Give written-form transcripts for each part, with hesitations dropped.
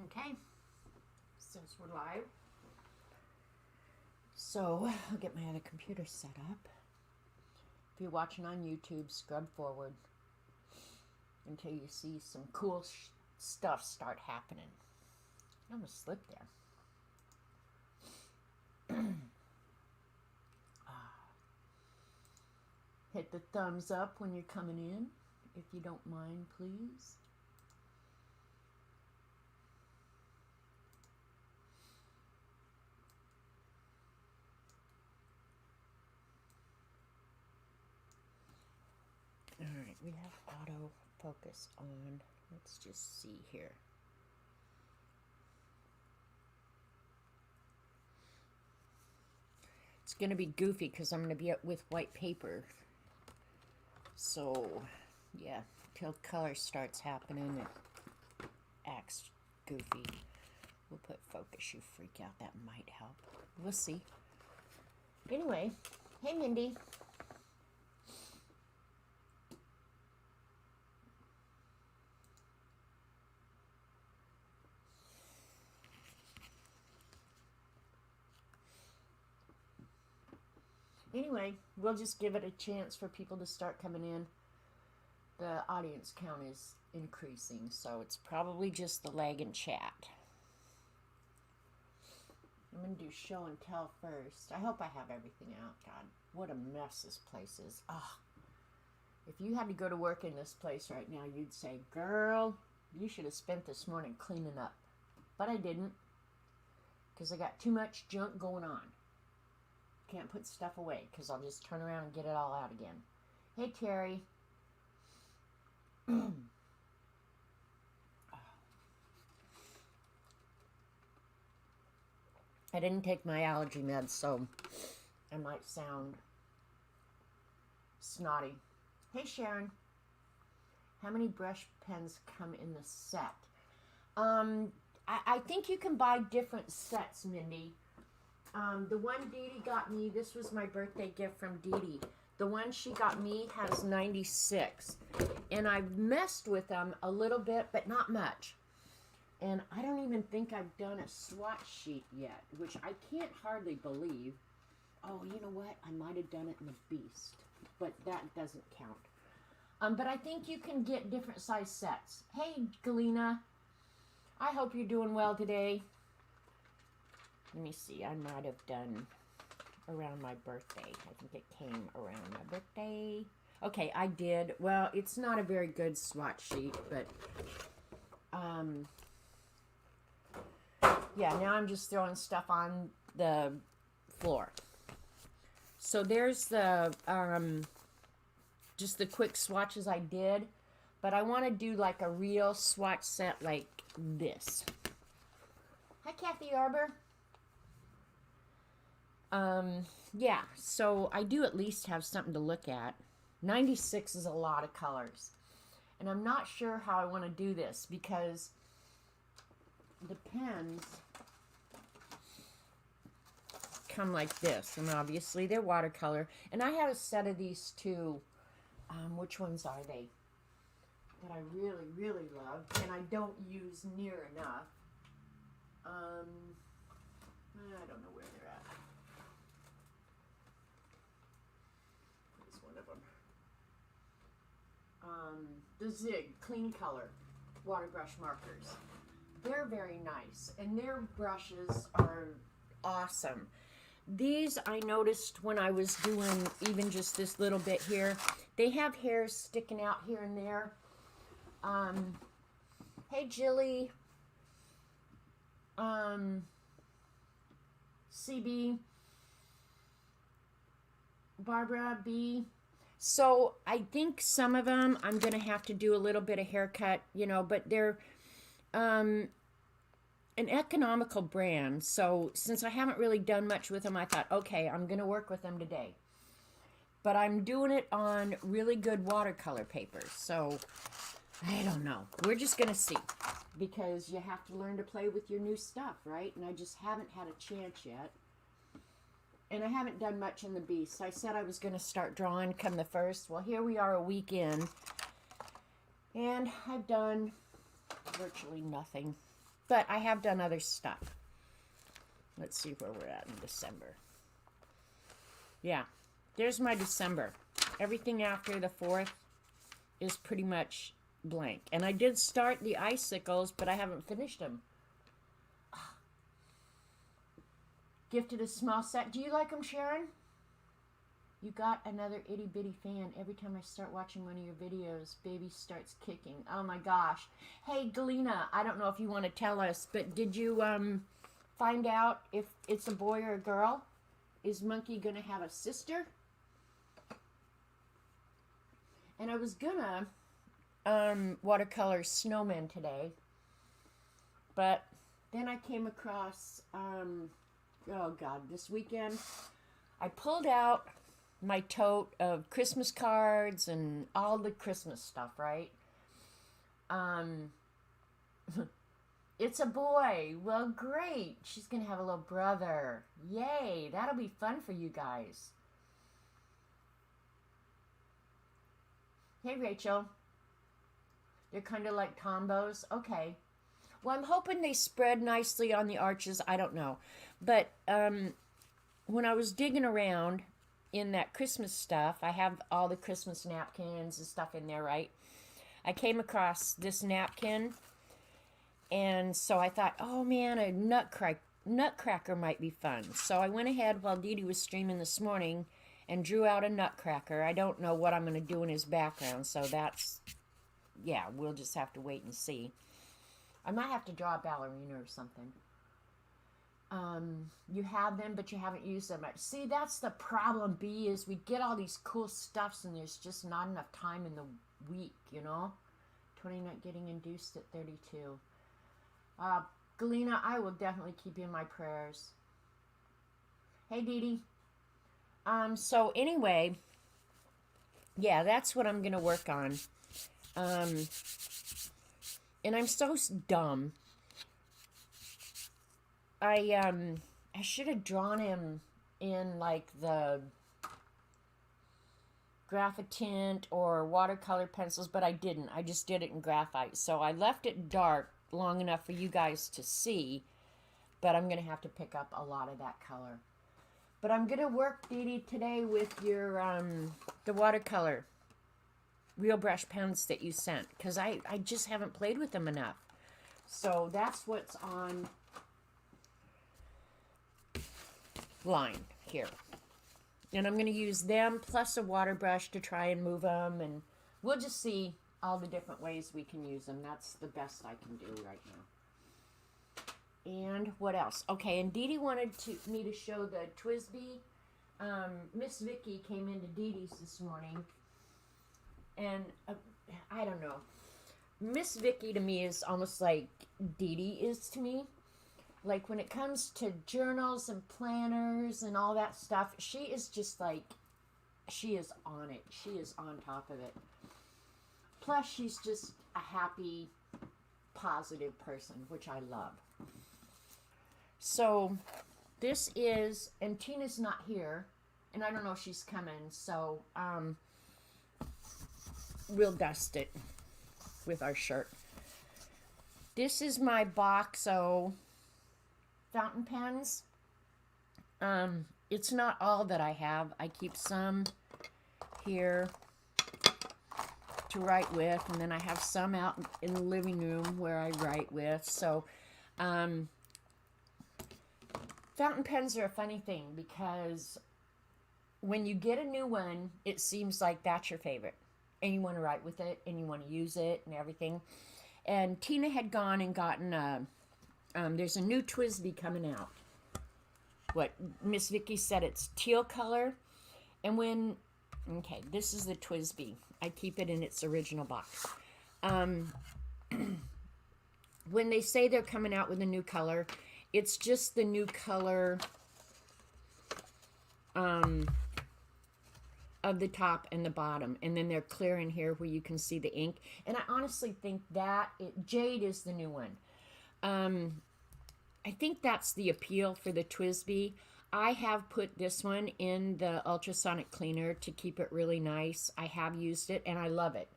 Okay, since we're live, so I'll get my other computer set up. If you're watching on YouTube, scrub forward until you see some cool stuff start happening. I almost slipped there. Hit the thumbs up when you're coming in, if you don't mind, please. Alright, we have auto focus on. Let's just see here. It's going to be goofy because I'm going to be up with white paper. So, yeah, till color starts happening, it acts goofy. We'll put focus, you freak out. That might help. We'll see. Anyway, hey, Mindy. Anyway, we'll just give it a chance for people to start coming in. The audience count is increasing, so it's probably just the lag in chat. I'm going to do show and tell first. I hope I have everything out. God, what a mess this place is. Oh, if you had to go to work in this place right now, you'd say, girl, you should have spent this morning cleaning up. But I didn't, because I got too much junk going on. Can't put stuff away because I'll just turn around and get it all out again. Hey, Terry. I didn't take my allergy meds, so I might sound snotty. Hey, Sharon. How many brush pens come in the set? I think you can buy different sets, Mindy. The one Dee Dee got me, this was my birthday gift from Dee Dee. The one she got me has 96. And I've messed with them a little bit, but not much. And I don't even think I've done a swatch sheet yet, which I can't hardly believe. Oh, you know what? I might have done it in the Beast, but that doesn't count. But I think you can get different size sets. Hey, Galena. I hope you're doing well today. Let me see, I might have done around my birthday. I think it came around my birthday. Okay, I did. Well, it's not a very good swatch sheet, but yeah, now I'm just throwing stuff on the floor. So there's the just the quick swatches I did, but I want to do like a real swatch set like this. Hi, Kathy Arbor. Yeah, so I do at least have something to look at. 96 is a lot of colors. And I'm not sure how I want to do this because the pens come like this. And obviously they're watercolor. And I have a set of these too. Which ones are they? That I really, really love. And I don't use near enough. I don't know where they're at. The Zig Clean Color water brush markers. They're very nice, and their brushes are awesome. These I noticed when I was doing even just this little bit here. They have hairs sticking out here and there. Hey, Jilly. CB. Barbara B. So I think some of them I'm going to have to do a little bit of haircut, you know, but they're an economical brand. So since I haven't really done much with them, I thought, okay, I'm going to work with them today. But I'm doing it on really good watercolor papers. So I don't know. We're just going to see because you have to learn to play with your new stuff, right? And I just haven't had a chance yet. And I haven't done much in the Beast. I said I was going to start drawing come the 1st. Well, here we are a week in. And I've done virtually nothing. But I have done other stuff. Let's see where we're at in December. Yeah, there's my December. Everything after the 4th is pretty much blank. And I did start the icicles, but I haven't finished them. Gifted a small set. Do you like them, Sharon? You got another itty bitty fan. Every time I start watching one of your videos, baby starts kicking. Oh my gosh. Hey, Galena, I don't know if you want to tell us, but did you find out if it's a boy or a girl? Is Monkey going to have a sister? And I was gonna watercolor snowmen today, but then I came across, oh God, this weekend, I pulled out my tote of Christmas cards and all the Christmas stuff, right? It's a boy. Well, great. She's going to have a little brother. Yay. That'll be fun for you guys. Hey, Rachel. They're kind of like combos. Okay. Well, I'm hoping they spread nicely on the arches. I don't know. But when I was digging around in that Christmas stuff, I have all the Christmas napkins and stuff in there, right? I came across this napkin. And so I thought, oh man, a nutcracker might be fun. So I went ahead while Dee Dee was streaming this morning and drew out a nutcracker. I don't know what I'm going to do in his background, so that's, yeah, we'll just have to wait and see. I might have to draw a ballerina or something. You have them, but you haven't used them much. See, that's the problem, B, is we get all these cool stuffs and there's just not enough time in the week, you know? 20 not getting induced at 32. Galena, I will definitely keep you in my prayers. Hey, Dee Dee. So anyway, yeah, that's what I'm going to work on. And I'm so dumb. I should have drawn him in like the graphitint or watercolor pencils, but I didn't. I just did it in graphite. So I left it dark long enough for you guys to see, but I'm going to have to pick up a lot of that color. But I'm going to work, Dee Dee, today with your, the watercolor real brush pens that you sent, because I just haven't played with them enough. So that's what's on line here. And I'm going to use them plus a water brush to try and move them, and we'll just see all the different ways we can use them. That's the best I can do right now. And what else? Okay, and Dee Dee wanted me to show the TWSBI. Miss Vicky came into Dee Dee's this morning, and I don't know. Miss Vicky to me is almost like Dee Dee is to me. Like when it comes to journals and planners and all that stuff, she is just like, she is on it. She is on top of it. Plus, she's just a happy, positive person, which I love. So, this is, and Tina's not here, and I don't know if she's coming, so we'll dust it with our shirt. This is my Boxo fountain pens. It's not all that I have. I keep some here to write with, and then I have some out in the living room where I write with. So fountain pens are a funny thing, because when you get a new one, it seems like that's your favorite, and you want to write with it, and you want to use it and everything. And Tina had gone and gotten a there's a new TWSBI coming out. What Miss Vicky said, it's teal color. And when, okay, this is the TWSBI. I keep it in its original box. When they say they're coming out with a new color, it's just the new color of the top and the bottom. And then they're clear in here where you can see the ink. And I honestly think that Jade is the new one. I think that's the appeal for the TWSBI. I have put this one in the ultrasonic cleaner to keep it really nice. I have used it and I love it.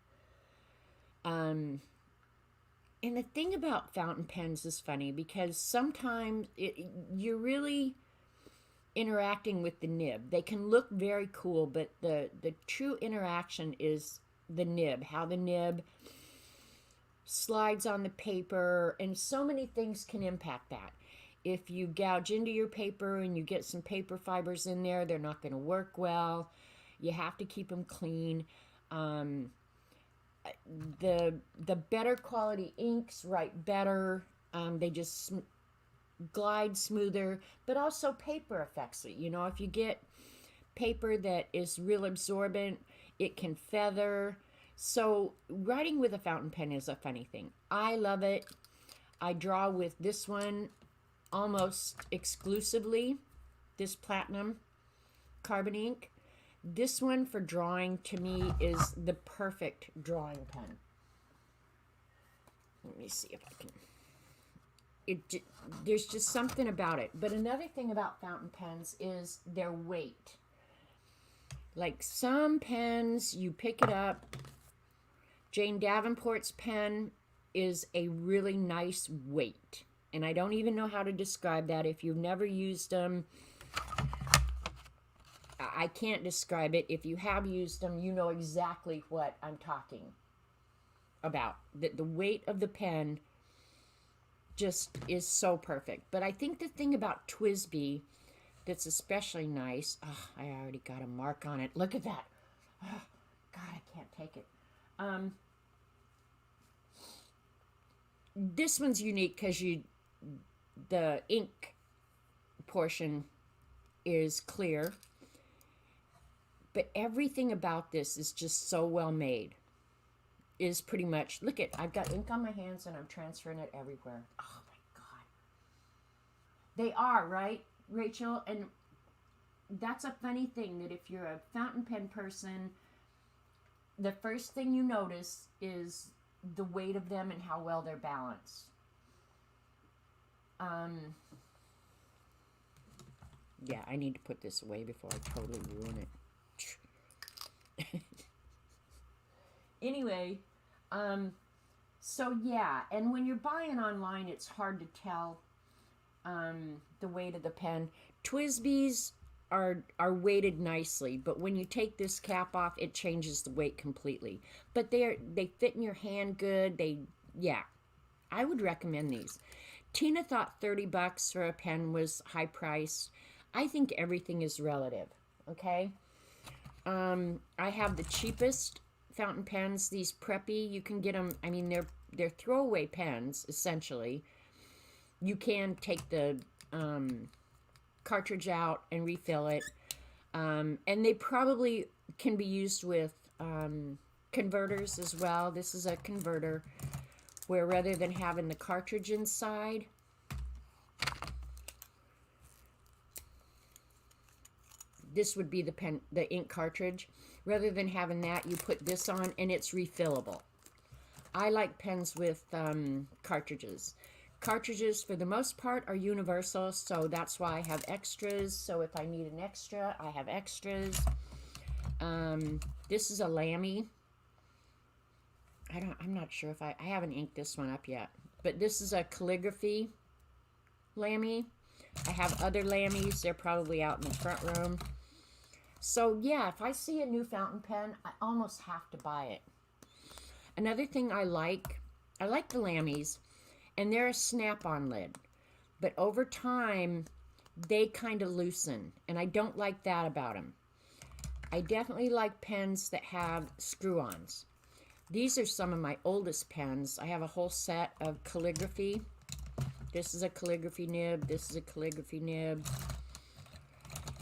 And the thing about fountain pens is funny because sometimes you're really interacting with the nib. They can look very cool, but the true interaction is the nib, how the nib slides on the paper, and so many things can impact that. If you gouge into your paper and you get some paper fibers in there, they're not going to work well. You have to keep them clean. The better quality inks write better. They just glide smoother, but also paper affects it. You know, if you get paper that is real absorbent, it can feather. So writing with a fountain pen is a funny thing. I love it. I draw with this one almost exclusively, this platinum carbon ink. This one for drawing, to me, is the perfect drawing pen. Let me see if I can... There's just something about it. But another thing about fountain pens is their weight. Like some pens, you pick it up. Jane Davenport's pen is a really nice weight. And I don't even know how to describe that. If you've never used them, I can't describe it. If you have used them, you know exactly what I'm talking about. The weight of the pen just is so perfect. But I think the thing about TWSBI that's especially nice... Oh, I already got a mark on it. Look at that. Oh, God, I can't take it. This one's unique because the ink portion is clear. But everything about this is just so well made. Is pretty much, look at, I've got ink on my hands and I'm transferring it everywhere. Oh my God. They are, right, Rachel? And that's a funny thing, that if you're a fountain pen person, the first thing you notice is the weight of them and how well they're balanced. Yeah, I need to put this away before I totally ruin it. Anyway, so yeah, and when you're buying online, it's hard to tell the weight of the pen. TWSBIs are weighted nicely, but when you take this cap off, it changes the weight completely. But they fit in your hand good. Yeah, I would recommend these. Tina thought $30 for a pen was high price. I think everything is relative, okay? I have the cheapest fountain pens, these Preppy. You can get them, I mean, they're throwaway pens, essentially. You can take the cartridge out and refill it. And they probably can be used with converters as well. This is a converter where rather than having the cartridge inside, this would be the ink cartridge. Rather than having that, you put this on and it's refillable. I like pens with cartridges. Cartridges, for the most part, are universal, so that's why I have extras. So if I need an extra, I have extras. This is a Lamy. I'm not sure if I haven't inked this one up yet. But this is a calligraphy Lamy. I have other Lamys. They're probably out in the front room. So yeah, if I see a new fountain pen, I almost have to buy it. Another thing I like the Lamys, and they're a snap-on lid. But over time, they kind of loosen, and I don't like that about them. I definitely like pens that have screw-ons. These are some of my oldest pens. I have a whole set of calligraphy. This is a calligraphy nib. This is a calligraphy nib.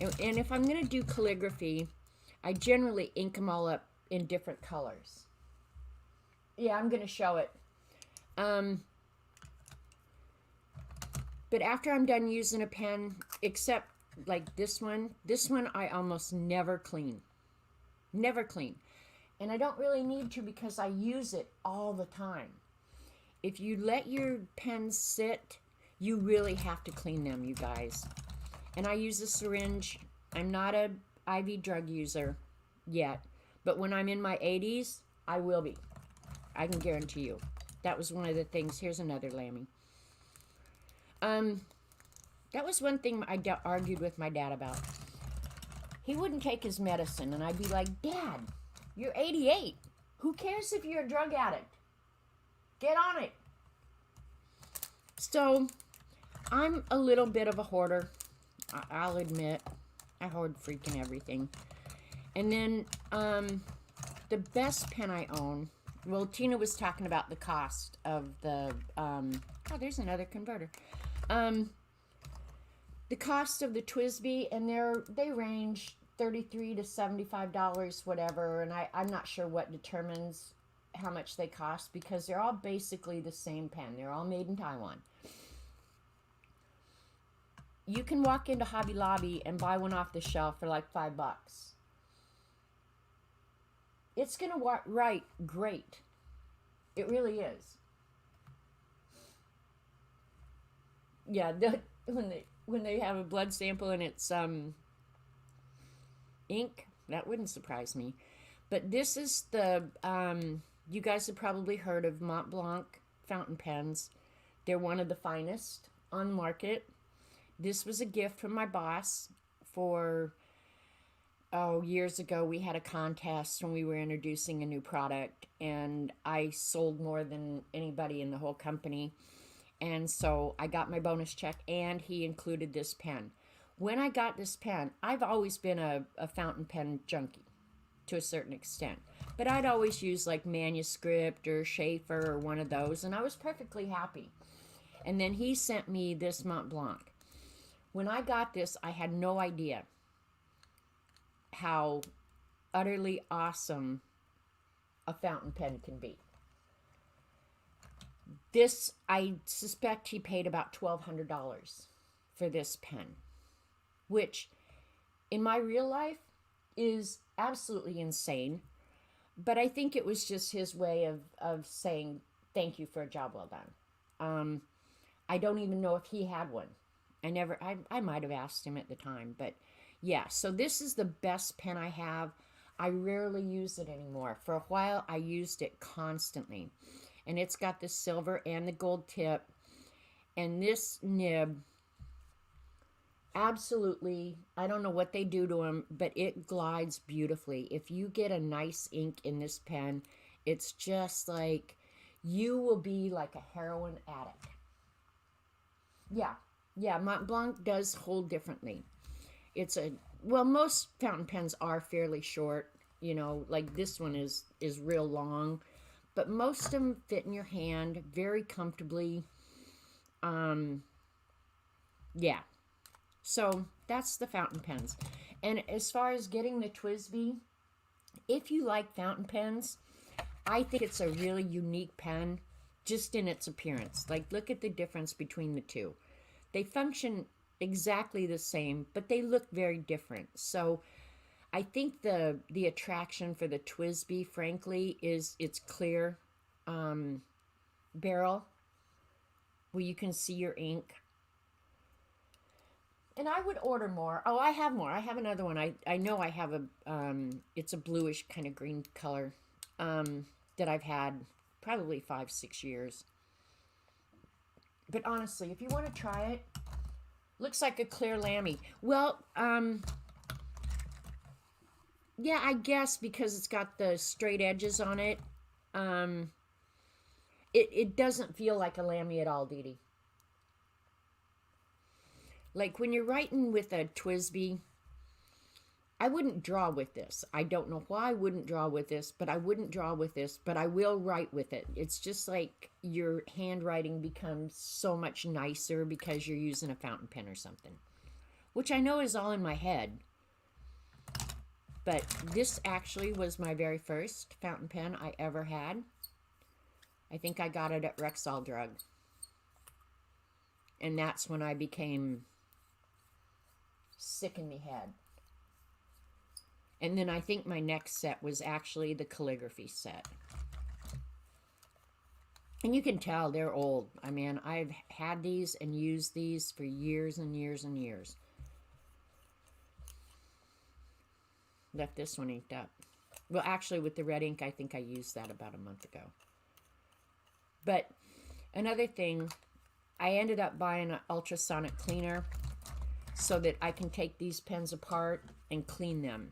And if I'm going to do calligraphy, I generally ink them all up in different colors. Yeah, I'm going to show it. But after I'm done using a pen, except like this one I almost never clean. Never clean. And I don't really need to because I use it all the time. If you let your pens sit, you really have to clean them, you guys. And I use a syringe. I'm not a IV drug user yet. But when I'm in my 80s, I will be. I can guarantee you. That was one of the things. Here's another Lammy. That was one thing I argued with my dad about. He wouldn't take his medicine, and I'd be like, Dad, you're 88. Who cares if you're a drug addict? Get on it. So, I'm a little bit of a hoarder. I'll admit. I hoard freaking everything. And then, the best pen I own, well, Tina was talking about the cost of the, oh, there's another converter. The cost of the TWSBI, and they range $33 to $75, whatever, and I'm not sure what determines how much they cost, because they're all basically the same pen. They're all made in Taiwan. You can walk into Hobby Lobby and buy one off the shelf for like $5. It's going to write great. It really is. Yeah, when they have a blood sample and it's ink, that wouldn't surprise me. But this is the, you guys have probably heard of Mont Blanc fountain pens. They're one of the finest on the market. This was a gift from my boss for, years ago. We had a contest when we were introducing a new product, and I sold more than anybody in the whole company. And so I got my bonus check, and he included this pen. When I got this pen, I've always been a fountain pen junkie to a certain extent. But I'd always use like Manuscript or Schaefer or one of those, and I was perfectly happy. And then he sent me this Mont Blanc. When I got this, I had no idea how utterly awesome a fountain pen can be. This, I suspect he paid about $1,200 for this pen, which in my real life is absolutely insane. But I think it was just his way of saying thank you for a job well done. I don't even know if he had one. I might have asked him at the time, but yeah, so this is the best pen I have. I rarely use it anymore. For a while, I used it constantly. And it's got the silver and the gold tip. And this nib, absolutely, I don't know what they do to them, but it glides beautifully. If you get a nice ink in this pen, it's just like, you will be like a heroin addict. Yeah, Mont Blanc does hold differently. Well, most fountain pens are fairly short, you know, like this one is real long, but most of them fit in your hand very comfortably. Yeah, so that's the fountain pens. And as far as getting the TWSBI, if you like fountain pens, I think it's a really unique pen just in its appearance. Like, look at the difference between the two. They function exactly the same, but they look very different. So I think the attraction for the TWSBI, frankly, is its clear barrel where you can see your ink. And I would order more. Oh, I have more. I have another one. I know I have it's a bluish kind of green color that I've had probably 5-6 years. But honestly, if you want to try it, looks like a clear Lammy. Well, yeah, I guess because it's got the straight edges on it, it doesn't feel like a Lammy at all, Dee Dee. Like when you're writing with a TWSBI, I wouldn't draw with this. I don't know why I wouldn't draw with this, but I wouldn't draw with this, but I will write with it. It's just like your handwriting becomes so much nicer because you're using a fountain pen or something, which I know is all in my head. But this actually was my very first fountain pen I ever had. I think I got it at Rexall Drug. And that's when I became sick in the head. And then I think my next set was actually the calligraphy set. And you can tell they're old. I mean, I've had these and used these for years and years and years. Left this one inked up. Well, actually, with the red ink, I think I used that about a month ago. But another thing, I ended up buying an ultrasonic cleaner so that I can take these pens apart and clean them.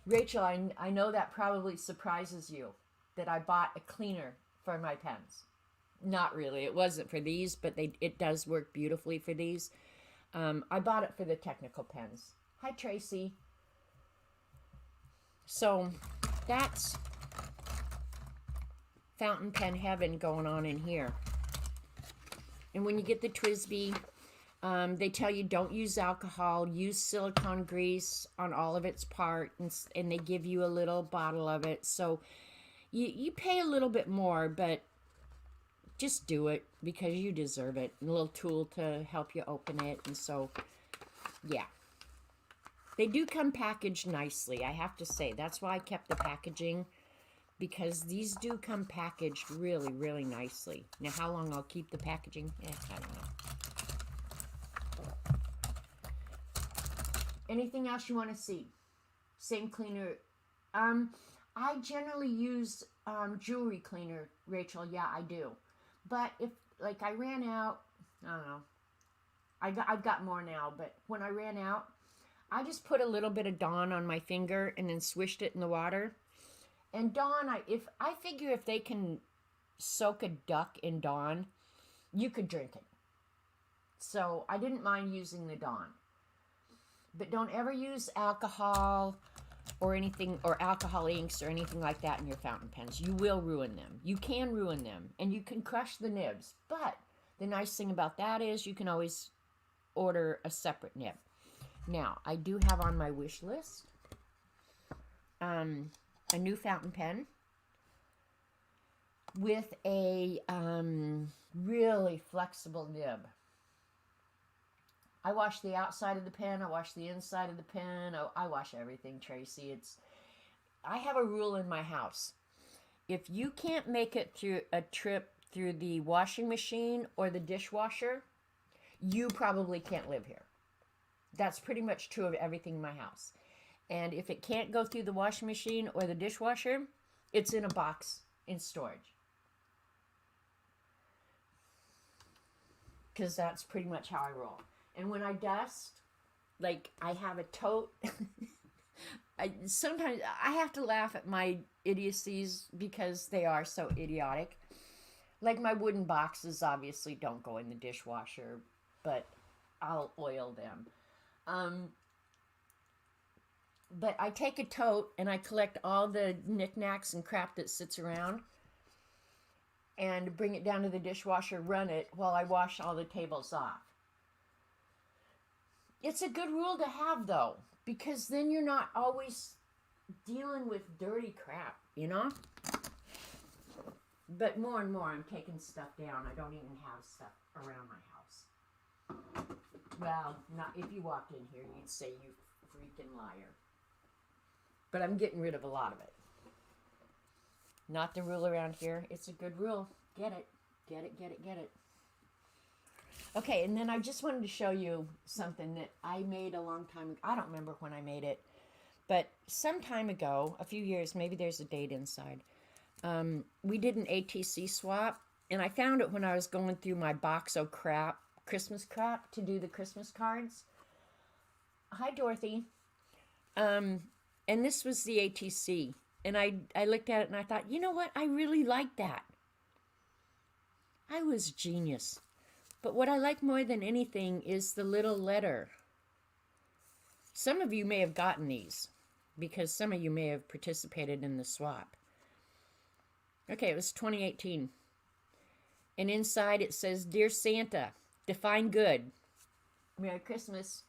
Rachel, I know that probably surprises you that I bought a cleaner for my pens. Not really. It wasn't for these, but it does work beautifully for these. I bought it for the technical pens. Hi, Tracy. So that's fountain pen heaven going on in here. And when you get the TWSBI, they tell you don't use alcohol, use silicone grease on all of its parts, and they give you a little bottle of it. So you pay a little bit more, but just do it because you deserve it. A little tool to help you open it. And so, yeah. They do come packaged nicely, I have to say. That's why I kept the packaging, because these do come packaged really, really nicely. Now, how long I'll keep the packaging? I don't know. Anything else you want to see? Same cleaner. I generally use jewelry cleaner, Rachel. Yeah, I do. But if, like, I ran out, I don't know. I've got more now, but when I ran out, I just put a little bit of Dawn on my finger and then swished it in the water. And Dawn, I figure if they can soak a duck in Dawn, you could drink it. So I didn't mind using the Dawn. But don't ever use alcohol or anything, or alcohol inks or anything like that in your fountain pens. You will ruin them. You can ruin them, and you can crush the nibs. But the nice thing about that is you can always order a separate nib. Now, I do have on my wish list a new fountain pen with a really flexible nib. I wash the outside of the pen. I wash the inside of the pen. I wash everything, Tracy. I have a rule in my house. If you can't make it through a trip through the washing machine or the dishwasher, you probably can't live here. That's pretty much true of everything in my house. And if it can't go through the washing machine or the dishwasher, it's in a box in storage. Because that's pretty much how I roll. And when I dust, like, I have a tote. Sometimes I have to laugh at my idiocies because they are so idiotic. Like, my wooden boxes obviously don't go in the dishwasher, but I'll oil them. But I take a tote and I collect all the knickknacks and crap that sits around and bring it down to the dishwasher, run it while I wash all the tables off. It's a good rule to have, though, because then you're not always dealing with dirty crap, you know? But more and more, I'm taking stuff down. I don't even have stuff around my house. Well, not if you walked in here, you'd say, you freaking liar. But I'm getting rid of a lot of it. Not the rule around here. It's a good rule. Get it. Get it, get it, get it. Okay, and then I just wanted to show you something that I made a long time ago. I don't remember when I made it. But some time ago, a few years, maybe there's a date inside, we did an ATC swap. And I found it when I was going through my box of crap, Christmas crap, to do the Christmas cards. Hi, Dorothy. And this was the ATC. And I looked at it and I thought, you know what? I really like that. I was genius. But what I like more than anything is the little letter. Some of you may have gotten these because some of you may have participated in the swap. Okay, it was 2018. And inside it says, Dear Santa, define good. Merry Christmas.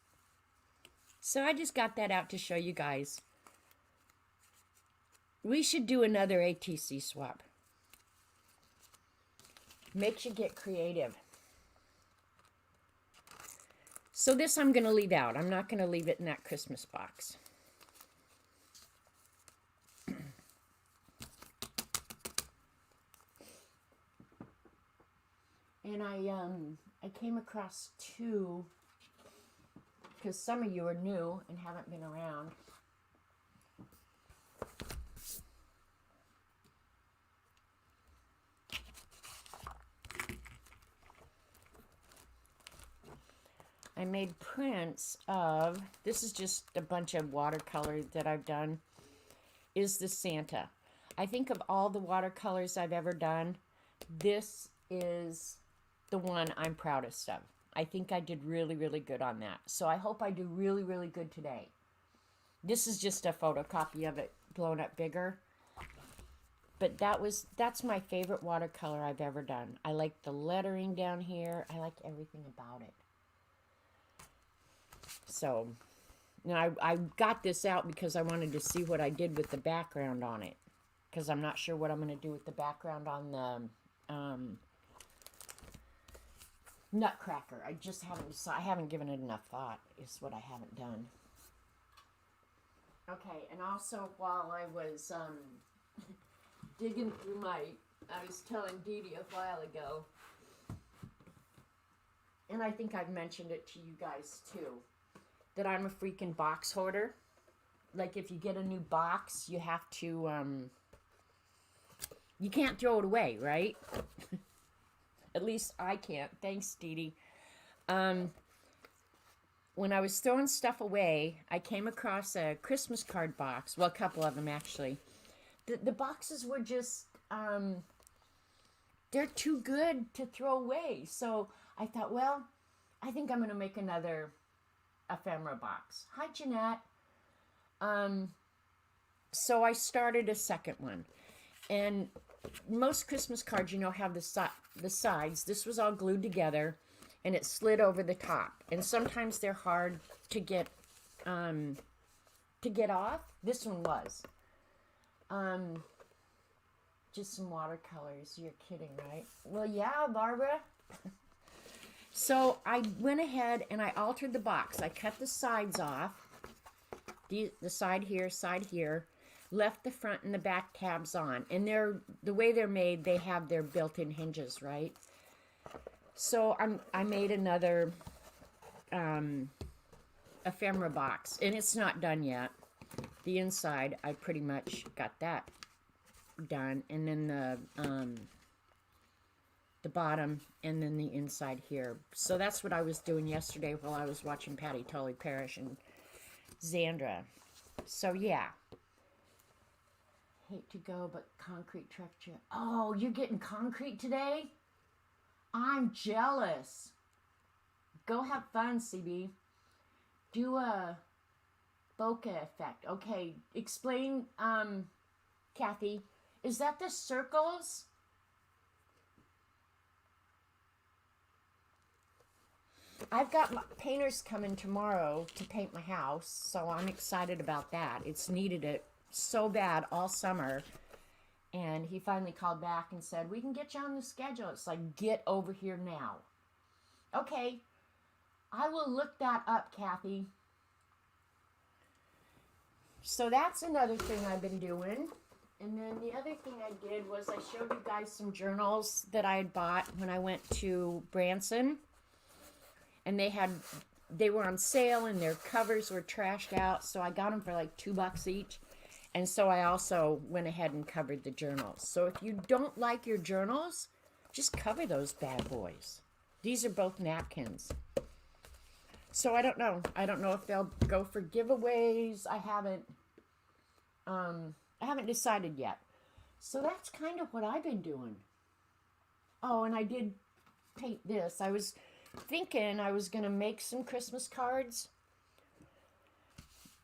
So I just got that out to show you guys. We should do another ATC swap. Makes you get creative. So this I'm going to leave out. I'm not going to leave it in that Christmas box. And I came across two, because some of you are new and haven't been around. I made prints of, this is just a bunch of watercolor that I've done, is the Santa. I think of all the watercolors I've ever done, this is the one I'm proudest of. I think I did really, really good on that. So I hope I do really, really good today. This is just a photocopy of it blown up bigger. But that's my favorite watercolor I've ever done. I like the lettering down here. I like everything about it. So, now I got this out because I wanted to see what I did with the background on it. Because I'm not sure what I'm going to do with the background on the Nutcracker. I just haven't given it enough thought, is what I haven't done. Okay, and also while I was digging through I was telling Dee Dee a while ago, and I think I've mentioned it to you guys too, that I'm a freaking box hoarder. Like, if you get a new box, you have to, you can't throw it away, right? At least I can't. Thanks, Dee Dee. When I was throwing stuff away, I came across a Christmas card box. Well, a couple of them, actually. The boxes were just, they're too good to throw away. So I thought, well, I think I'm going to make another ephemera box. Hi, Jeanette. So I started a second one. And most Christmas cards, have the sides. This was all glued together, and it slid over the top. And sometimes they're hard to get off. This one was. Just some watercolors. You're kidding, right? Well, yeah, Barbara. So I went ahead and I altered the box. I cut the sides off. The side here. Left the front and the back tabs on. And the way they're made, they have their built-in hinges, right? So I made another ephemera box. And it's not done yet. The inside, I pretty much got that done. And then the bottom, and then the inside here. So that's what I was doing yesterday while I was watching Patty Tully Parrish and Xandra. So, yeah. Hate to go, but concrete texture. Oh, you're getting concrete today? I'm jealous. Go have fun, CB. Do a bokeh effect. Okay, explain, Kathy. Is that the circles? I've got my painters coming tomorrow to paint my house, so I'm excited about that. It's needed it so bad all summer, and he finally called back and said, we can get you on the schedule. It's like, get over here now. Okay, I will look that up, Kathy. So that's another thing I've been doing. And then the other thing I did was I showed you guys some journals that I had bought when I went to Branson. And they were on sale and their covers were trashed out. So I got them for like $2 each. And so I also went ahead and covered the journals. So if you don't like your journals, just cover those bad boys. These are both napkins. So I don't know. I don't know if they'll go for giveaways. I haven't decided yet. So that's kind of what I've been doing. Oh, and I did paint this. I was thinking I was going to make some Christmas cards.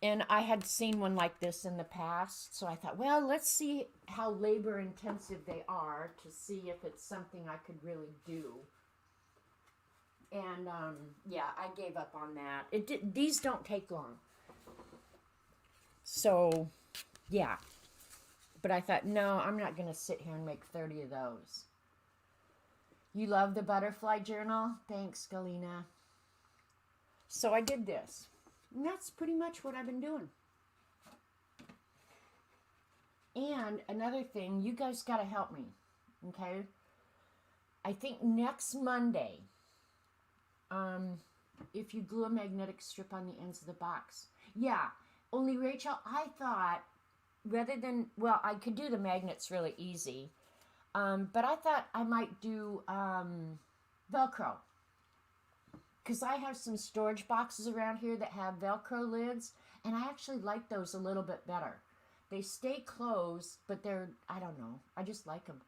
And I had seen one like this in the past. So I thought, well, let's see how labor intensive they are to see if it's something I could really do. And, yeah, I gave up on that. These don't take long. So, yeah. But I thought, no, I'm not going to sit here and make 30 of those. You love the butterfly journal? Thanks, Galina. So I did this. And that's pretty much what I've been doing. And another thing, you guys got to help me, okay? I think next Monday, if you glue a magnetic strip on the ends of the box. Yeah, only Rachel, I thought, rather than, well, I could do the magnets really easy, but I thought I might do Velcro. because I have some storage boxes around here that have Velcro lids, and I actually like those a little bit better. They stay closed, but they're, I don't know, I just like them.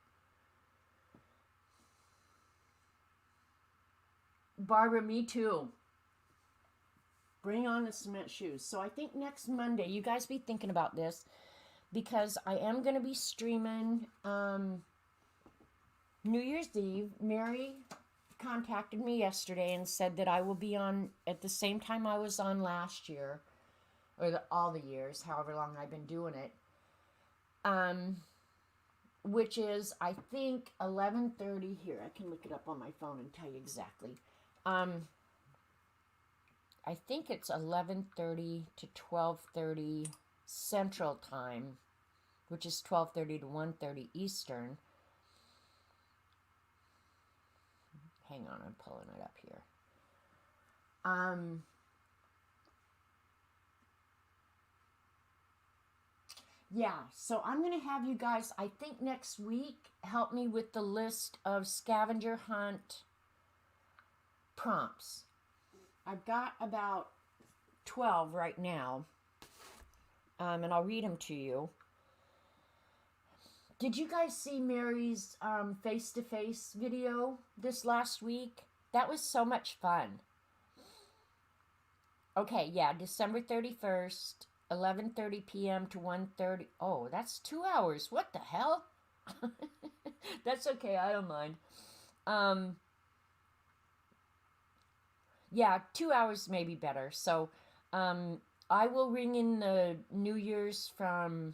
Barbara, me too. Bring on the cement shoes. So I think next Monday, you guys be thinking about this, because I am going to be streaming New Year's Eve. Mary contacted me yesterday and said that I will be on at the same time I was on last year, or all the years, however long I've been doing it, which is, I think, 11:30 here. I can look it up on my phone and tell you exactly. I think it's 11:30 to 12:30 Central Time, which is 12:30 to 1:30 Eastern. Hang on, I'm pulling it up here. Yeah, so I'm going to have you guys, I think next week, help me with the list of scavenger hunt prompts. I've got about 12 right now, and I'll read them to you. Did you guys see Mary's face-to-face video this last week? That was so much fun. Okay, yeah, December 31st, 11:30 p.m. to 1:30. Oh, that's 2 hours. What the hell? That's okay, I don't mind. Yeah, 2 hours may be better. So, I will ring in the New Year's from...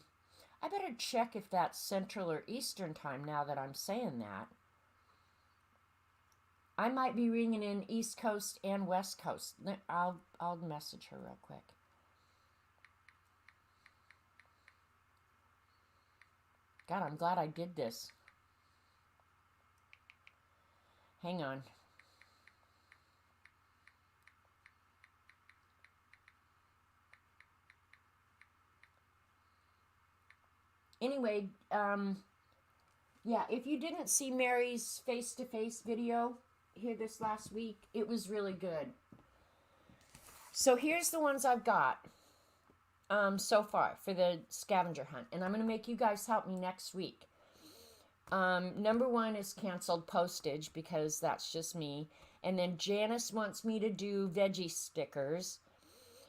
I better check if that's Central or Eastern time now that I'm saying that. I might be ringing in East Coast and West Coast. I'll message her real quick. God, I'm glad I did this. Hang on. Anyway, yeah, if you didn't see Mary's face-to-face video here this last week, it was really good. So here's the ones I've got so far for the scavenger hunt, and I'm going to make you guys help me next week. Number one is canceled postage, because that's just me. And then Janice wants me to do veggie stickers.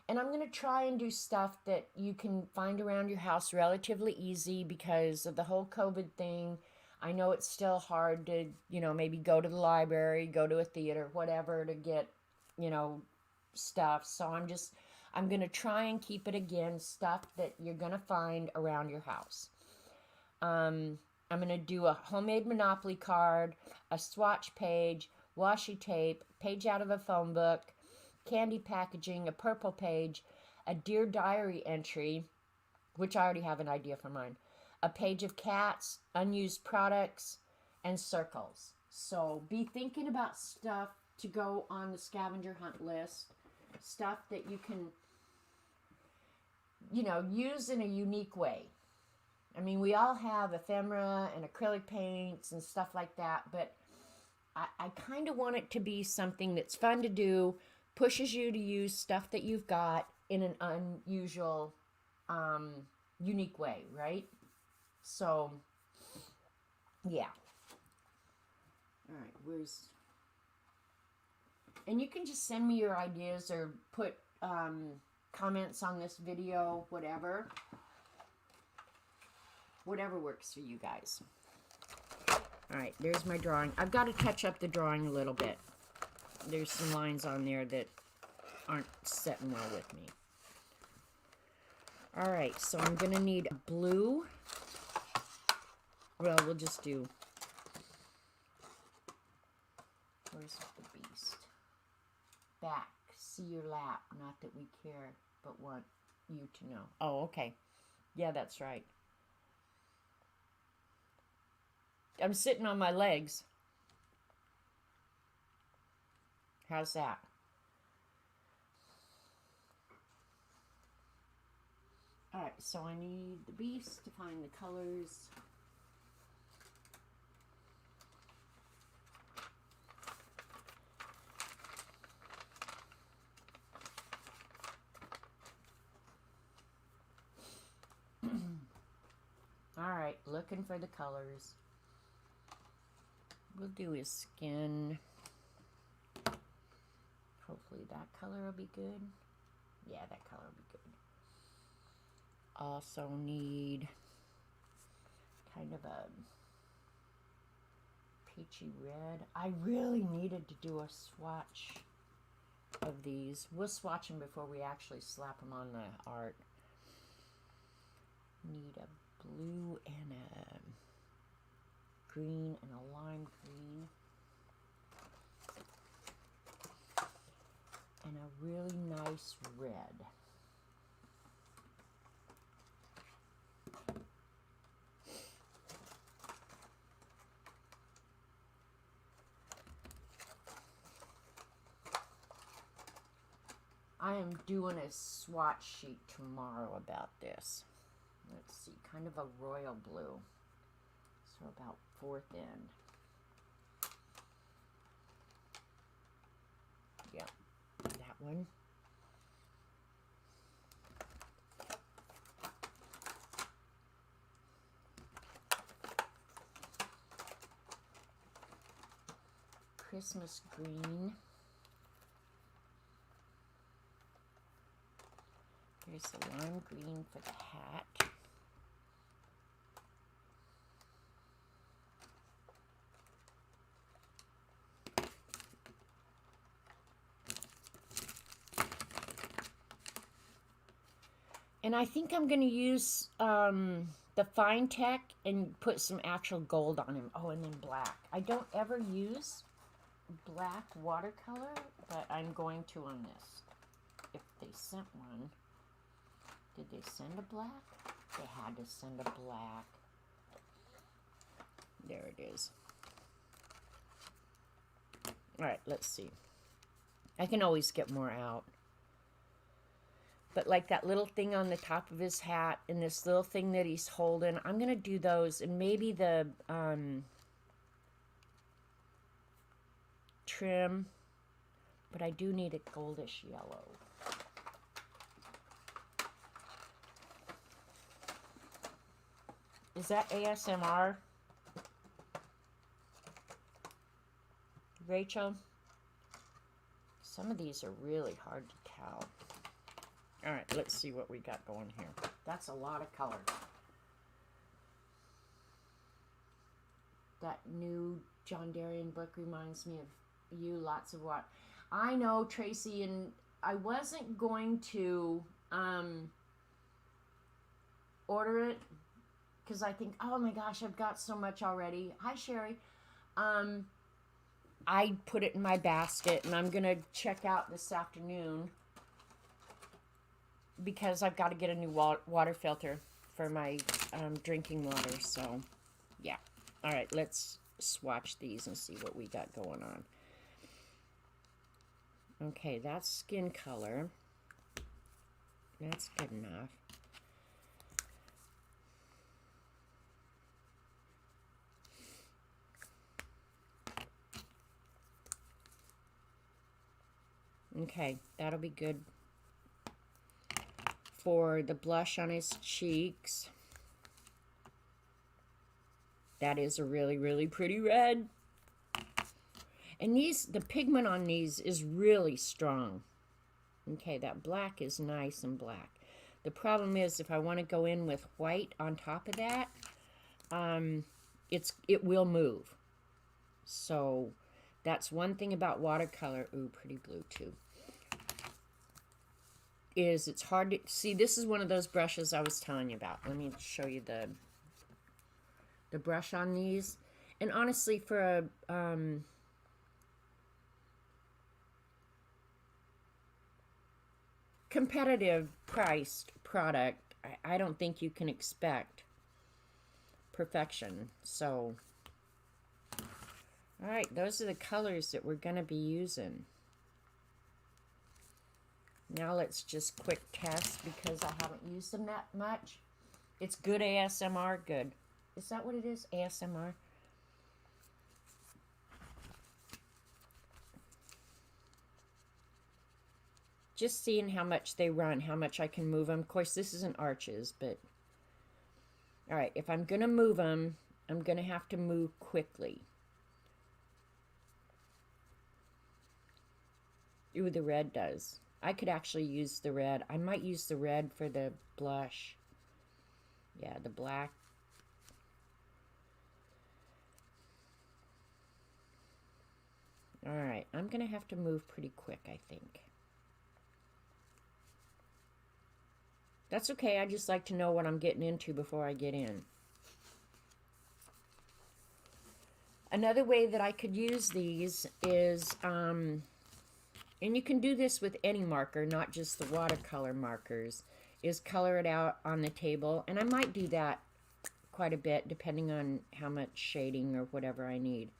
And I'm going to try and do stuff that you can find around your house relatively easy because of the whole COVID thing. I know it's still hard to, maybe go to the library, go to a theater, whatever, to get, stuff. So I'm going to try and keep it, again, stuff that you're going to find around your house. I'm going to do a homemade Monopoly card, a swatch page, washi tape, page out of a phone book, candy packaging, a purple page, a Dear Diary entry, which I already have an idea for mine, a page of cats, unused products, and circles. So be thinking about stuff to go on the scavenger hunt list, stuff that you can, use in a unique way. I mean, we all have ephemera and acrylic paints and stuff like that, but I kind of want it to be something that's fun to do, pushes you to use stuff that you've got in an unusual, unique way, right? So, yeah. All right, and you can just send me your ideas or put comments on this video, whatever works for you guys. All right, there's my drawing. I've got to touch up the drawing a little bit. There's some lines on there that aren't setting well with me. All right, so I'm going to need a blue. Well, we'll just do... Where's the beast? Back, see your lap, not that we care, but want you to know. Oh, okay. Yeah, that's right. I'm sitting on my legs. How's that? Alright, so I need the beast to find the colors. Alright, looking for the colors. We'll do his skin. Hopefully that color will be good. Yeah, that color will be good. Also need kind of a peachy red. I really needed to do a swatch of these. We'll swatch them before we actually slap them on the art. Need a blue and a green and a lime green. And a really nice red. I am doing a swatch sheet tomorrow about this. Let's see, kind of a royal blue. So about 4th end. Yep, that one. Christmas green. There's the lime green for the hat. And I think I'm going to use the Fine Tech and put some actual gold on him. Oh, and then black. I don't ever use black watercolor, but I'm going to on this. If they sent one. Did they send a black? They had to send a black. There it is. Alright, let's see. I can always get more out. But like that little thing on the top of his hat and this little thing that he's holding, I'm going to do those. And maybe the trim. But I do need a goldish yellow. Is that ASMR? Rachel? Some of these are really hard to tell. Alright, let's see what we got going here. That's a lot of color. That new John Darien book reminds me of you, lots of what. I know, Tracy, and I wasn't going to order it because I think, oh my gosh, I've got so much already. Hi, Sherry. I put it in my basket, and I'm going to check out this afternoon because I've got to get a new water filter for my drinking water. So, yeah. All right, let's swatch these and see what we got going on. Okay, that's skin color. That's good enough. Okay, that'll be good for the blush on his cheeks. That is a really, really pretty red. And the pigment on these is really strong. Okay, that black is nice and black. The problem is if I want to go in with white on top of that, it will move. So that's one thing about watercolor. Ooh, pretty blue too. Is it's hard to see. This is one of those brushes I was telling you about. Let me show you the brush on these. And honestly, for a competitive priced product, I don't think you can expect perfection. So, all right, those are the colors that we're going to be using. Now let's just quick test because I haven't used them that much. It's good ASMR, good. Is that what it is? ASMR? Just seeing how much they run, how much I can move them. Of course, this isn't Arches, but All right, if I'm going to move them, I'm going to have to move quickly. Ooh, the red does. I could actually use the red. I might use the red for the blush. Yeah, the black. All right, I'm going to have to move pretty quick, I think. That's okay. I just like to know what I'm getting into before I get in. Another way that I could use these is, and you can do this with any marker, not just the watercolor markers, is color it out on the table. And I might do that quite a bit depending on how much shading or whatever I need.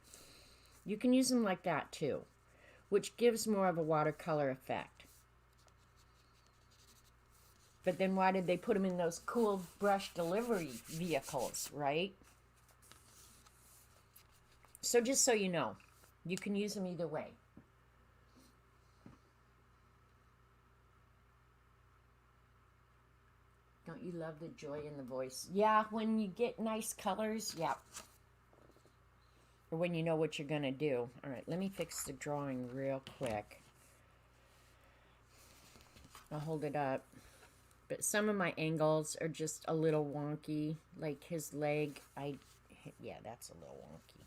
You can use them like that too, which gives more of a watercolor effect. But then why did they put them in those cool brush delivery vehicles, right? So just so you know, you can use them either way. Don't you love the joy in the voice? Yeah, when you get nice colors, yeah. Or when you know what you're going to do. All right, let me fix the drawing real quick. I'll hold it up. But some of my angles are just a little wonky. Like his leg, yeah, that's a little wonky.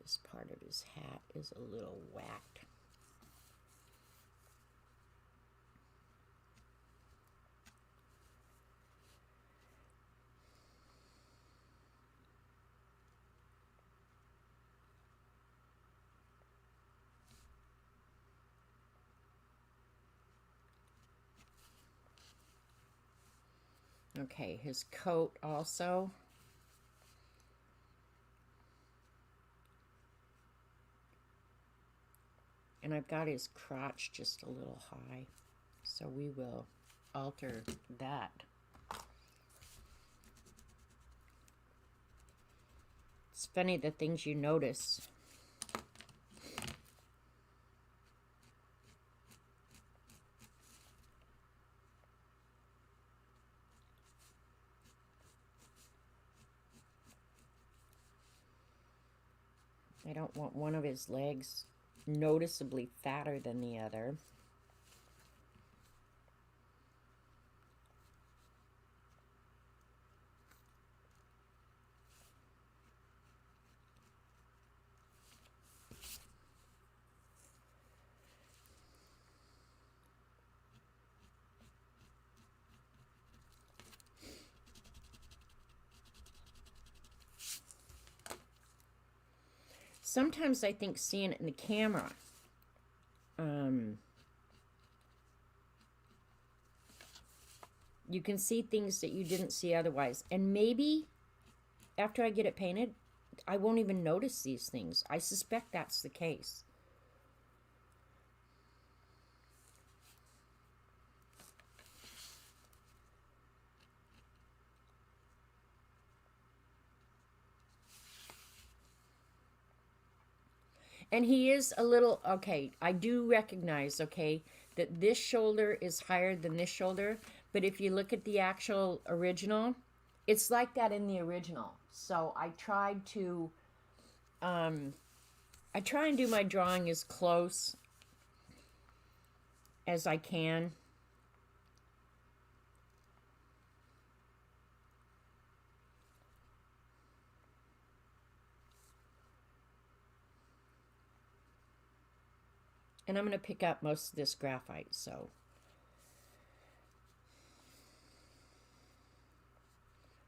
This part of his hat is a little whacked. Okay, his coat also. And I've got his crotch just a little high, so we will alter that. It's funny the things you notice. I don't want one of his legs noticeably fatter than the other. Sometimes I think seeing it in the camera, you can see things that you didn't see otherwise. And maybe after I get it painted, I won't even notice these things. I suspect that's the case. And he is a little, okay, I do recognize, okay, that this shoulder is higher than this shoulder. But if you look at the actual original, it's like that in the original. So I tried to, I try and do my drawing as close as I can. And I'm going to pick up most of this graphite, so.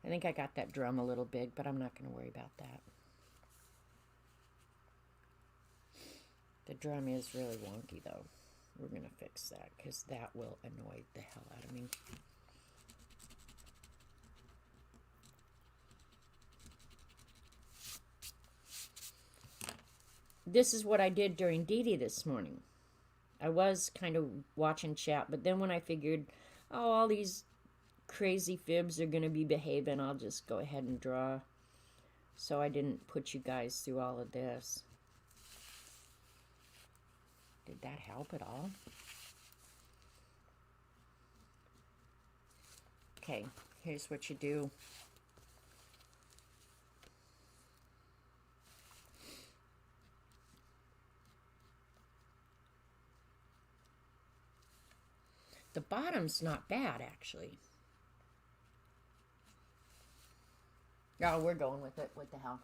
I think I got that drum a little big, but I'm not going to worry about that. The drum is really wonky, though. We're going to fix that, because that will annoy the hell out of me. This is what I did during Dee Dee this morning. I was kind of watching chat, but then when I figured, oh, all these crazy fibs are going to be behaving, I'll just go ahead and draw. So I didn't put you guys through all of this. Did that help at all? Okay, here's what you do. The bottom's not bad, actually. Oh, we're going with it. What the hell?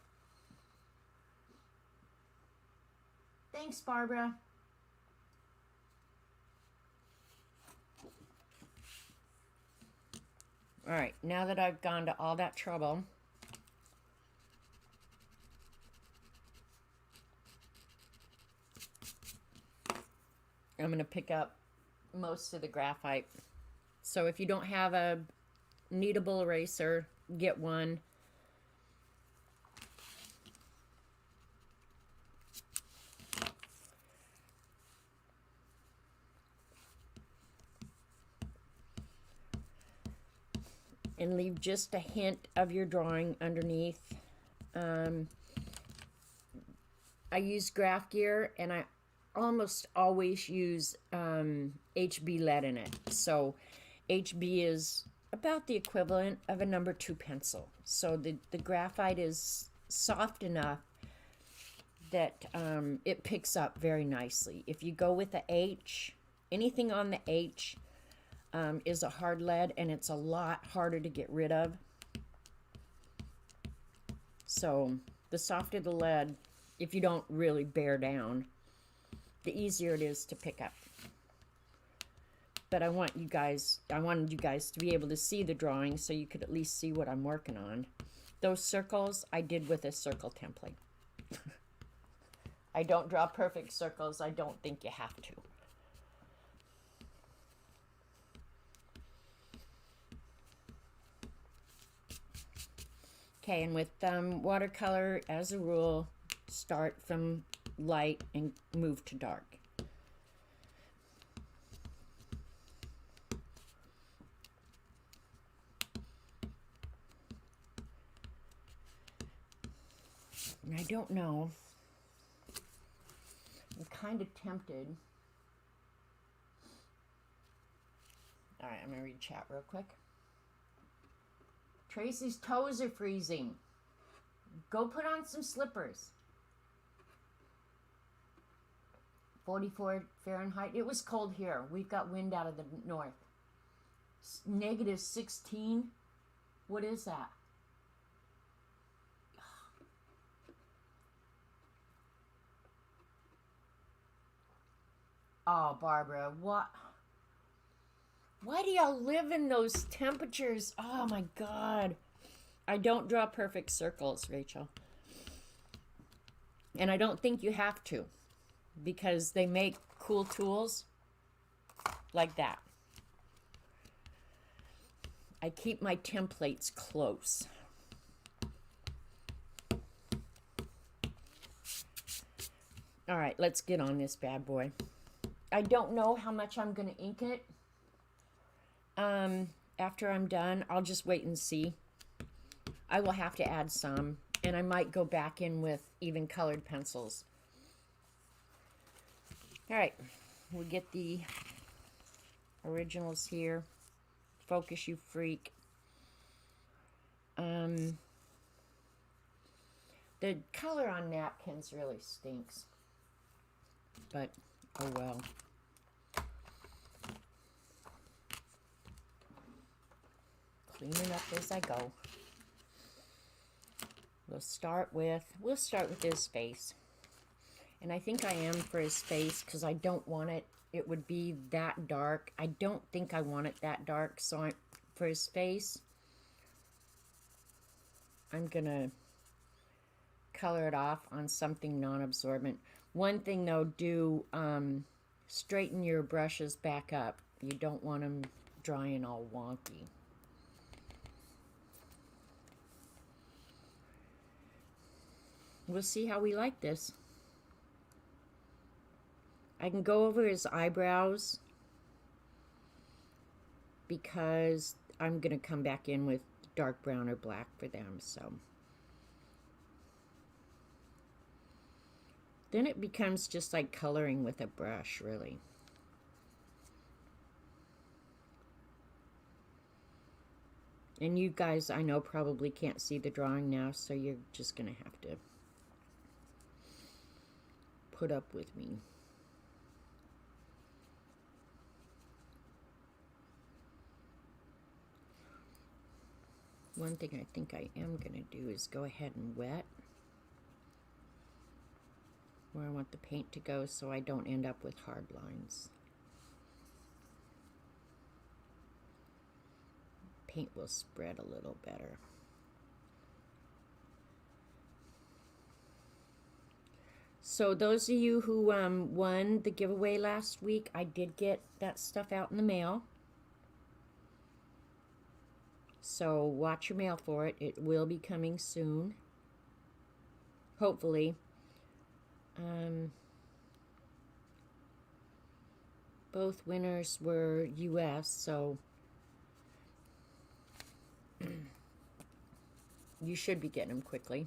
Thanks, Barbara. All right, now that I've gone to all that trouble, I'm going to pick up most of the graphite. So if you don't have a kneadable eraser, get one. And leave just a hint of your drawing underneath. I use Graph Gear, and I almost always use HB lead in it. So HB is about the equivalent of a number 2 pencil. So the graphite is soft enough that it picks up very nicely. If you go with the H, anything on the H is a hard lead, and it's a lot harder to get rid of. So the softer the lead, if you don't really bear down, the easier it is to pick up. But I wanted you guys to be able to see the drawing so you could at least see what I'm working on. Those circles I did with a circle template. I don't draw perfect circles. I don't think you have to. Okay, and with watercolor, as a rule, start from light and move to dark. And I don't know. I'm kind of tempted. All right, I'm going to read chat real quick. Tracy's toes are freezing. Go put on some slippers. 44 Fahrenheit. It was cold here. We've got wind out of the north. Negative 16. What is that? Oh, Barbara, what? Why do y'all live in those temperatures? Oh my God. I don't draw perfect circles, Rachel. And I don't think you have to, because they make cool tools like that. I keep my templates close. All right, let's get on this bad boy. I don't know how much I'm going to ink it. After I'm done, I'll just wait and see. I will have to add some, and I might go back in with even colored pencils. All right, we'll get the originals here. Focus, you freak. The color on napkins really stinks, but oh well. Cleaning up as I go. We'll start with his face. And I think I am for his face because I don't want it would be that dark. I don't think I want it that dark. So for his face, I'm going to color it off on something non-absorbent. One thing though, do straighten your brushes back up. You don't want them drying all wonky. We'll see how we like this. I can go over his eyebrows because I'm going to come back in with dark brown or black for them. So then it becomes just like coloring with a brush, really. And you guys, I know, probably can't see the drawing now, so you're just going to have to put up with me. One thing I think I am going to do is go ahead and wet where I want the paint to go so I don't end up with hard lines. Paint will spread a little better. So those of you who won the giveaway last week, I did get that stuff out in the mail. So watch your mail for it. It will be coming soon. Hopefully. Both winners were US, so you should be getting them quickly.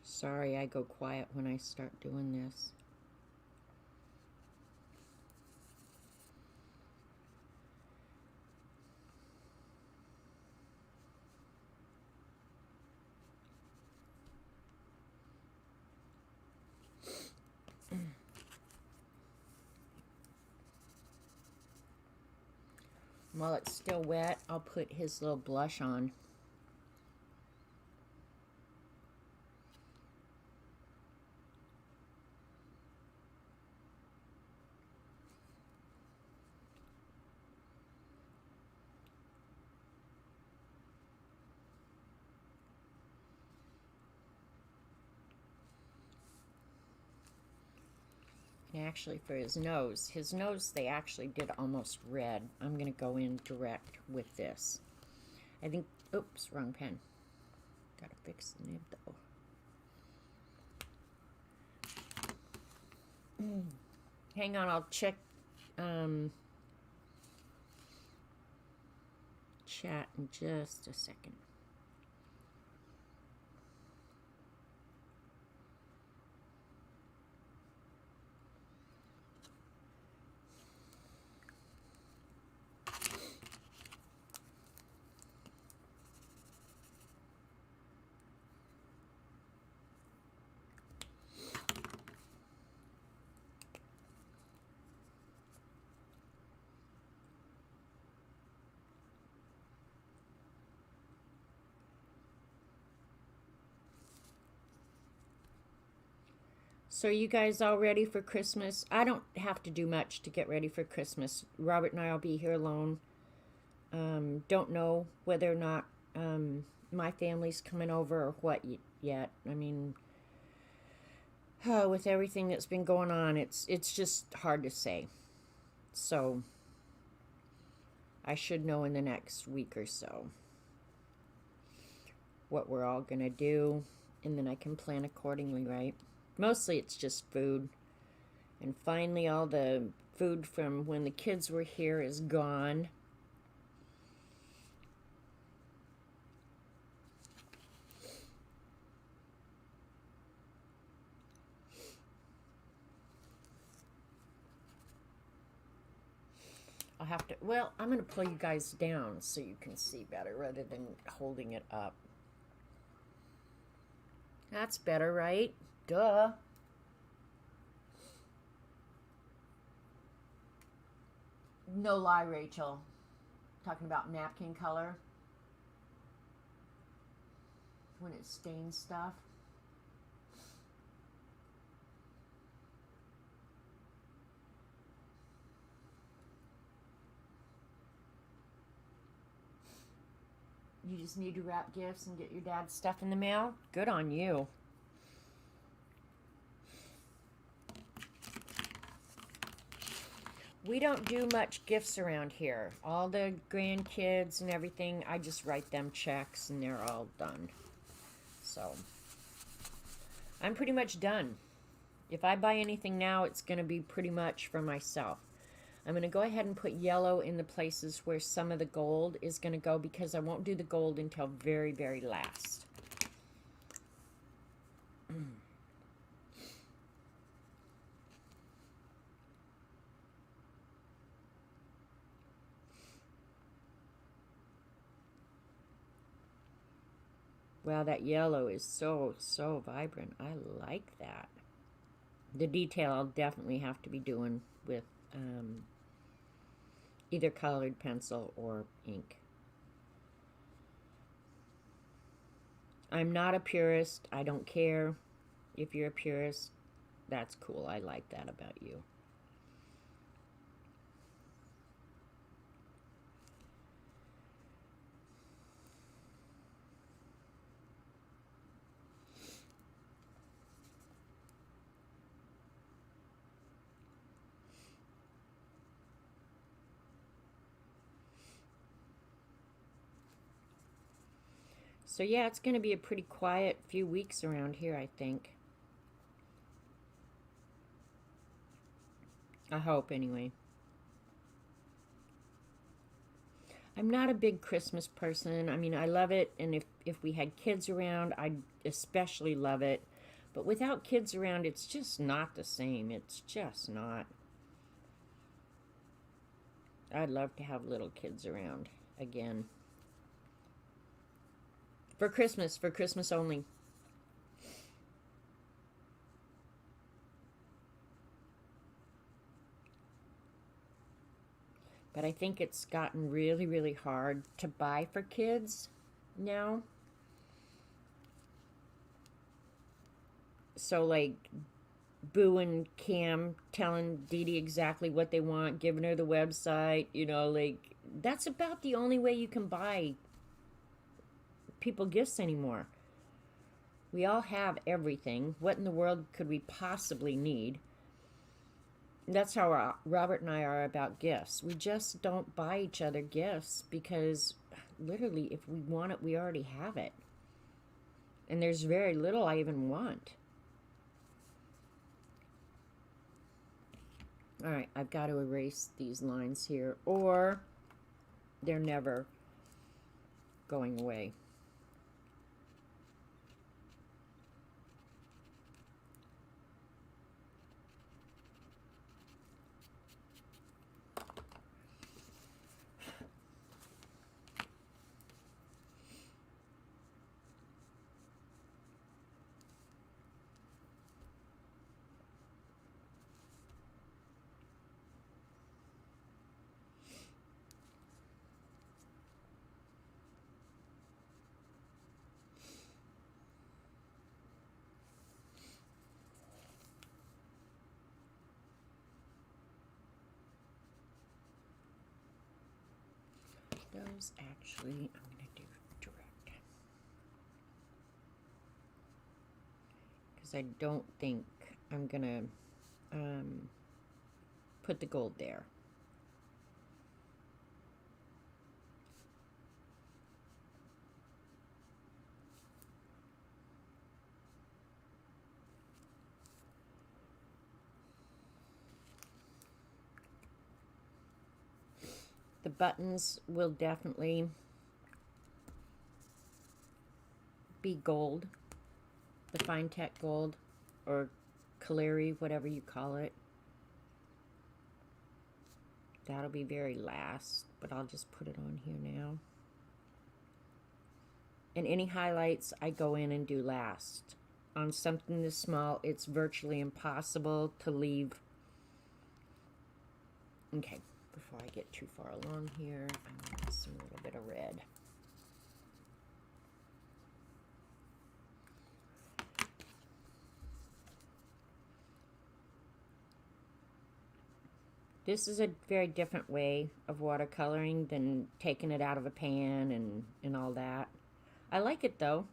Sorry, I go quiet when I start doing this. While it's still wet, I'll put his little blush on. Actually, for his nose, they actually did almost red. I'm going to go in direct with this. I think, oops, wrong pen. Gotta fix the nib though. Hang on, I'll check chat in just a second. So are you guys all ready for Christmas? I don't have to do much to get ready for Christmas. Robert and I will be here alone. Don't know whether or not my family's coming over or what yet. I mean, with everything that's been going on, it's just hard to say. So I should know in the next week or so what we're all going to do, and then I can plan accordingly, right? Mostly it's just food. And finally all the food from when the kids were here is gone. I'll have to, well, I'm going to pull you guys down so you can see better rather than holding it up. That's better, right? Duh. No lie, Rachel. Talking about napkin color. When it stains stuff. You just need to wrap gifts and get your dad's stuff in the mail? Good on you. We don't do much gifts around here. All the grandkids and everything, I just write them checks and they're all done. So, I'm pretty much done. If I buy anything now, it's going to be pretty much for myself. I'm going to go ahead and put yellow in the places where some of the gold is going to go, because I won't do the gold until very, very last. Wow, that yellow is so, so vibrant. I like that. The detail I'll definitely have to be doing with either colored pencil or ink. I'm not a purist. I don't care if you're a purist. That's cool. I like that about you. So yeah, it's going to be a pretty quiet few weeks around here, I think. I hope, anyway. I'm not a big Christmas person. I mean, I love it, and if we had kids around, I'd especially love it. But without kids around, it's just not the same. It's just not. I'd love to have little kids around again. For Christmas only. But I think it's gotten really, really hard to buy for kids now. So, like, Boo and Cam telling Dee Dee exactly what they want, giving her the website, you know, like, that's about the only way you can buy people gifts anymore. We all have everything. What in the world could we possibly need? That's how Robert and I are about gifts. We just don't buy each other gifts because literally if we want it, we already have it. And there's very little I even want. All right, I've got to erase these lines here, or they're never going away. Those actually, I'm going to do direct. Because I don't think I'm going to put the gold there. The buttons will definitely be gold, the fine tech gold, or Calleri, whatever you call it. That'll be very last, but I'll just put it on here now. And any highlights I go in and do last. On something this small, it's virtually impossible to leave. Okay. Before I get too far along here, I'm going to add some little bit of red. This is a very different way of watercoloring than taking it out of a pan and all that. I like it though.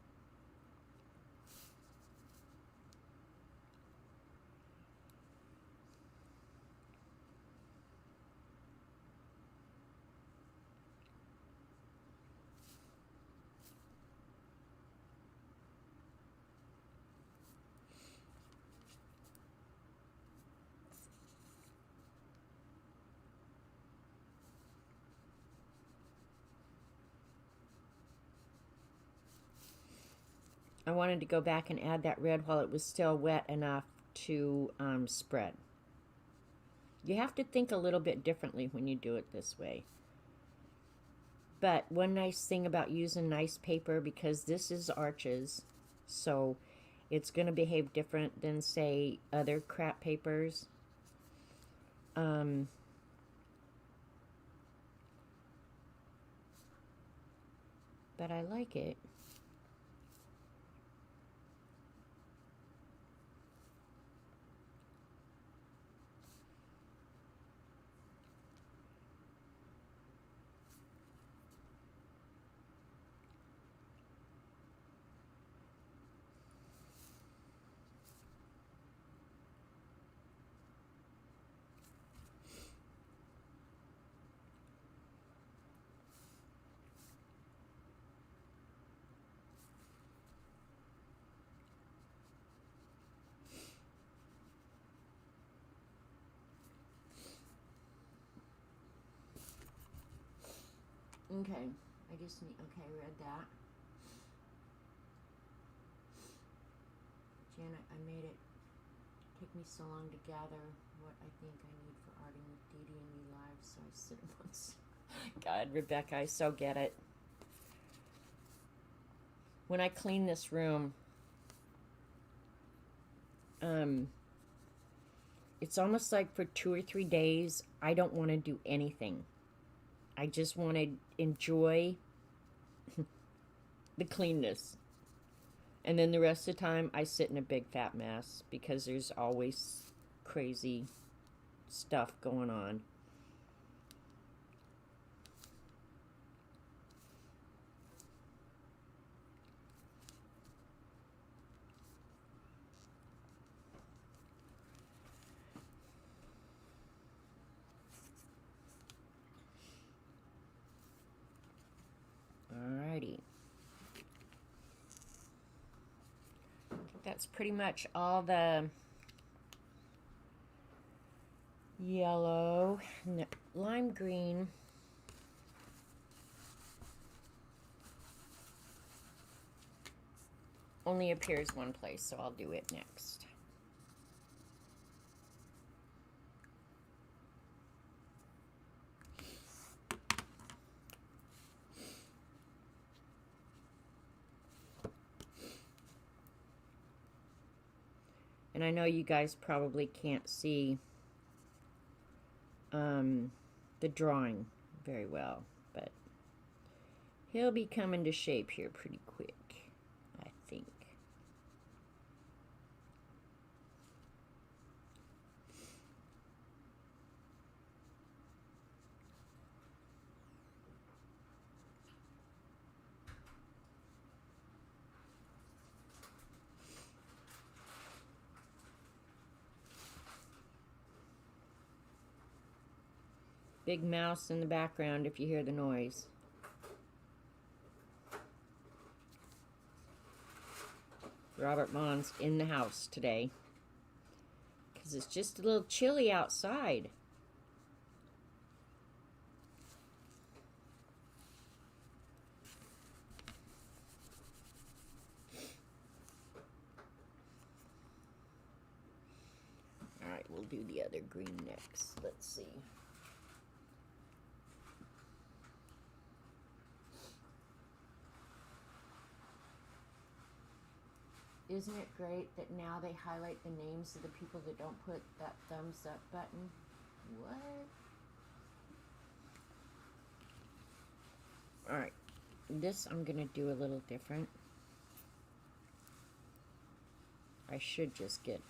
I wanted to go back and add that red while it was still wet enough to spread. You have to think a little bit differently when you do it this way. But one nice thing about using nice paper, because this is Arches, so it's going to behave different than, say, other crap papers. But I like it. Okay, I just need, okay, I read that. Janet, I made it take me so long to gather what I think I need for arting with Dee Dee and me live, so I sit once. God, Rebecca, I so get it. When I clean this room, it's almost like for 2 or 3 days, I don't want to do anything. I just want to enjoy the cleanness. And then the rest of the time, I sit in a big fat mess because there's always crazy stuff going on. Alrighty. That's pretty much all the yellow, lime green. Only appears one place, so I'll do it next. And I know you guys probably can't see the drawing very well, but he'll be coming to shape here pretty quick, I think. Big mouse in the background if you hear the noise. Robert Mont's in the house today because it's just a little chilly outside. All right, we'll do the other green next. Let's see. Isn't it great that now they highlight the names of the people that don't put that thumbs up button? What? Alright, this I'm going to do a little different. I should just get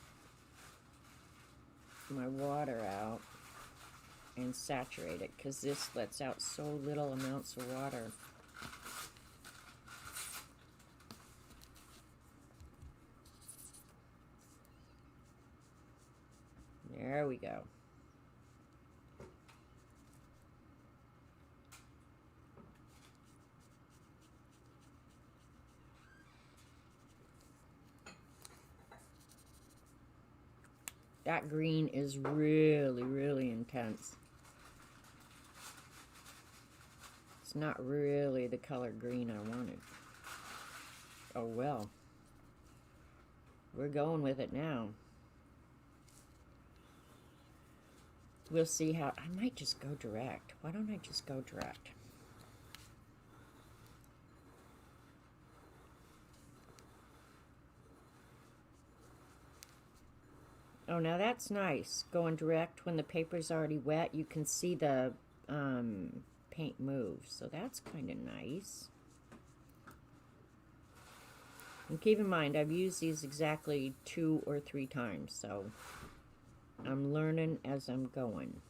my water out and saturate it because this lets out so little amounts of water. There we go. That green is really, really intense. It's not really the color green I wanted. Oh well. we're going with it now. We'll see how... I might just go direct. Why don't I just go direct? Oh, now that's nice. Going direct when the paper's already wet, you can see the paint move. So that's kind of nice. And keep in mind, I've used these exactly 2 or 3 times, so I'm learning as I'm going.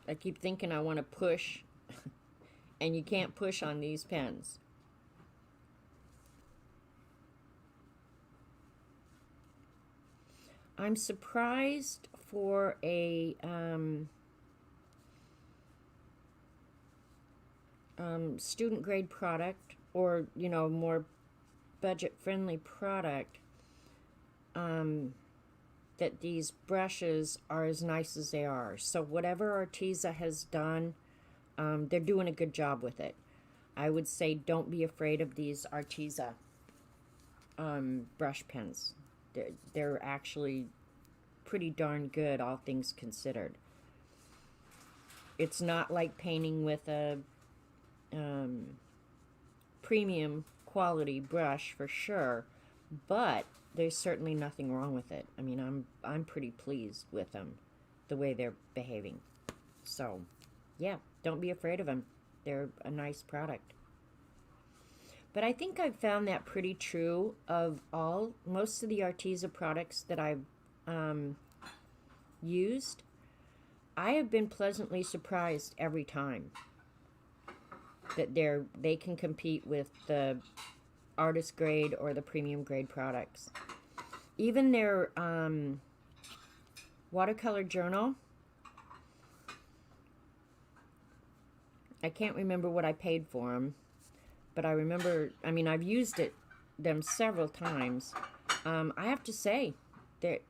I keep thinking I want to push, and you can't push on these pens. I'm surprised for a student grade product, or, you know, more budget friendly product, that these brushes are as nice as they are. So whatever Arteza has done, they're doing a good job with it. I would say don't be afraid of these Arteza brush pens. They're actually pretty darn good, all things considered. It's not like painting with a premium quality brush for sure, but there's certainly nothing wrong with it. I mean, I'm pretty pleased with them, the way they're behaving. So, yeah, don't be afraid of them. They're a nice product. But I think I've found that pretty true of most of the Arteza products that I've used. I have been pleasantly surprised every time that they can compete with the artist grade or the premium grade products. Even their watercolor journal, I can't remember what I paid for them, but I remember, I mean, I've used them several times. I have to say that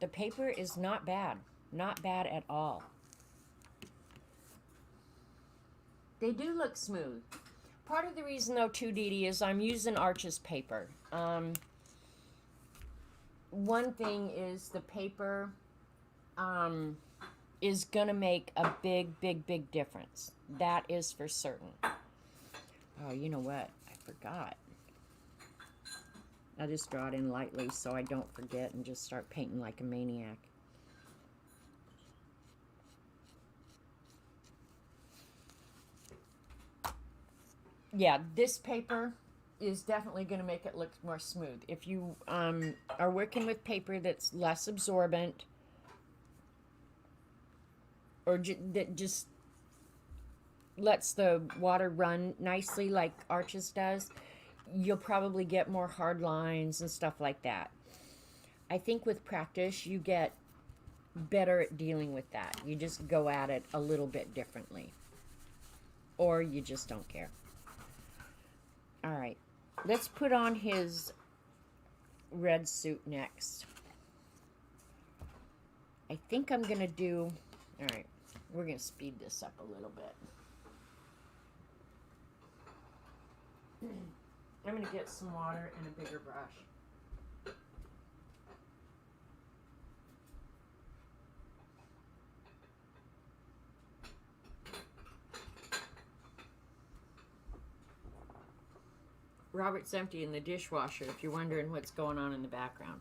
the paper is not bad at all. They do look smooth. Part of the reason, though, too, Dee Dee, is I'm using Arches paper. One thing is the paper is going to make a big difference. That is for certain. Oh, you know what? I forgot. I'll just draw it in lightly so I don't forget and just start painting like a maniac. Yeah, this paper is definitely going to make it look more smooth. If you are working with paper that's less absorbent, or that just lets the water run nicely like Arches does, you'll probably get more hard lines and stuff like that. I think with practice, you get better at dealing with that. You just go at it a little bit differently. Or you just don't care. All right, let's put on his red suit next. I think I'm going to do... All right, we're going to speed this up a little bit. I'm going to get some water and a bigger brush. Robert's emptying the dishwasher, if you're wondering what's going on in the background.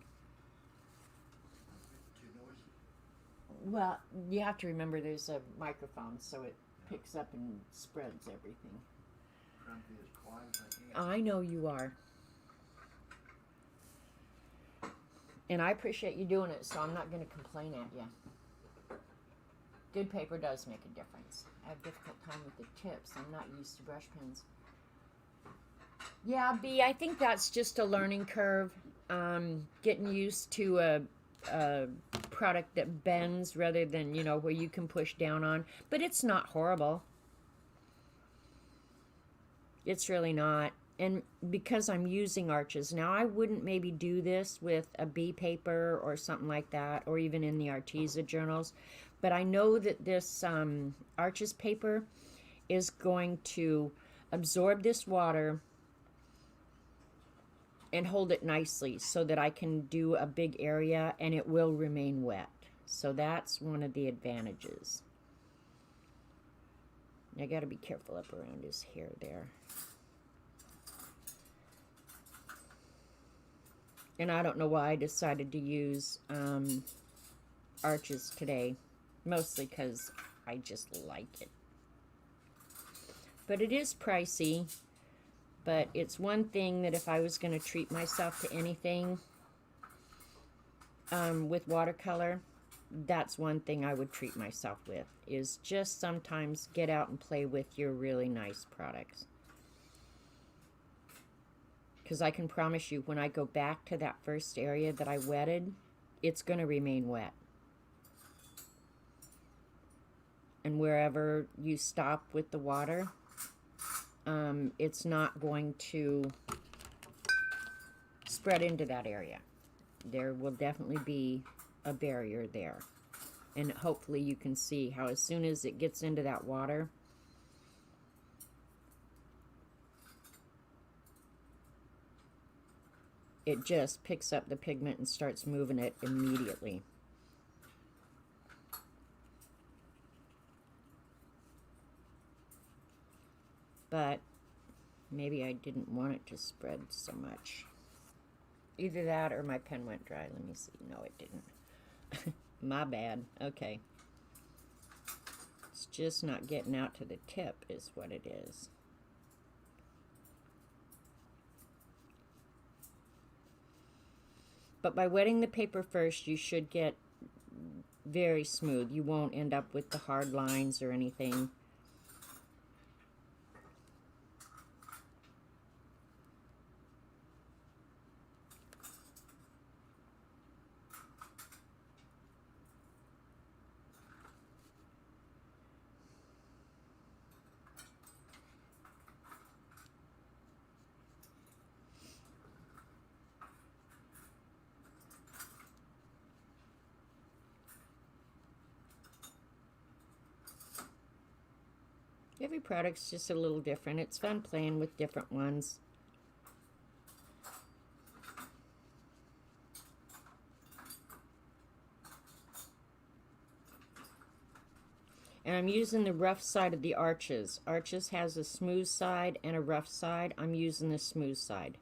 Too noisy. Well, you have to remember there's a microphone, so it picks up and spreads everything. I'm trying to be as quiet as I can. I know you are. And I appreciate you doing it, so I'm not going to complain at you. Good paper does make a difference. I have a difficult time with the tips. I'm not used to brush pens. Yeah, B, I think that's just a learning curve. Getting used to a product that bends rather than, you know, where you can push down on. But it's not horrible. It's really not. And because I'm using arches, now I wouldn't maybe do this with a B paper or something like that, or even in the Arteza journals. But I know that this arches paper is going to absorb this water and hold it nicely so that I can do a big area and it will remain wet. So that's one of the advantages. I got to be careful up around his hair there. And I don't know why I decided to use arches today. Mostly because I just like it. But it is pricey. But it's one thing that if I was going to treat myself to anything with watercolor, that's one thing I would treat myself with, is just sometimes get out and play with your really nice products. Because I can promise you, when I go back to that first area that I wetted, it's going to remain wet. And wherever you stop with the water, it's not going to spread into that area. There will definitely be a barrier there. And hopefully you can see how as soon as it gets into that water, it just picks up the pigment and starts moving it immediately. But maybe I didn't want it to spread so much. Either that or my pen went dry. Let me see. No, it didn't. My bad. Okay. It's just not getting out to the tip is what it is. But by wetting the paper first, you should get very smooth. You won't end up with the hard lines or anything. Every product's just a little different. It's fun playing with different ones. And I'm using the rough side of the arches. Arches has a smooth side and a rough side. I'm using the smooth side.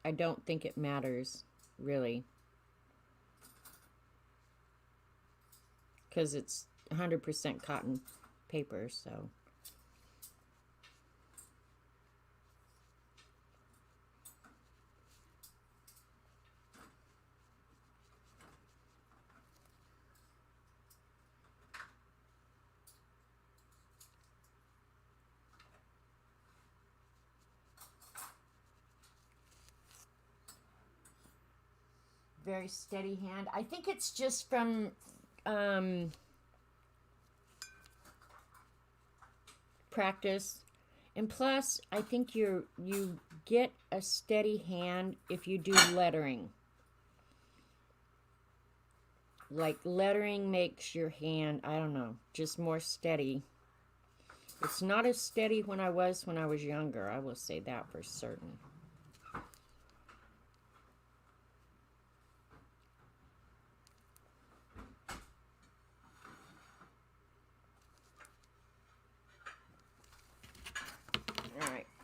I don't think it matters, really, because it's 100% cotton paper, so. Very steady hand. I think it's just from practice, and plus I think you get a steady hand if you do lettering. Like lettering makes your hand, I don't know, just more steady. It's not as steady when I was younger, I will say that for certain.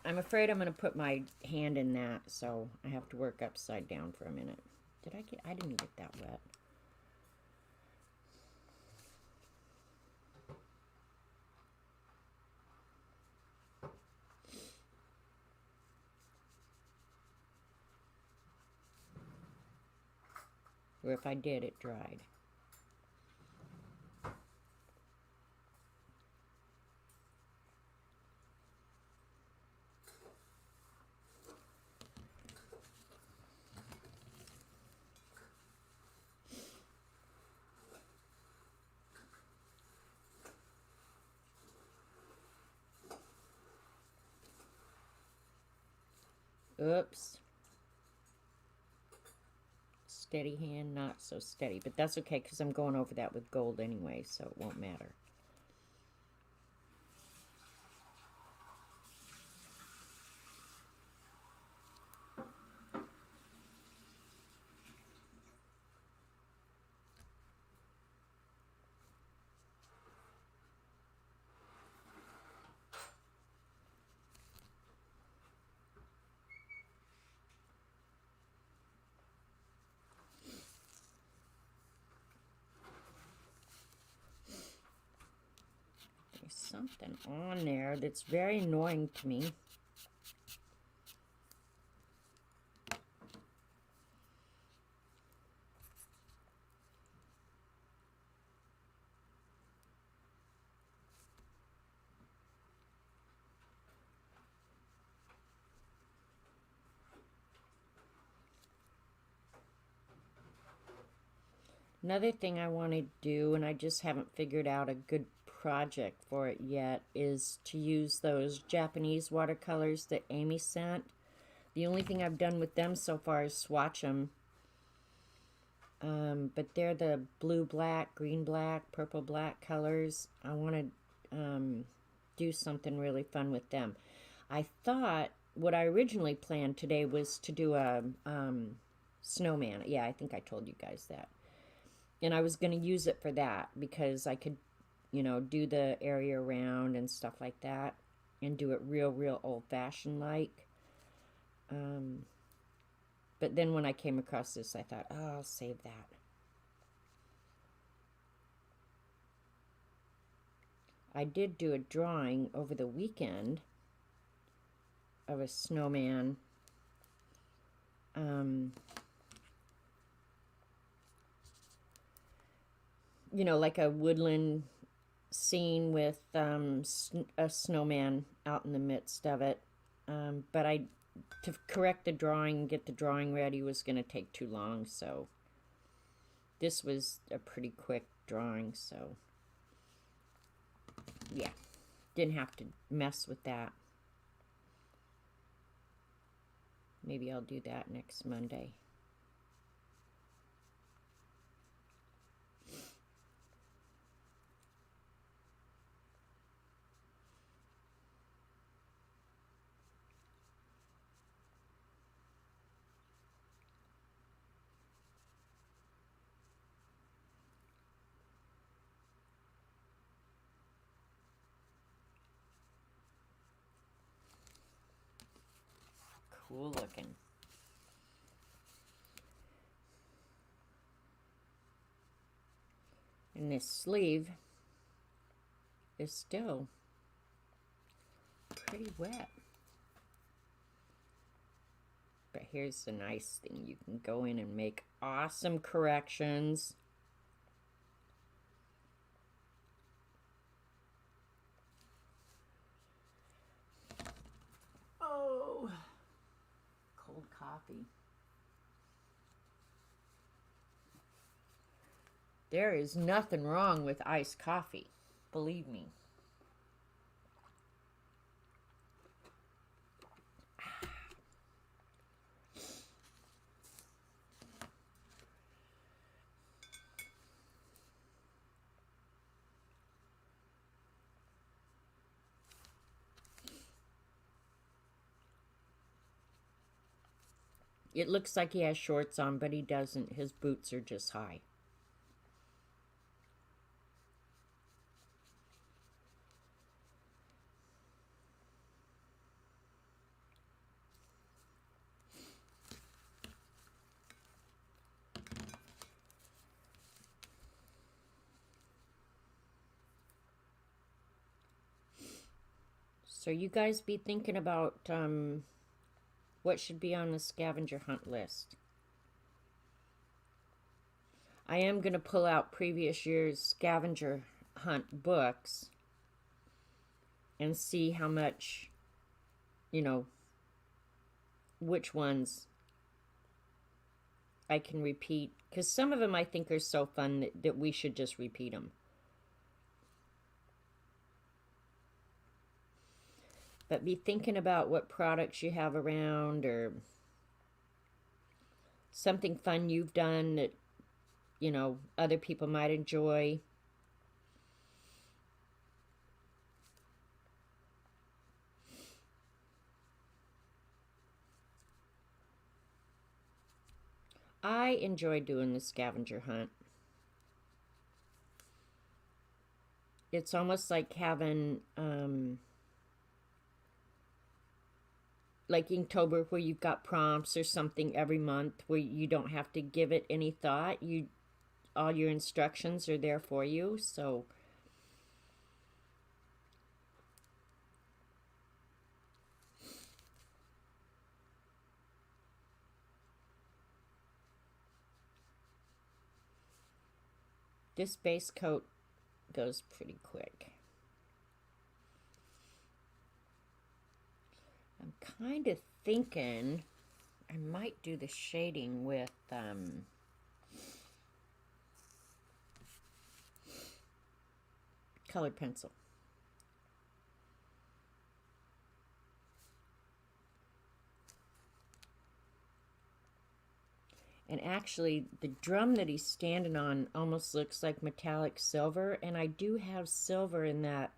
I'm afraid I'm going to put my hand in that, so I have to work upside down for a minute. I didn't get that wet. Or if I did, it dried. Oops. Steady hand, not so steady. But that's okay because I'm going over that with gold anyway, so it won't matter. There's something on there that's very annoying to me. Another thing I want to do, and I just haven't figured out a good project for it yet, is to use those Japanese watercolors that Amy sent. The only thing I've done with them so far is swatch them. But they're the blue black, green black, purple black colors. I want to do something really fun with them. I thought what I originally planned today was to do a snowman. Yeah, I think I told you guys that. And I was going to use it for that because I could, you know, do the area around and stuff like that and do it real old-fashioned like. But then when I came across this, I thought, oh, I'll save that. I did do a drawing over the weekend of a snowman. You know, like a woodland scene with a snowman out in the midst of it. But to correct the drawing and get the drawing ready was going to take too long, so this was a pretty quick drawing, so yeah, didn't have to mess with that. Maybe I'll do that next Monday. Cool looking. And this sleeve is still pretty wet. But here's the nice thing. You can go in and make awesome corrections. Oh, cold coffee. There is nothing wrong with iced coffee, believe me. It looks like he has shorts on, but he doesn't. His boots are just high. So you guys be thinking about what should be on the scavenger hunt list. I am going to pull out previous year's scavenger hunt books and see how much, you know, which ones I can repeat. Because some of them I think are so fun that we should just repeat them. But be thinking about what products you have around or something fun you've done that, you know, other people might enjoy. I enjoy doing the scavenger hunt. It's almost like having, like Inktober, where you've got prompts or something every month where you don't have to give it any thought. All your instructions are there for you. So this base coat goes pretty quick. I'm kind of thinking I might do the shading with colored pencil. And actually, the drum that he's standing on almost looks like metallic silver, and I do have silver in that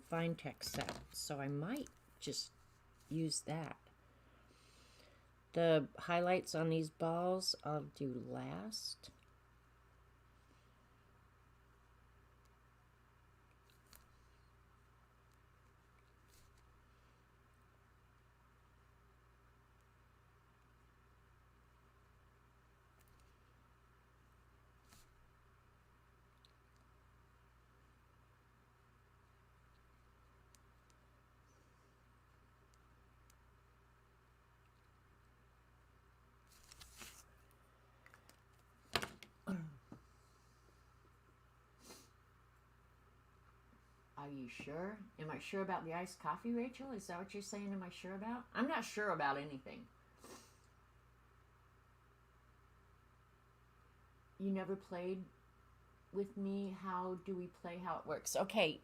fine tech set, so I might just use that. The highlights on these balls I'll do last. Are you sure? Am I sure about the iced coffee, Rachel? Is that what you're saying? Am I sure about? I'm not sure about anything. You never played with me. How do we play? How it works? Okay.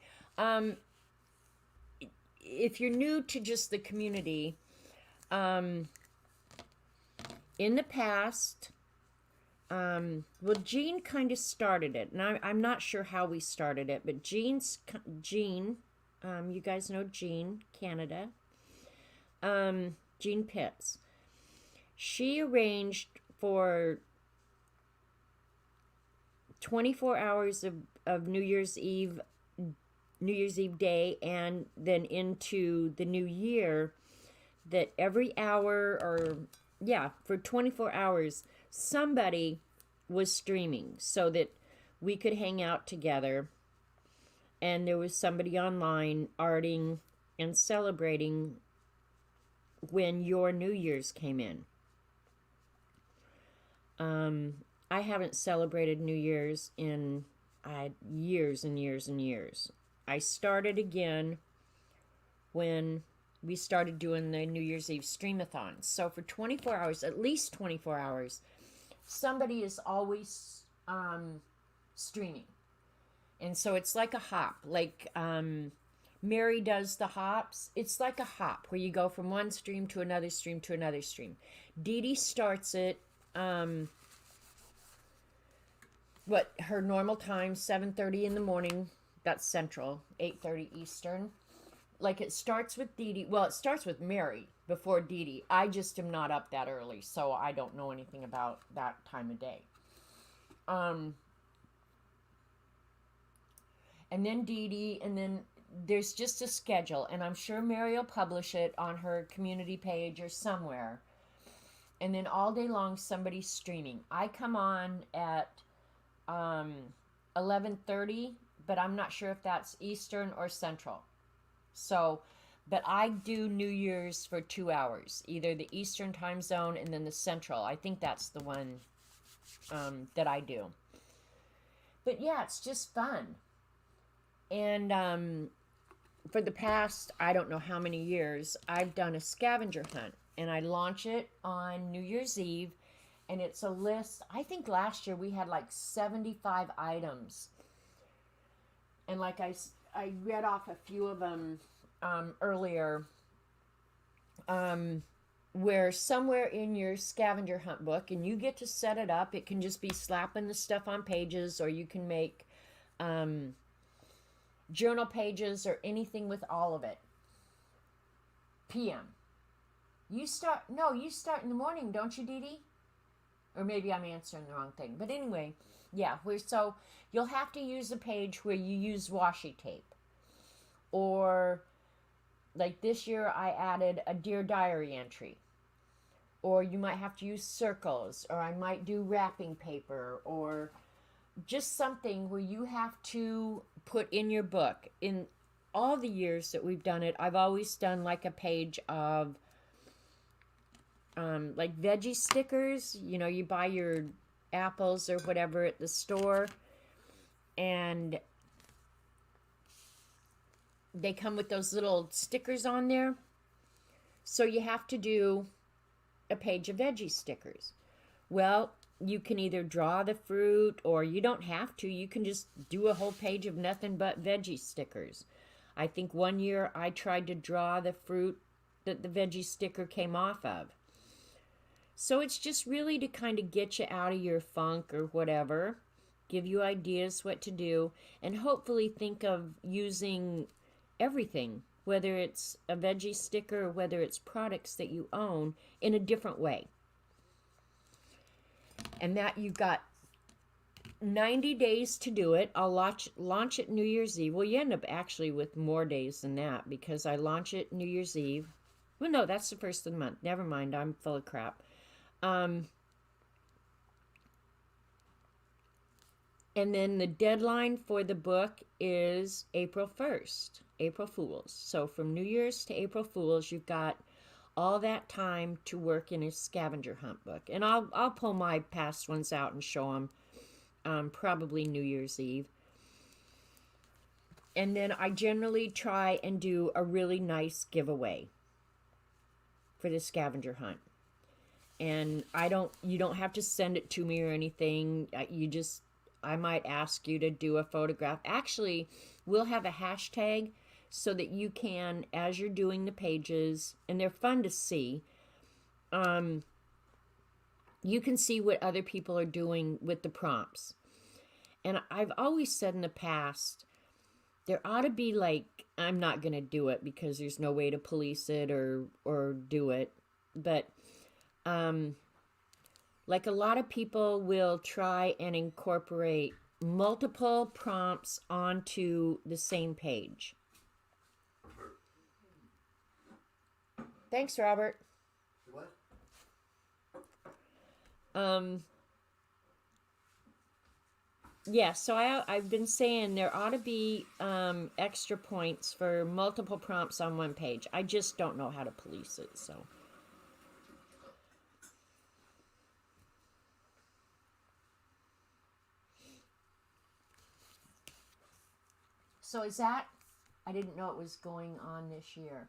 If you're new to just the community, in the past, well, Jean kind of started it, and I'm not sure how we started it, but Jean, you guys know Jean, Canada, Jean Pitts. She arranged for 24 hours of New Year's Eve day, and then into the new year, that every hour, or yeah, for 24 hours, somebody was streaming so that we could hang out together, and there was somebody online arting and celebrating when your New Year's came in. I haven't celebrated New Year's in years and years and years. I started again when we started doing the New Year's Eve streamathons. So for 24 hours, at least 24 hours, somebody is always streaming. And so it's like a hop. Like Mary does the hops. It's like a hop where you go from one stream to another stream to another stream. Dee Dee starts it, her normal time, 7:30 in the morning. That's Central, 8:30 Eastern. Like, it starts with Dee Dee. Well, it starts with Mary before Dee Dee. I just am not up that early, so I don't know anything about that time of day. And then Dee Dee, and then there's just a schedule, and I'm sure Mary will publish it on her community page or somewhere. And then all day long, somebody's streaming. I come on at 11:30, but I'm not sure if that's Eastern or Central. So, but I do New Year's for 2 hours, either the Eastern time zone and then the Central. I think that's the one that I do. But yeah, it's just fun. And for the past, I don't know how many years, I've done a scavenger hunt, and I launch it on New Year's Eve, and it's a list. I think last year we had like 75 items. And like I read off a few of them earlier where somewhere in your scavenger hunt book, and you get to set it up. It can just be slapping the stuff on pages, or you can make journal pages or anything with all of it. PM. You start in the morning, don't you, Dee Dee? Or maybe I'm answering the wrong thing. But anyway, yeah, so you'll have to use a page where you use washi tape. Or like this year I added a Dear Diary entry. Or you might have to use circles, or I might do wrapping paper, or just something where you have to put in your book. In all the years that we've done it, I've always done like a page of like veggie stickers. You know, you buy your apples or whatever at the store, and they come with those little stickers on there. So you have to do a page of veggie stickers. Well, you can either draw the fruit, or you don't have to. You can just do a whole page of nothing but veggie stickers. I think one year I tried to draw the fruit that the veggie sticker came off of. So it's just really to kind of get you out of your funk or whatever, give you ideas what to do, and hopefully think of using everything, whether it's a veggie sticker or whether it's products that you own, in a different way. And that you've got 90 days to do it. I'll launch it New Year's Eve. Well, you end up actually with more days than that, because I launch it New Year's Eve. Well, no, that's the first of the month. Never mind, I'm full of crap. And then the deadline for the book is April 1st, April Fool's. So from New Year's to April Fool's, you've got all that time to work in a scavenger hunt book. And I'll pull my past ones out and show them probably New Year's Eve. And then I generally try and do a really nice giveaway for the scavenger hunt. And you don't have to send it to me or anything. I might ask you to do a photograph. Actually, we'll have a hashtag so that you can, as you're doing the pages, and they're fun to see, you can see what other people are doing with the prompts. And I've always said in the past, there ought to be like, I'm not going to do it because there's no way to police it or do it, but like a lot of people will try and incorporate multiple prompts onto the same page. Thanks, Robert. What? Yeah, so I've been saying there ought to be extra points for multiple prompts on one page. I just don't know how to police it, so. So is that, I didn't know it was going on this year.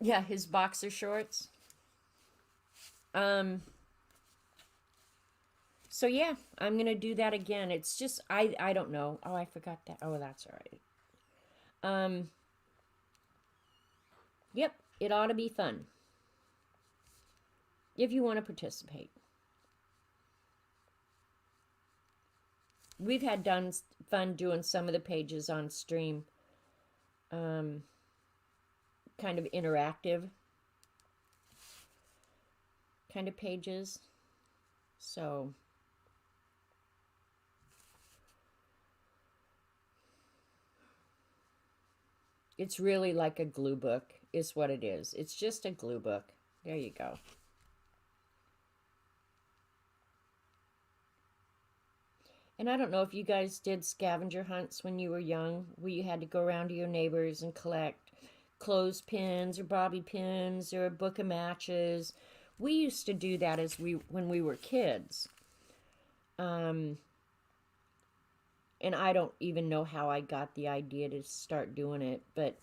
Yeah, his boxer shorts. So yeah, I'm going to do that again. It's just, I don't know. Oh, I forgot that. Oh, that's all right. Yep, it ought to be fun. If you want to participate. We've had fun doing some of the pages on stream. Kind of interactive kind of pages. So it's really like a glue book is what it is. It's just a glue book. There you go. And I don't know if you guys did scavenger hunts when you were young, where you had to go around to your neighbors and collect clothespins or bobby pins or a book of matches. We used to do that when we were kids. And I don't even know how I got the idea to start doing it, but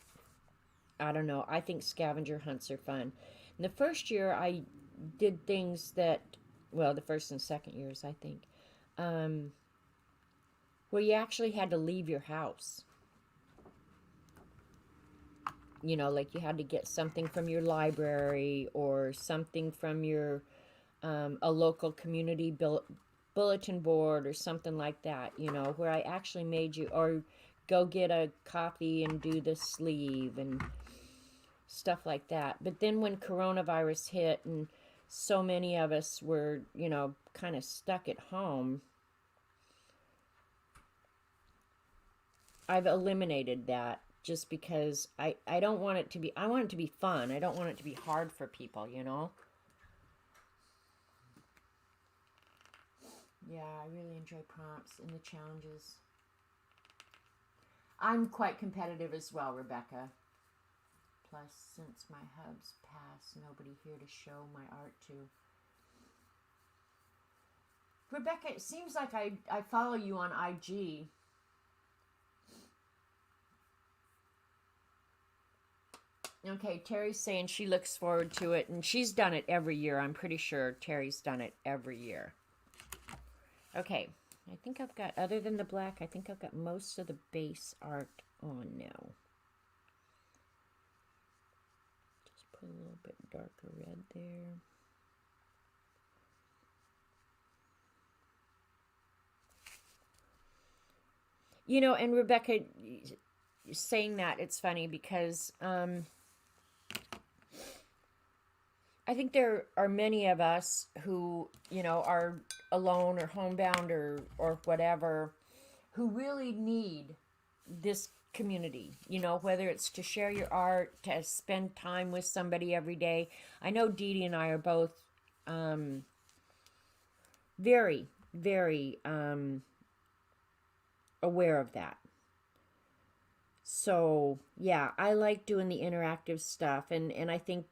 I don't know. I think scavenger hunts are fun. And the first year I did things that, well, the first and second years, I think, where you actually had to leave your house. You know, like you had to get something from your library or something from your a local community bulletin board or something like that, you know, where I actually made you, or go get a copy and do the sleeve and stuff like that. But then when coronavirus hit and so many of us were, you know, kind of stuck at home, I've eliminated that just because I don't want it to be, I want it to be fun. I don't want it to be hard for people, you know? Yeah, I really enjoy prompts and the challenges. I'm quite competitive as well, Rebecca. Plus, since my hubs passed, nobody here to show my art to. Rebecca, it seems like I follow you on IG. Okay, Terry's saying she looks forward to it, and she's done it every year. I'm pretty sure Terry's done it every year. Okay, I think I've got, other than the black, I think I've got most of the base art on now. Just put a little bit darker red there. You know, and Rebecca, saying that, it's funny because I think there are many of us who, you know, are alone or homebound or whatever, who really need this community, you know, whether it's to share your art, to spend time with somebody every day. I know Dee Dee and I are both very, very aware of that. So, yeah, I like doing the interactive stuff, and I think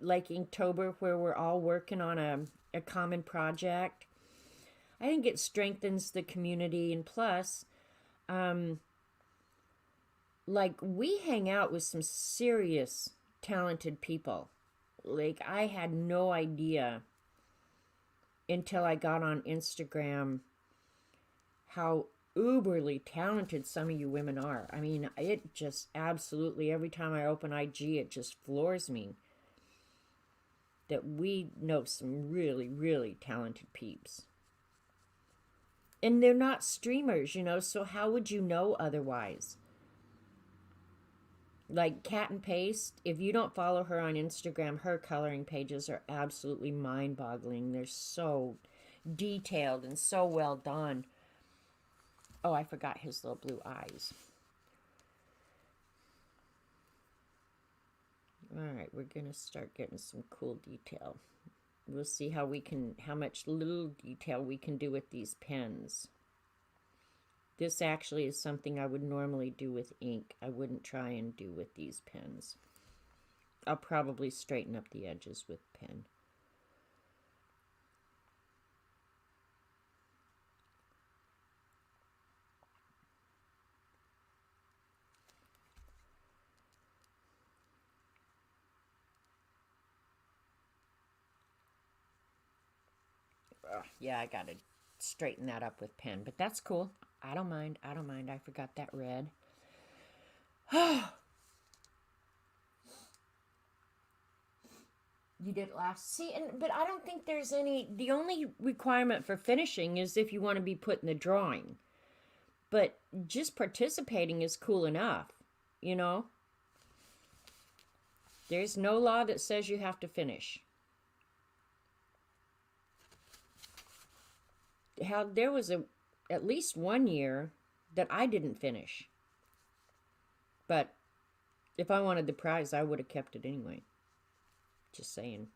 like Inktober, where we're all working on a common project, I think it strengthens the community. And plus, like, we hang out with some serious talented people. Like, I had no idea until I got on Instagram how uberly talented some of you women are. I mean, it just absolutely, every time I open IG, it just floors me that we know some really, really talented peeps. And they're not streamers, you know, so how would you know otherwise? Like Cat and Paste, if you don't follow her on Instagram, her coloring pages are absolutely mind-boggling. They're so detailed and so well done. Oh, I forgot his little blue eyes. All right, we're going to start getting some cool detail. We'll see how we can, how much little detail we can do with these pens. This actually is something I would normally do with ink. I wouldn't try and do with these pens. I'll probably straighten up the edges with pen. Yeah, I gotta straighten that up with pen, but that's cool. I don't mind. I don't mind. I forgot that red. You did it last. See, but I don't think there's any. The only requirement for finishing is if you want to be put in the drawing. But just participating is cool enough, you know? There's no law that says you have to finish. How there was at least one year that I didn't finish. But if I wanted the prize, I would have kept it anyway. Just saying.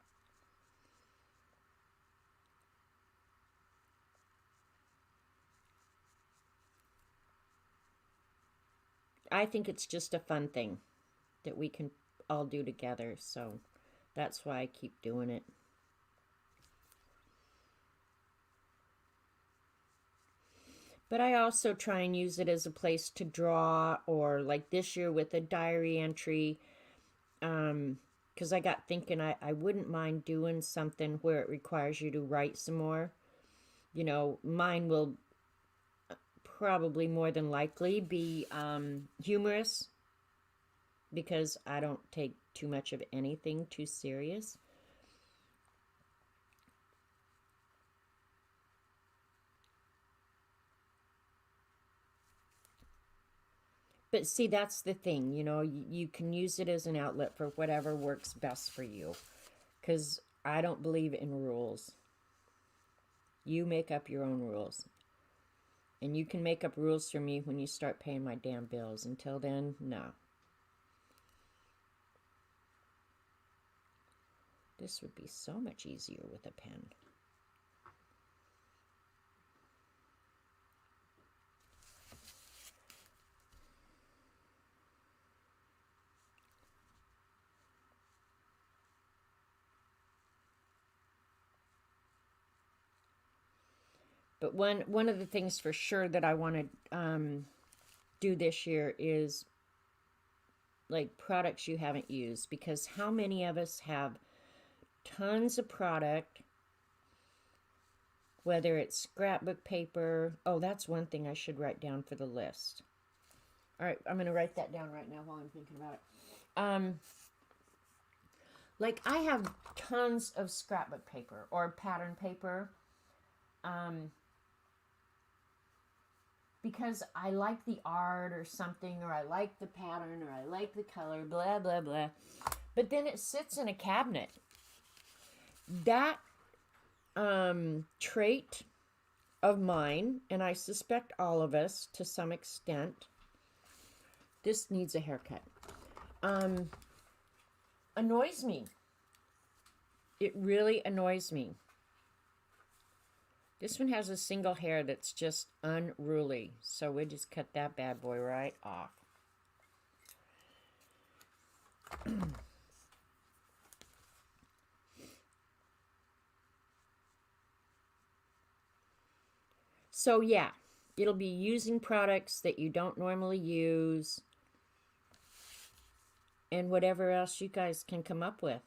I think it's just a fun thing that we can all do together, so that's why I keep doing it. But I also try and use it as a place to draw, or like this year with a diary entry, because I got thinking I wouldn't mind doing something where it requires you to write some more. You know, mine will probably more than likely be humorous, because I don't take too much of anything too serious. But see, that's the thing, you know, you can use it as an outlet for whatever works best for you. Because I don't believe in rules. You make up your own rules. And you can make up rules for me when you start paying my damn bills. Until then, no. This would be so much easier with a pen. But one of the things for sure that I want to do this year is like products you haven't used, because how many of us have tons of product, whether it's scrapbook paper. Oh, that's one thing I should write down for the list. All right, I'm going to write that down right now while I'm thinking about it. Like I have tons of scrapbook paper or pattern paper. Because I like the art or something, or I like the pattern, or I like the color, blah, blah, blah. But then it sits in a cabinet. That trait of mine, and I suspect all of us to some extent, this needs a haircut, annoys me. It really annoys me. This one has a single hair that's just unruly. So we just cut that bad boy right off. So yeah, it'll be using products that you don't normally use. And whatever else you guys can come up with.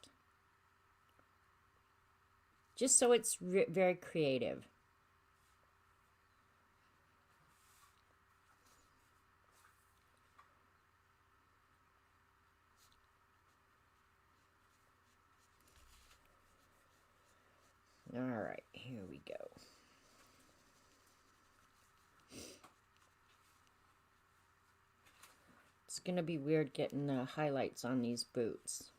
Just so it's very creative. All right, here we go. It's going to be weird getting the highlights on these boots.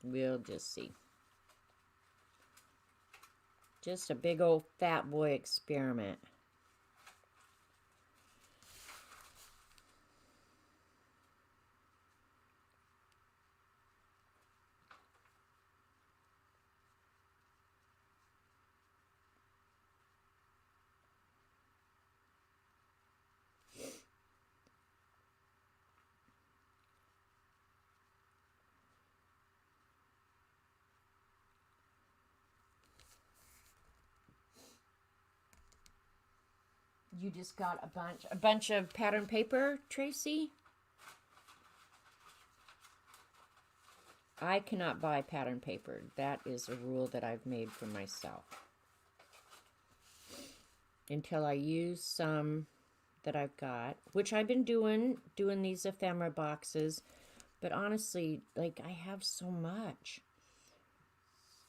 We'll just see. Just a big old fat boy experiment. You just got a bunch of pattern paper, Tracy? I cannot buy pattern paper. That is a rule that I've made for myself. Until I use some that I've got, which I've been doing these ephemera boxes, but honestly, like I have so much.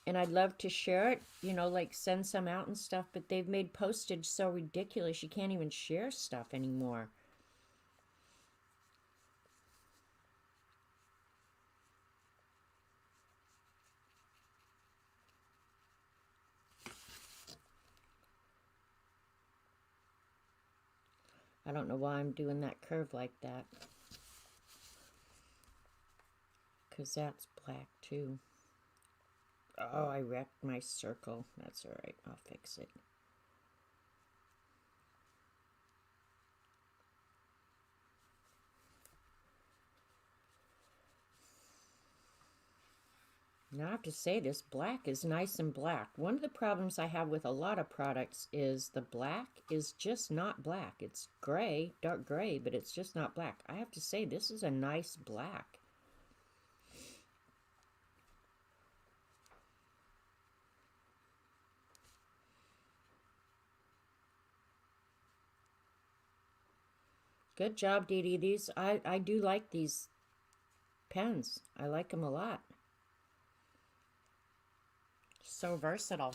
And I'd love to share it, you know, like send some out and stuff, but they've made postage so ridiculous you can't even share stuff anymore. I don't know why I'm doing that curve like that. Because that's black too. Oh, I wrecked my circle. That's all right. I'll fix it. Now I have to say this black is nice and black. One of the problems I have with a lot of products is the black is just not black. It's gray, dark gray, but it's just not black. I have to say this is a nice black. Good job, Dee Dee. These, I do like these pens. I like them a lot. So versatile.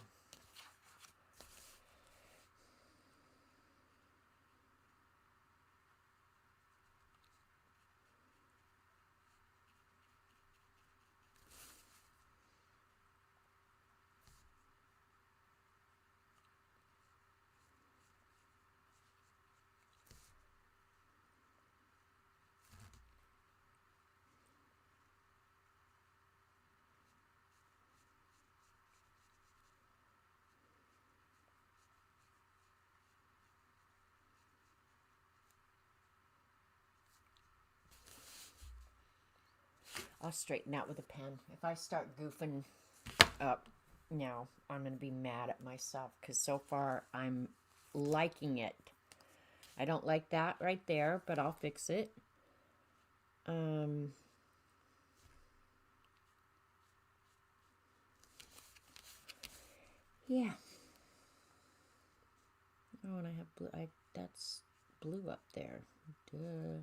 I'll straighten out with a pen. If I start goofing up now, I'm going to be mad at myself because so far I'm liking it. I don't like that right there, but I'll fix it. Yeah. Oh, and I have blue. That's blue up there. Duh.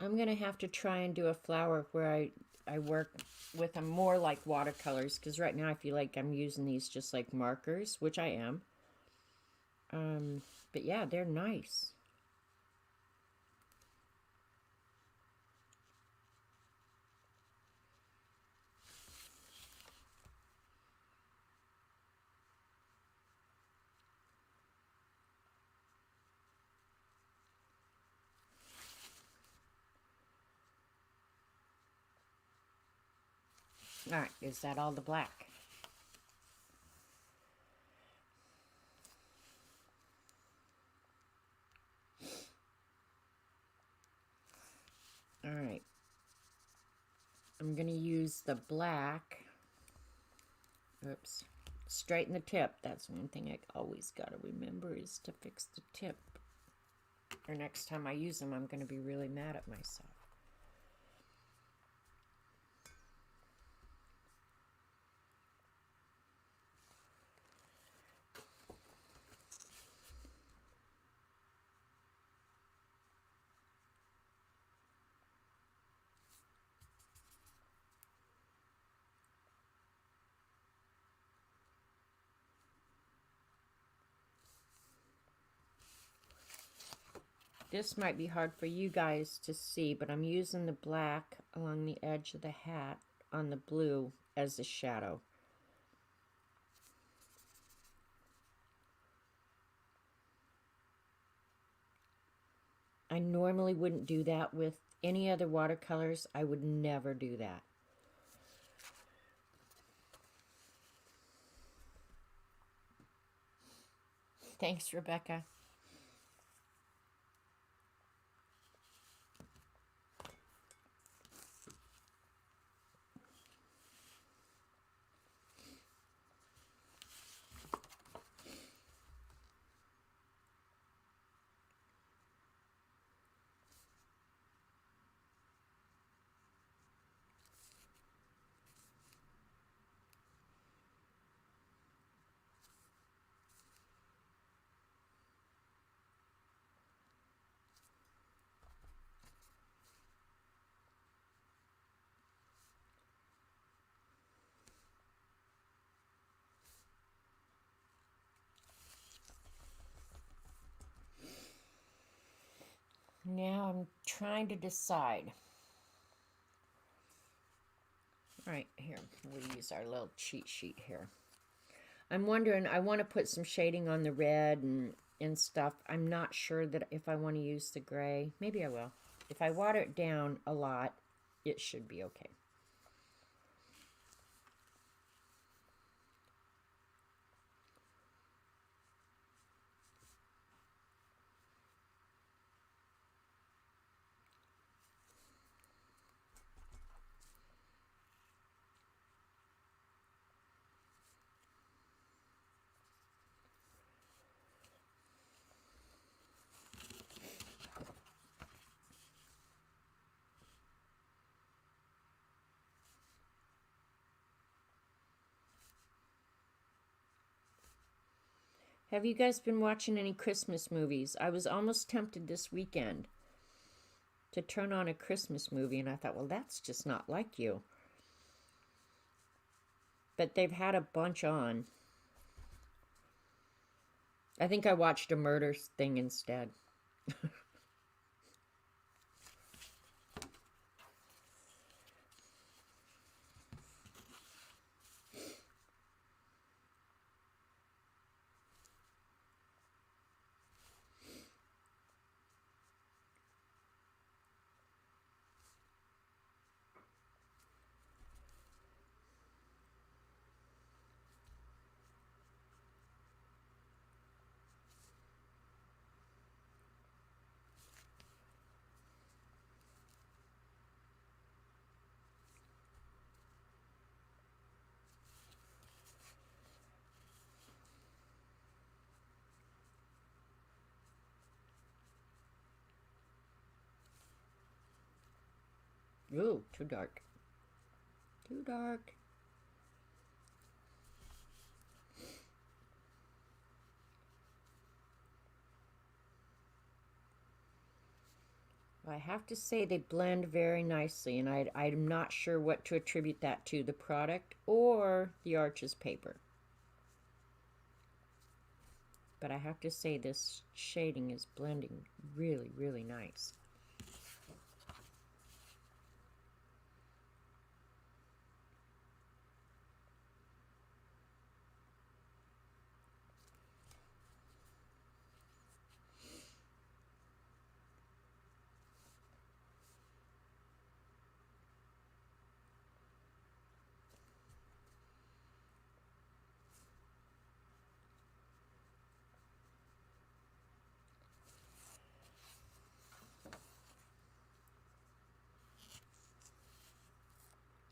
I'm going to have to try and do a flower where I work with them more like watercolors, because right now I feel like I'm using these just like markers, which I am. But yeah, they're nice. All right, is that all the black? All right. I'm going to use the black. Oops. Straighten the tip. That's one thing I always got to remember is to fix the tip. Or next time I use them, I'm going to be really mad at myself. This might be hard for you guys to see, but I'm using the black along the edge of the hat on the blue as a shadow. I normally wouldn't do that with any other watercolors. I would never do that. Thanks, Rebecca. Now I'm trying to decide. All right, here, we'll use our little cheat sheet here. I'm wondering, I want to put some shading on the red and stuff. I'm not sure that if I want to use the gray. Maybe I will. If I water it down a lot, it should be okay. Have you guys been watching any Christmas movies? I was almost tempted this weekend to turn on a Christmas movie, and I thought, well, that's just not like you. But they've had a bunch on. I think I watched a murder thing instead. Ooh, too dark. Too dark. I have to say they blend very nicely, and I'm not sure what to attribute that to, the product or the Arches paper. But I have to say this shading is blending really, really nice.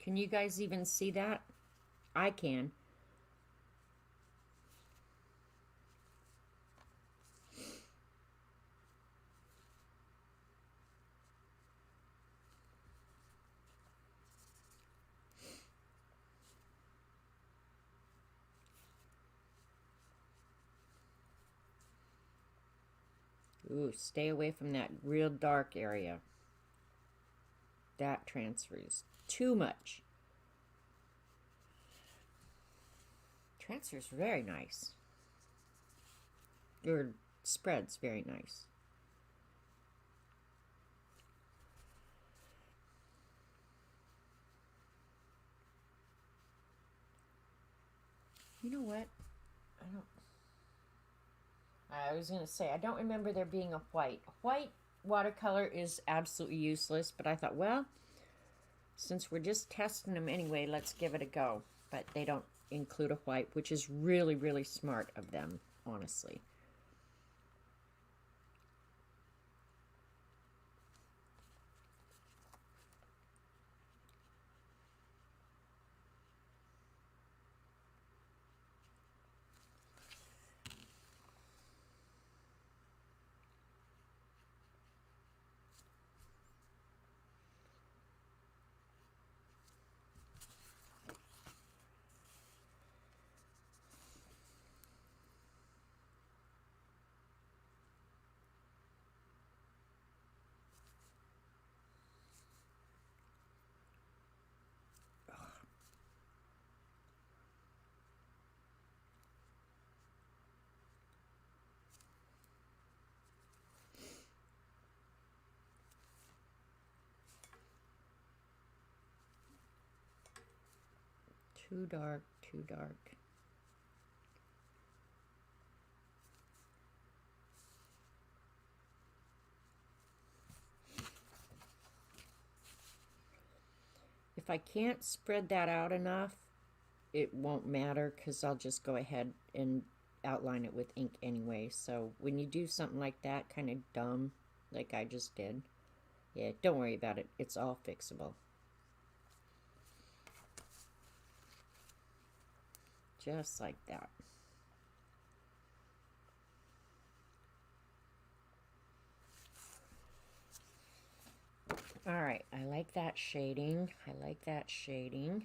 Can you guys even see that? I can. Ooh, stay away from that real dark area. That transfers too much. Transfers very nice. Or spreads very nice. You know what? I was going to say, I don't remember there being a white. White watercolor is absolutely useless, but I thought, well, since we're just testing them anyway, let's give it a go. But they don't include a white, which is really, really smart of them, honestly. Too dark, too dark. If I can't spread that out enough, it won't matter because I'll just go ahead and outline it with ink anyway. So when you do something like that, kind of dumb, like I just did, yeah, don't worry about it. It's all fixable. Just like that. All right, I like that shading. I like that shading.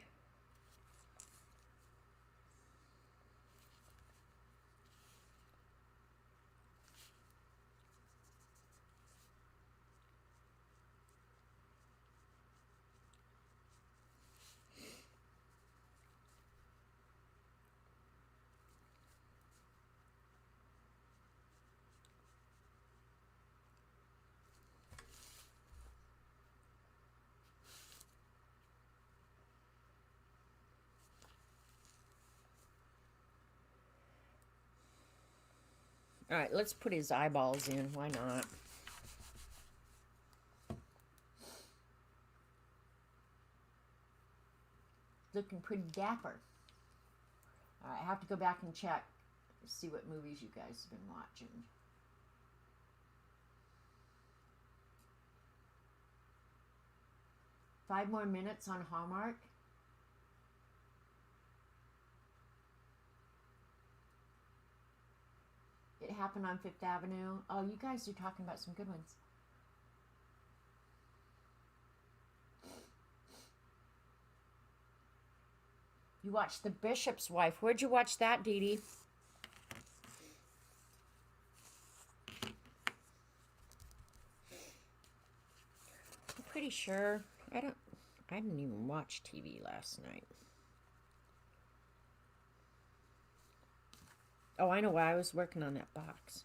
All right, let's put his eyeballs in. Why not? Looking pretty dapper. All right, I have to go back and check, see what movies you guys have been watching. Five more minutes on Hallmark. It Happened on Fifth Avenue. Oh, you guys are talking about some good ones. You watched The Bishop's Wife. Where'd you watch that, Dee Dee? I'm pretty sure. I didn't even watch TV last night. Oh, I know why. I was working on that box.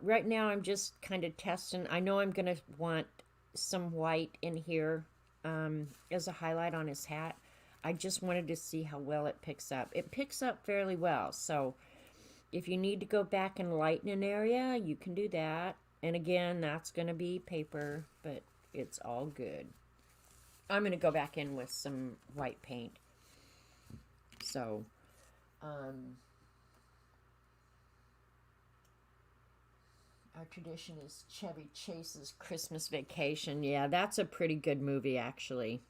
Right now, I'm just kind of testing. I know I'm going to want some white in here as a highlight on his hat. I just wanted to see how well it picks up. It picks up fairly well, so if you need to go back and lighten an area, you can do that. And again, that's going to be paper, but it's all good. I'm going to go back in with some white paint. So, our tradition is Chevy Chase's Christmas Vacation. Yeah, that's a pretty good movie, actually.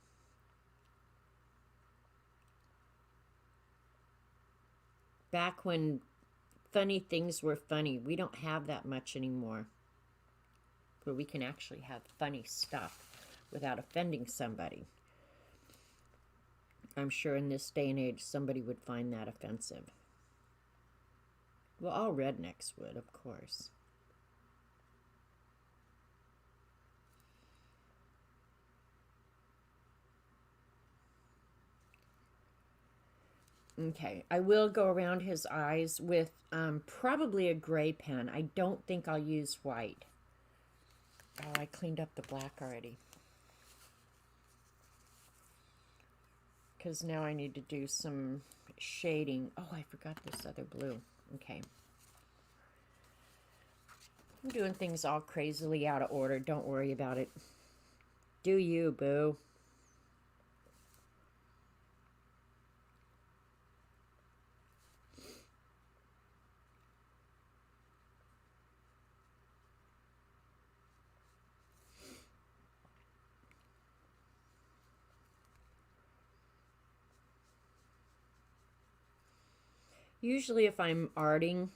Back when funny things were funny. We don't have that much anymore. Where we can actually have funny stuff without offending somebody. I'm sure in this day and age somebody would find that offensive. Well, all rednecks would, of course. Okay, I will go around his eyes with probably a gray pen. I don't think I'll use white. Oh, I cleaned up the black already. Because now I need to do some shading. Oh, I forgot this other blue. Okay. I'm doing things all crazily out of order. Don't worry about it. Do you, boo. Usually if I'm arting,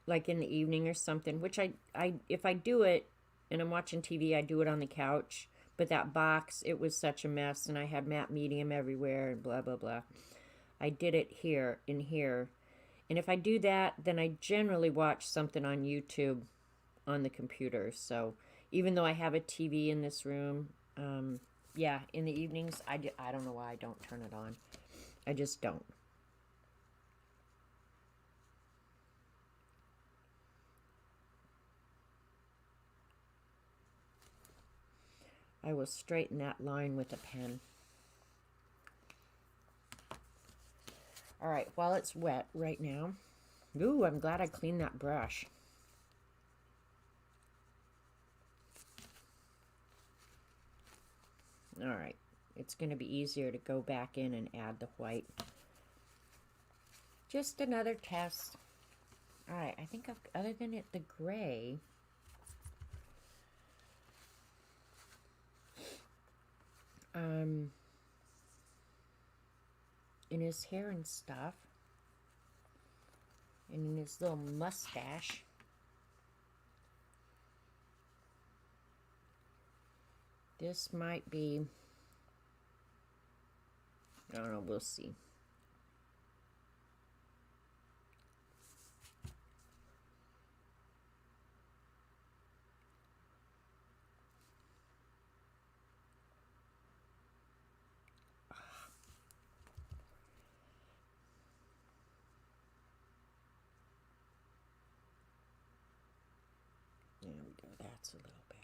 like in the evening or something, which if I do it and I'm watching TV, I do it on the couch. But that box, it was such a mess, and I had matte medium everywhere and blah, blah, blah. I did it in here. And if I do that, then I generally watch something on YouTube on the computer. So even though I have a TV in this room, yeah, in the evenings, I don't know why I don't turn it on. I just don't. I will straighten that line with a pen. All right, while it's wet right now. Ooh, I'm glad I cleaned that brush. All right, it's going to be easier to go back in and add the white. Just another test. All right, I think other than the gray, in his hair and stuff, and in his little mustache. This might be, I don't know, we'll see. There we go, that's a little better.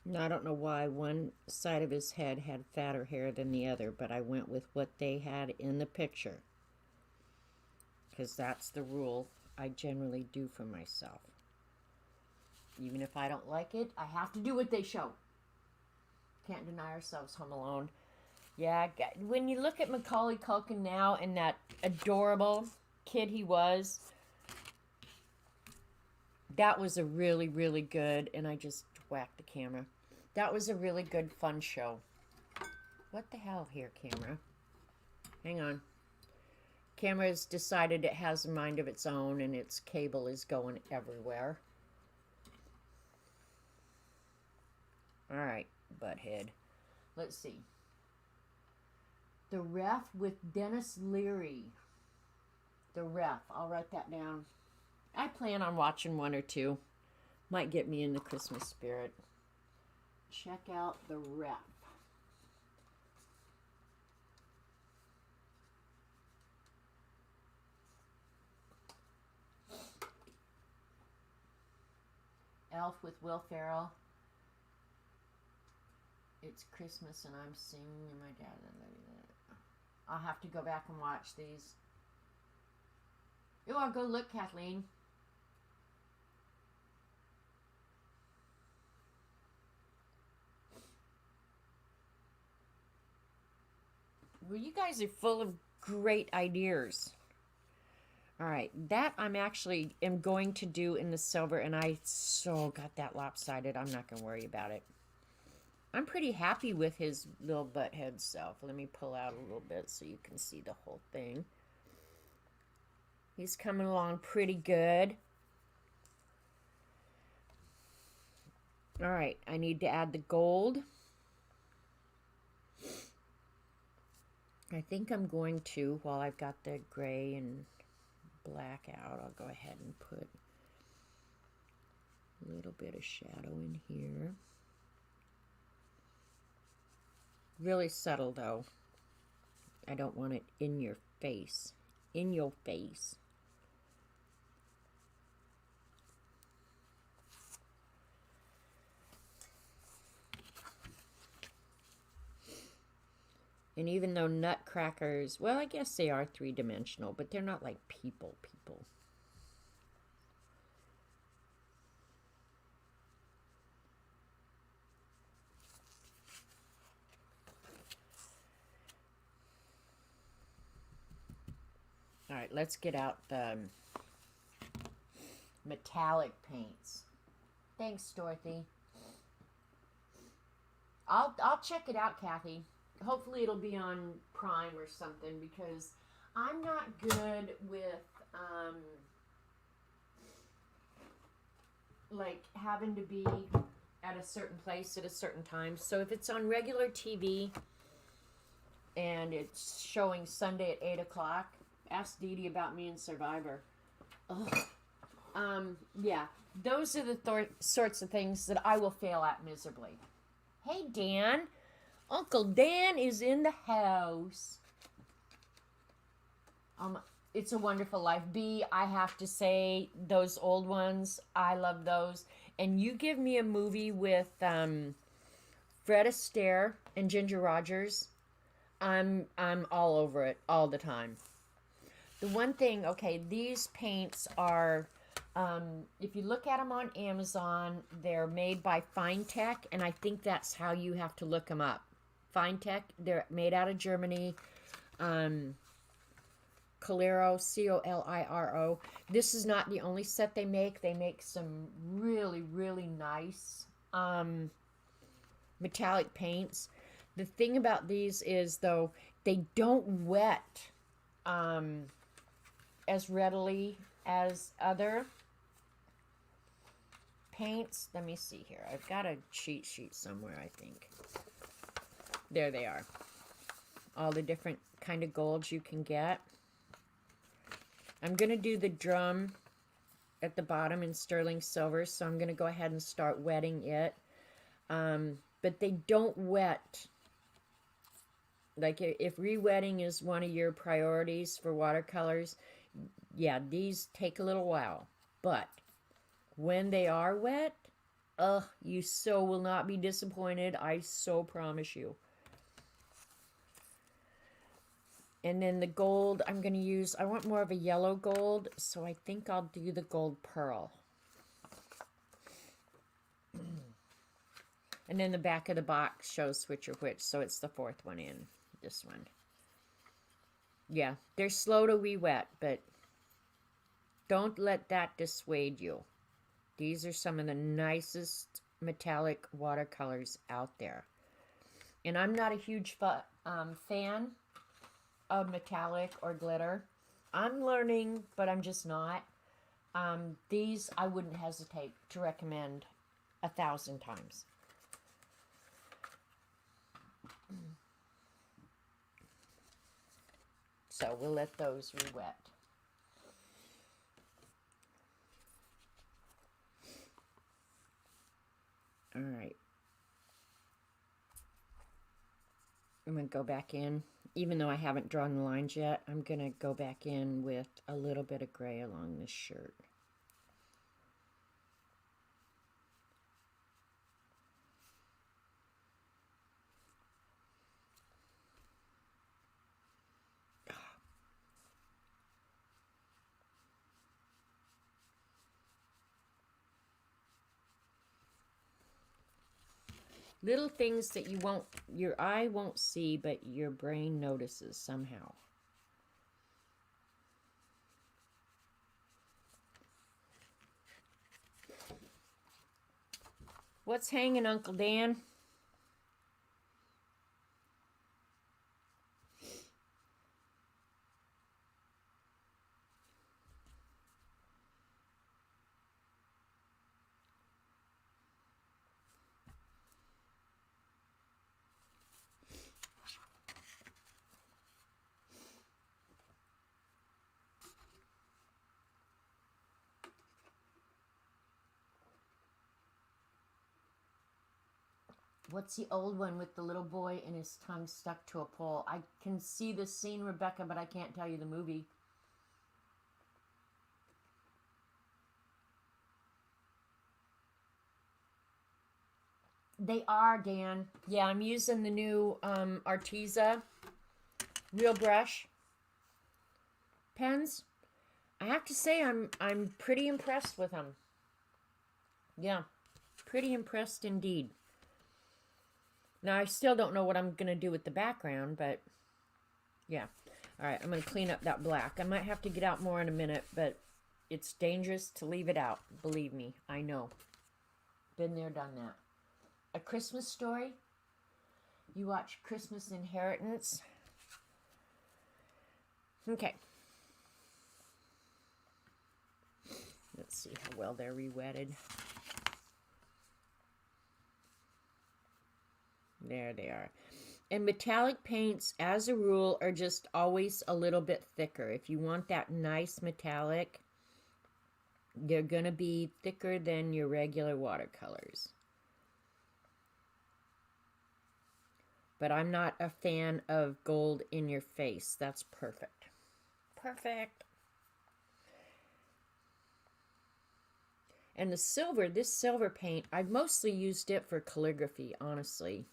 Now, I don't know why one side of his head had fatter hair than the other, but I went with what they had in the picture. Because that's the rule I generally do for myself. Even if I don't like it, I have to do what they show. Can't deny ourselves Home Alone. Yeah, when you look at Macaulay Culkin now and that adorable kid he was, that was a really, really good, and I just whacked the camera. That was a really good, fun show. What the hell here, camera? Hang on. Camera's decided it has a mind of its own, and its cable is going everywhere. Alright, butthead. Let's see. The Ref with Dennis Leary. The Ref. I'll write that down. I plan on watching one or two. Might get me in the Christmas spirit. Check out The Ref. Elf with Will Ferrell. It's Christmas and I'm singing and my dad. I'll have to go back and watch these. Oh, I'll go look, Kathleen. Well, you guys are full of great ideas. All right, that I'm actually am going to do in the silver, and I so got that lopsided. I'm not going to worry about it. I'm pretty happy with his little butt head self. Let me pull out a little bit so you can see the whole thing. He's coming along pretty good. All right, I need to add the gold. I think I'm going to, while I've got the gray and black out, I'll go ahead and put a little bit of shadow in here. Really subtle though. I don't want it in your face. In your face. And even though Nutcrackers, well, I guess they are three-dimensional, but they're not like people. All right, let's get out the metallic paints. Thanks, Dorothy. I'll check it out, Kathy. Hopefully it'll be on Prime or something, because I'm not good with like having to be at a certain place at a certain time. So if it's on regular TV and it's showing Sunday at 8 o'clock, ask Dee Dee about me and Survivor. Yeah, those are the sorts of things that I will fail at miserably. Hey, Dan. Uncle Dan is in the house. It's a Wonderful Life. B, I have to say, those old ones, I love those. And you give me a movie with Fred Astaire and Ginger Rogers, I'm all over it all the time. The one thing, okay, these paints are, if you look at them on Amazon, they're made by Fine Tech, and I think that's how you have to look them up. Fine Tech, they're made out of Germany. Coliro, C-O-L-I-R-O. This is not the only set they make. They make some really, really nice metallic paints. The thing about these is, though, they don't wet as readily as other paints. Let me see here. I've got a cheat sheet somewhere, I think. There they are. All the different kind of golds you can get. I'm going to do the drum at the bottom in sterling silver, so I'm going to go ahead and start wetting it. But they don't wet. Like, if re-wetting is one of your priorities for watercolors, yeah, these take a little while. But when they are wet, Ugh, you so will not be disappointed. I so promise you. And then the gold I'm going to use, I want more of a yellow gold, so I think I'll do the gold pearl. And then the back of the box shows which are which, so it's the fourth one in, this one. Yeah, they're slow to re-wet, but don't let that dissuade you. These are some of the nicest metallic watercolors out there. And I'm not a huge fan of metallic or glitter. I'm learning, but I'm just not. These I wouldn't hesitate to recommend 1,000 times. So we'll let those re-wet. All right. I'm going to go back in. Even though I haven't drawn the lines yet, I'm going to go back in with a little bit of gray along this shirt. Little things that your eye won't see, but your brain notices somehow. What's hanging, Uncle Dan? What's the old one with the little boy and his tongue stuck to a pole? I can see the scene, Rebecca, but I can't tell you the movie. They are, Dan. Yeah, I'm using the new Arteza Real Brush pens. I have to say I'm pretty impressed with them. Yeah, pretty impressed indeed. Now, I still don't know what I'm going to do with the background, but yeah. All right, I'm going to clean up that black. I might have to get out more in a minute, but it's dangerous to leave it out. Believe me, I know. Been there, done that. A Christmas Story? You watch Christmas Inheritance? Okay. Let's see how well they're re-wetted. There they are. And metallic paints, as a rule, are just always a little bit thicker. If you want that nice metallic, they're going to be thicker than your regular watercolors. But I'm not a fan of gold in your face. That's perfect. Perfect. And the silver, this silver paint, I've mostly used it for calligraphy, honestly.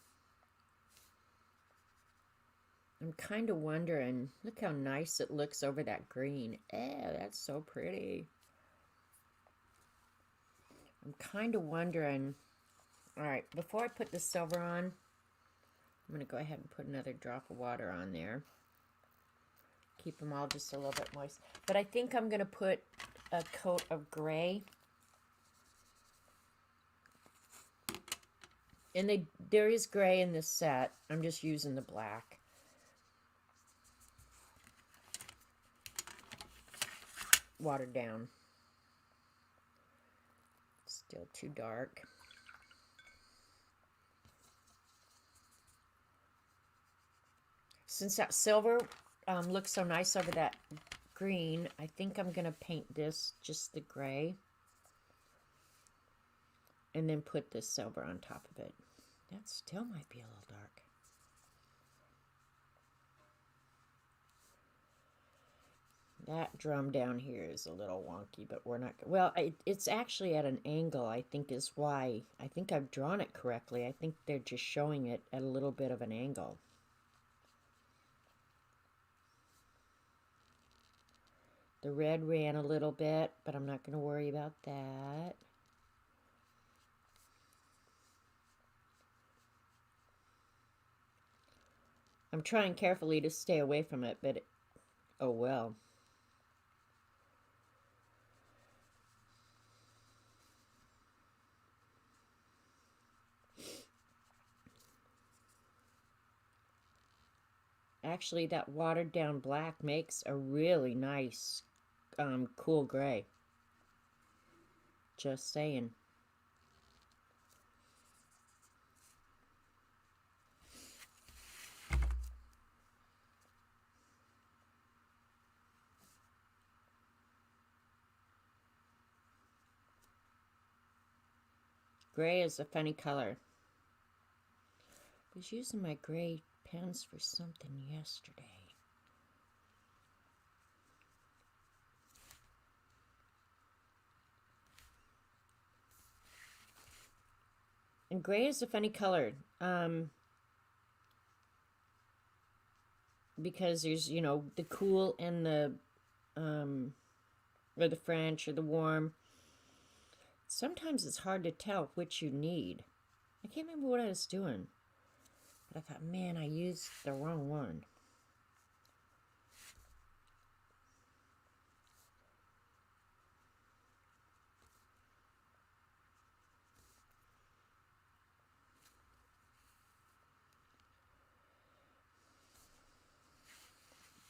I'm kind of wondering, look how nice it looks over that green. That's so pretty. I'm kind of wondering, all right, before I put the silver on, I'm going to go ahead and put another drop of water on there. Keep them all just a little bit moist. But I think I'm going to put a coat of gray. And there is gray in this set. I'm just using the black. Watered down. Still too dark. Since that silver looks so nice over that green, I think I'm going to paint this just the gray. And then put this silver on top of it. That still might be a little dark. That drum down here is a little wonky, but we're not... Well, it's actually at an angle, I think is why. I think I've drawn it correctly. I think they're just showing it at a little bit of an angle. The red ran a little bit, but I'm not going to worry about that. I'm trying carefully to stay away from it, but oh well. Actually, that watered down black makes a really nice, cool gray. Just saying. Gray is a funny color. I was using my gray pens for something yesterday. And gray is a funny color. Because there's, you know, the cool and the, or the French or the warm. Sometimes it's hard to tell which you need. I can't remember what I was doing. But I thought, man, I used the wrong one.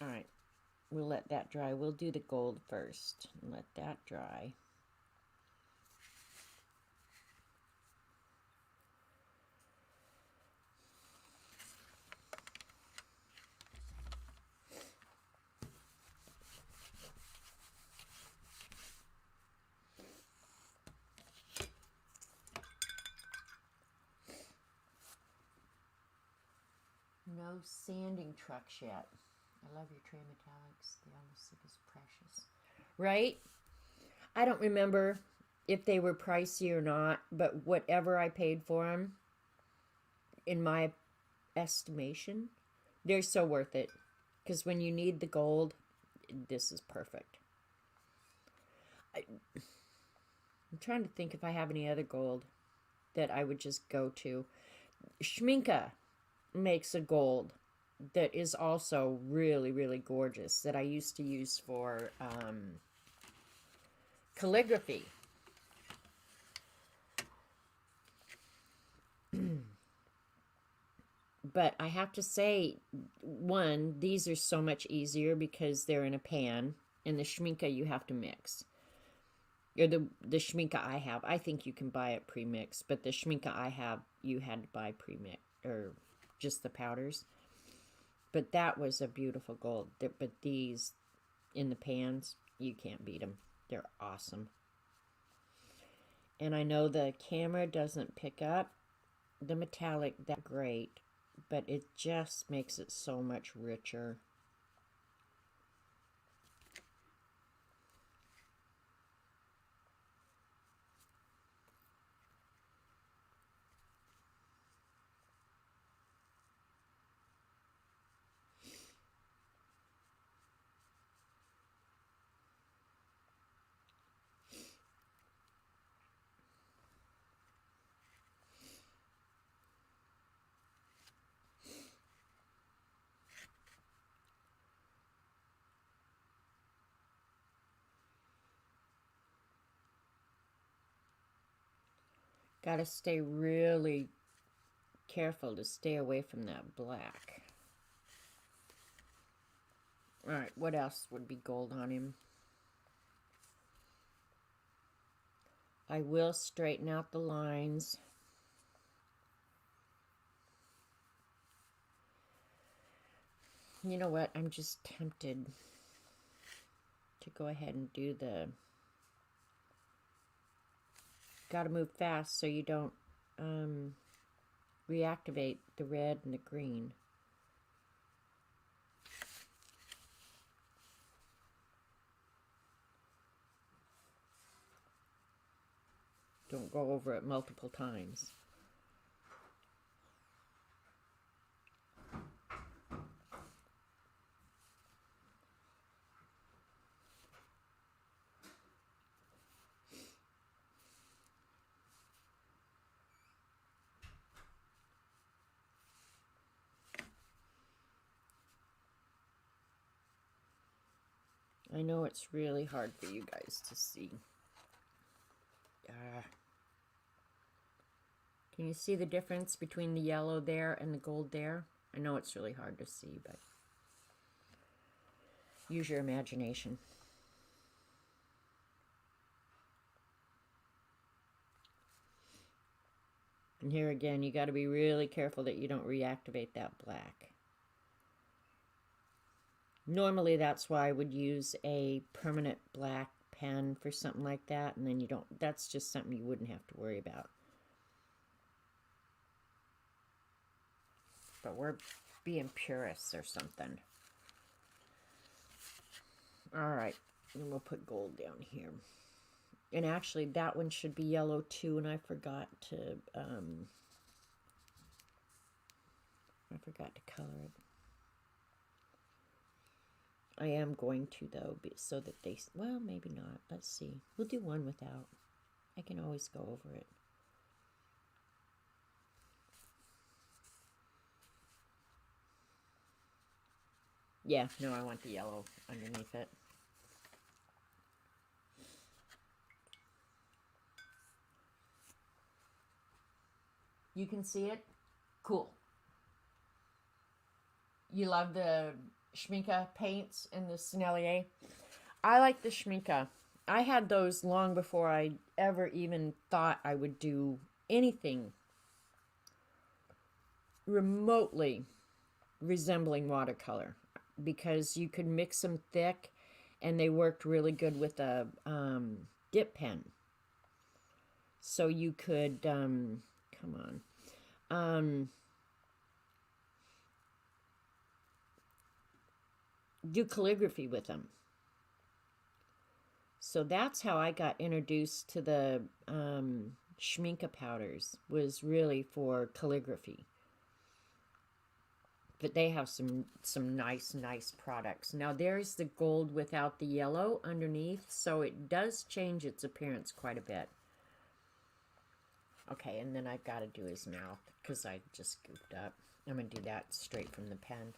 All right, we'll let that dry. We'll do the gold first and let that dry. No sanding trucks yet. I love your tray metallics. They almost look as precious. Right? I don't remember if they were pricey or not, but whatever I paid for them, in my estimation, they're so worth it. Because when you need the gold, this is perfect. I'm trying to think if I have any other gold that I would just go to. Schminke makes a gold that is also really, really gorgeous that I used to use for calligraphy. But I have to say, one, these are so much easier because they're in a pan, and the Schminke you have to mix. Or the Schminke I have, I think you can buy it pre-mixed, but the Schminke I have, you had to buy pre-mixed, or just the powders. But that was a beautiful gold. But these in the pans, you can't beat them. They're awesome. And I know the camera doesn't pick up the metallic that great, but it just makes it so much richer. Got to stay really careful to stay away from that black. All right, what else would be gold on him? I will straighten out the lines. You know what? I'm just tempted to go ahead and do the... Got to move fast so you don't reactivate the red and the green. Don't go over it multiple times. I know it's really hard for you guys to see. Can you see the difference between the yellow there and the gold there? I know it's really hard to see, but use your imagination. And here again, you got to be really careful that you don't reactivate that black. Normally, that's why I would use a permanent black pen for something like that, and then you don't, that's just something you wouldn't have to worry about. But we're being purists or something. All right, and we'll put gold down here. And actually, that one should be yellow too, and I forgot to color it. I am going to, though, so that they, well, maybe not. Let's see. We'll do one without. I can always go over it. Yeah, no, I want the yellow underneath it. You can see it? Cool. You love the Schmincke paints in the Sennelier? I like the Schmincke. I had those long before I ever even thought I would do anything remotely resembling watercolor, because you could mix them thick and they worked really good with a dip pen. So you could, come on, do calligraphy with them. So that's how I got introduced to the Schmincke powders, was really for calligraphy. But they have some nice products. Now there's the gold without the yellow underneath, so it does change its appearance quite a bit. Okay, and then I've got to do his mouth because I just goofed up. I'm going to do that straight from the pen.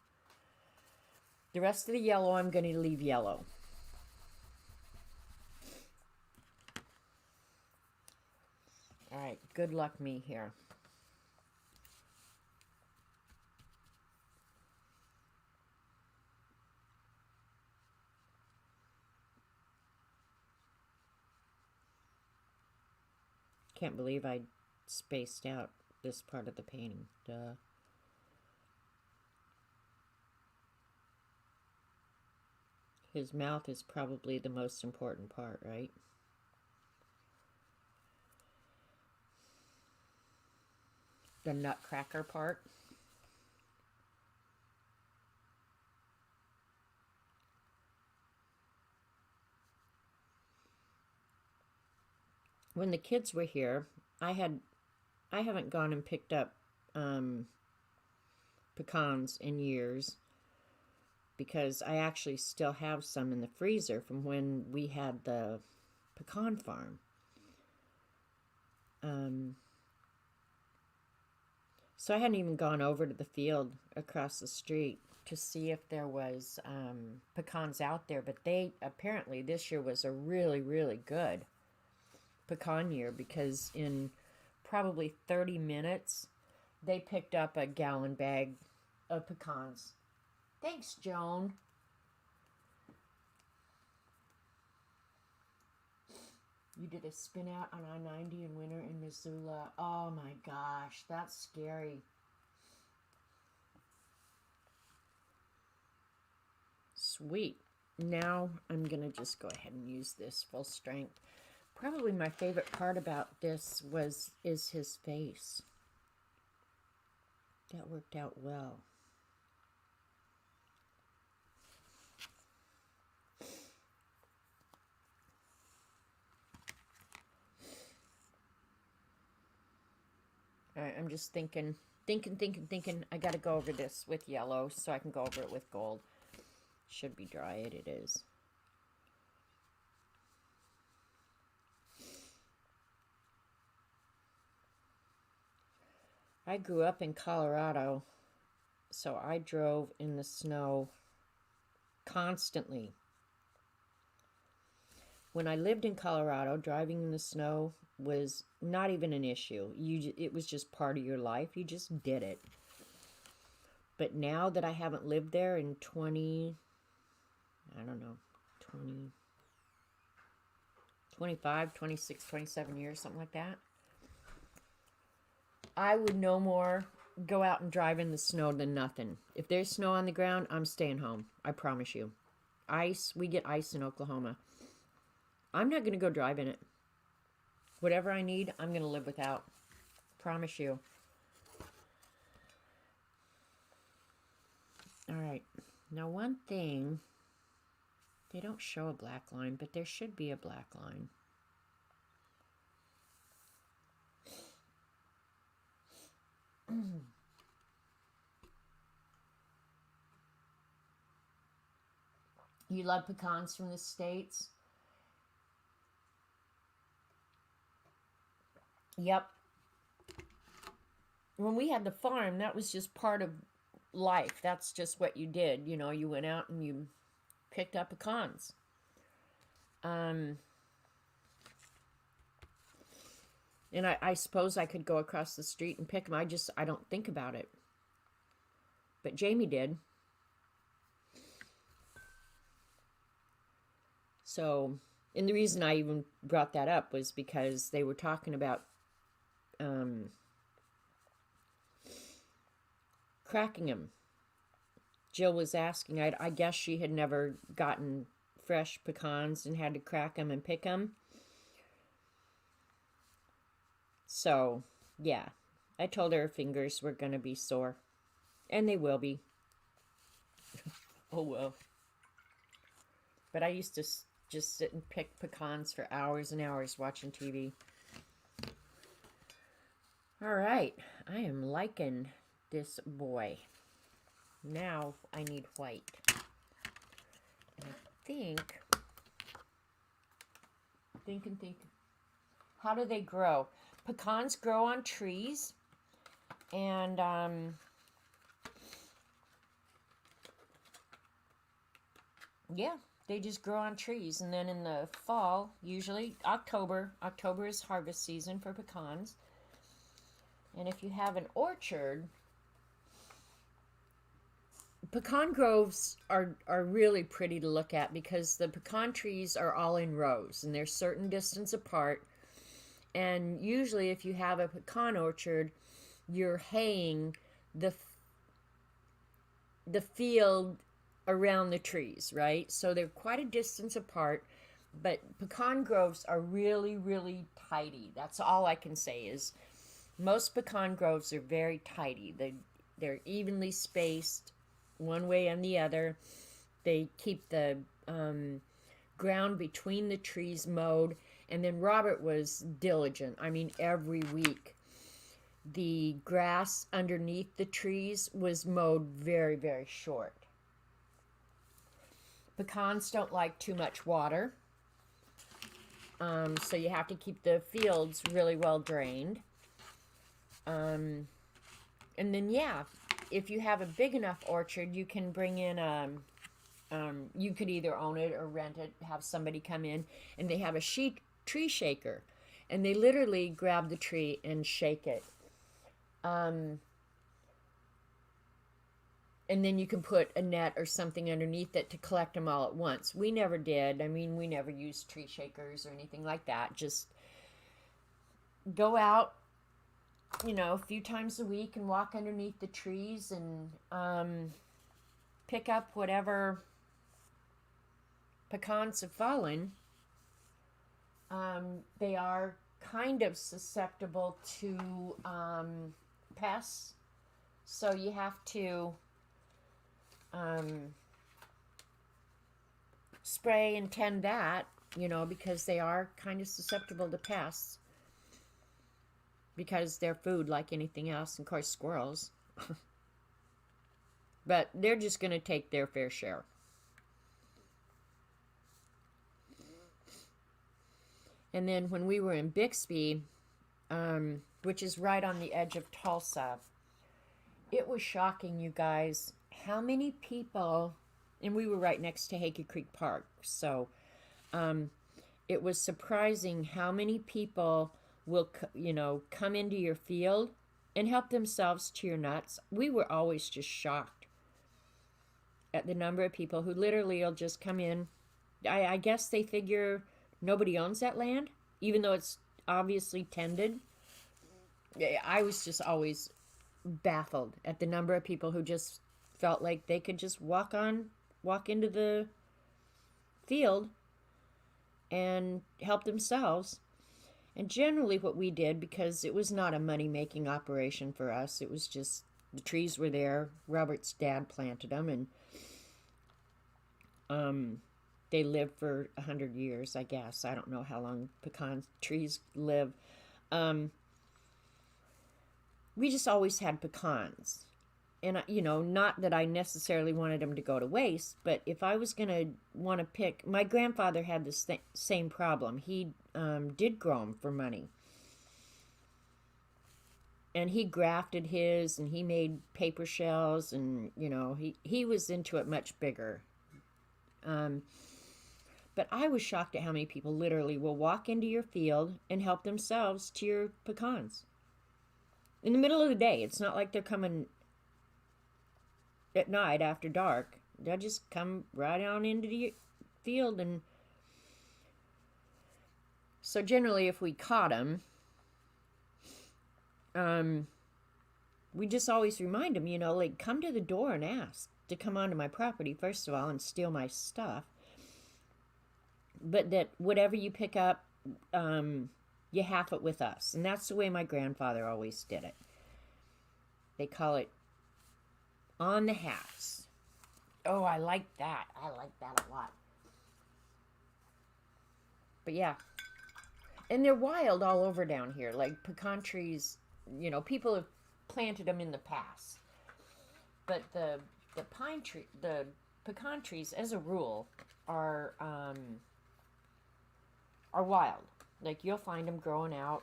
The rest of the yellow I'm going to leave yellow. All right, good luck me here. Can't believe I spaced out this part of the painting. Duh. His mouth is probably the most important part, right? The Nutcracker part. When the kids were here, I haven't gone and picked up pecans in years, because I actually still have some in the freezer from when we had the pecan farm. So I hadn't even gone over to the field across the street to see if there was pecans out there, but apparently this year was a really, really good pecan year, because in probably 30 minutes they picked up a gallon bag of pecans. Thanks, Joan. You did a spin out on I-90 in winter in Missoula. Oh my gosh, that's scary. Sweet. Now I'm gonna just go ahead and use this full strength. Probably my favorite part about this is his face. That worked out well. I'm just thinking. I got to go over this with yellow so I can go over it with gold. Should be dry. It is. I grew up in Colorado, so I drove in the snow constantly. When I lived in Colorado, driving in the snow was not even an issue. It was just part of your life. You just did it. But now that I haven't lived there in 20, I don't know, 20, 25, 26, 27 years, something like that, I would no more go out and drive in the snow than nothing. If there's snow on the ground, I'm staying home. I promise you. Ice, we get ice in Oklahoma. I'm not going to go drive in it. Whatever I need, I'm going to live without. Promise you. All right. Now, one thing, they don't show a black line, but there should be a black line. You love pecans from the States? Yep. When we had the farm, that was just part of life. That's just what you did. You know, you went out and you picked up pecans. And I suppose I could go across the street and pick them. I don't think about it. But Jamie did. So, and the reason I even brought that up was because they were talking about cracking them. Jill was asking, I guess she had never gotten fresh pecans and had to crack them and pick them. So, yeah, I told her fingers were going to be sore. And they will be. Oh, well. But I used to just sit and pick pecans for hours and hours watching TV. All right, I am liking this boy. Now I need white. And I think. How do they grow? Pecans grow on trees, and yeah, they just grow on trees. And then in the fall, usually October is harvest season for pecans. And if you have an orchard, pecan groves are really pretty to look at because the pecan trees are all in rows and they're certain distance apart. And usually if you have a pecan orchard, you're haying the field around the trees, right? So they're quite a distance apart, but pecan groves are really, really tidy. That's all I can say is most pecan groves are very tidy. They're evenly spaced one way and the other. They keep the ground between the trees mowed. And then Robert was diligent. I mean, every week the grass underneath the trees was mowed very, very short. Pecans don't like too much water. So you have to keep the fields really well drained. And then, yeah, if you have a big enough orchard, you can bring in, you could either own it or rent it, have somebody come in, and they have a tree shaker. And they literally grab the tree and shake it. And then you can put a net or something underneath it to collect them all at once. We never did. I mean, we never used tree shakers or anything like that. Just go out, a few times a week and walk underneath the trees and pick up whatever pecans have fallen. They are kind of susceptible to pests, so you have to spray and tend that, because they are kind of susceptible to pests. because they're food like anything else. And of course, squirrels. But they're just going to take their fair share. And then when we were in Bixby, which is right on the edge of Tulsa, it was shocking, you guys, how many people, and we were right next to Hakey Creek Park, so it was surprising how many people will, come into your field and help themselves to your nuts. We were always just shocked at the number of people who literally will just come in. I guess they figure nobody owns that land, even though it's obviously tended. I was just always baffled at the number of people who just felt like they could just walk into the field and help themselves. And generally what we did, because it was not a money-making operation for us, it was just the trees were there. Robert's dad planted them, and they live for 100 years, I guess. I don't know how long pecan trees live. We just always had pecans. And, not that I necessarily wanted them to go to waste, but if I was going to want to pick... My grandfather had the same problem. He did grow them for money. And he grafted his, and he made paper shells, and, he was into it much bigger. But I was shocked at how many people literally will walk into your field and help themselves to your pecans. In the middle of the day. It's not like they're coming at night after dark. They'll just come right on into the field. And so generally if we caught them, we just always remind them, like, come to the door and ask to come onto my property, first of all, and steal my stuff. But that whatever you pick up, you half it with us. And that's the way my grandfather always did it. They call it on the halves. Oh, I like that. I like that a lot. But yeah. And they're wild all over down here. Like pecan trees, people have planted them in the past. But the pecan trees, as a rule, are wild. Like, you'll find them growing out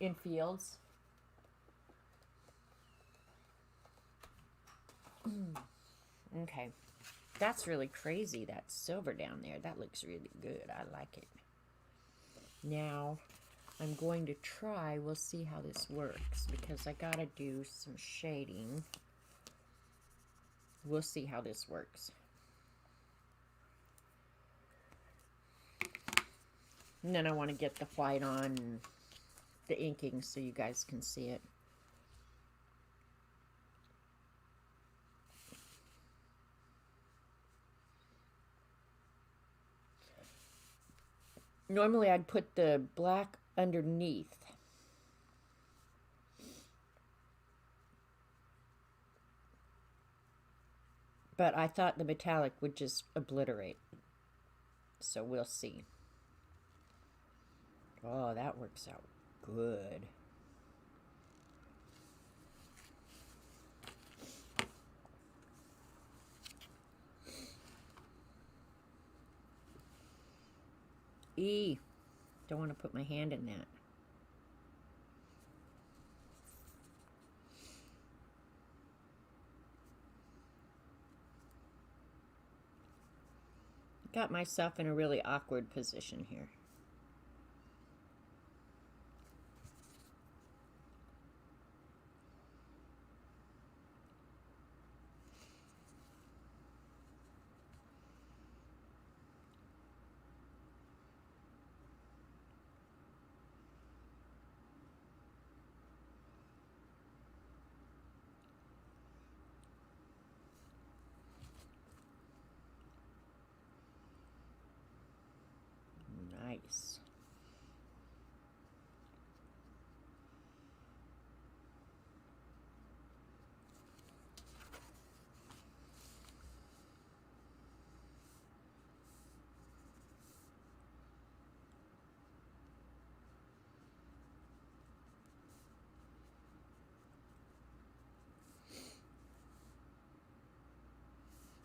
in fields. Okay. That's really crazy, that silver down there. That looks really good. I like it. Now, I'm going to try, we'll see how this works, because I gotta do some shading. We'll see how this works. And then I want to get the white on and the inking so you guys can see it. Normally I'd put the black underneath. But I thought the metallic would just obliterate. So we'll see. Oh, that works out good. Don't want to put my hand in that. Got myself in a really awkward position here.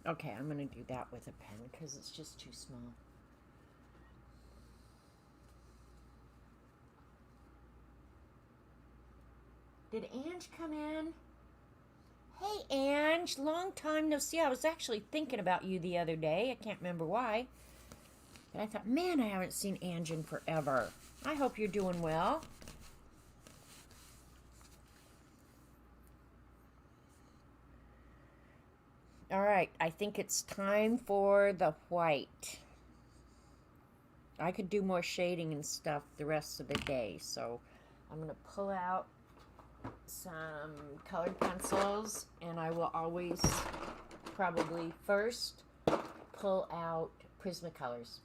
Okay, I'm going to do that with a pen because it's just too small. Did Ange come in? Hey, Ange, long time no see. I was actually thinking about you the other day. I can't remember why. But I thought, man, I haven't seen Ange in forever. I hope you're doing well. All right, I think it's time for the white. I could do more shading and stuff the rest of the day, so I'm going to pull out some colored pencils, and I will always probably first pull out Prismacolors.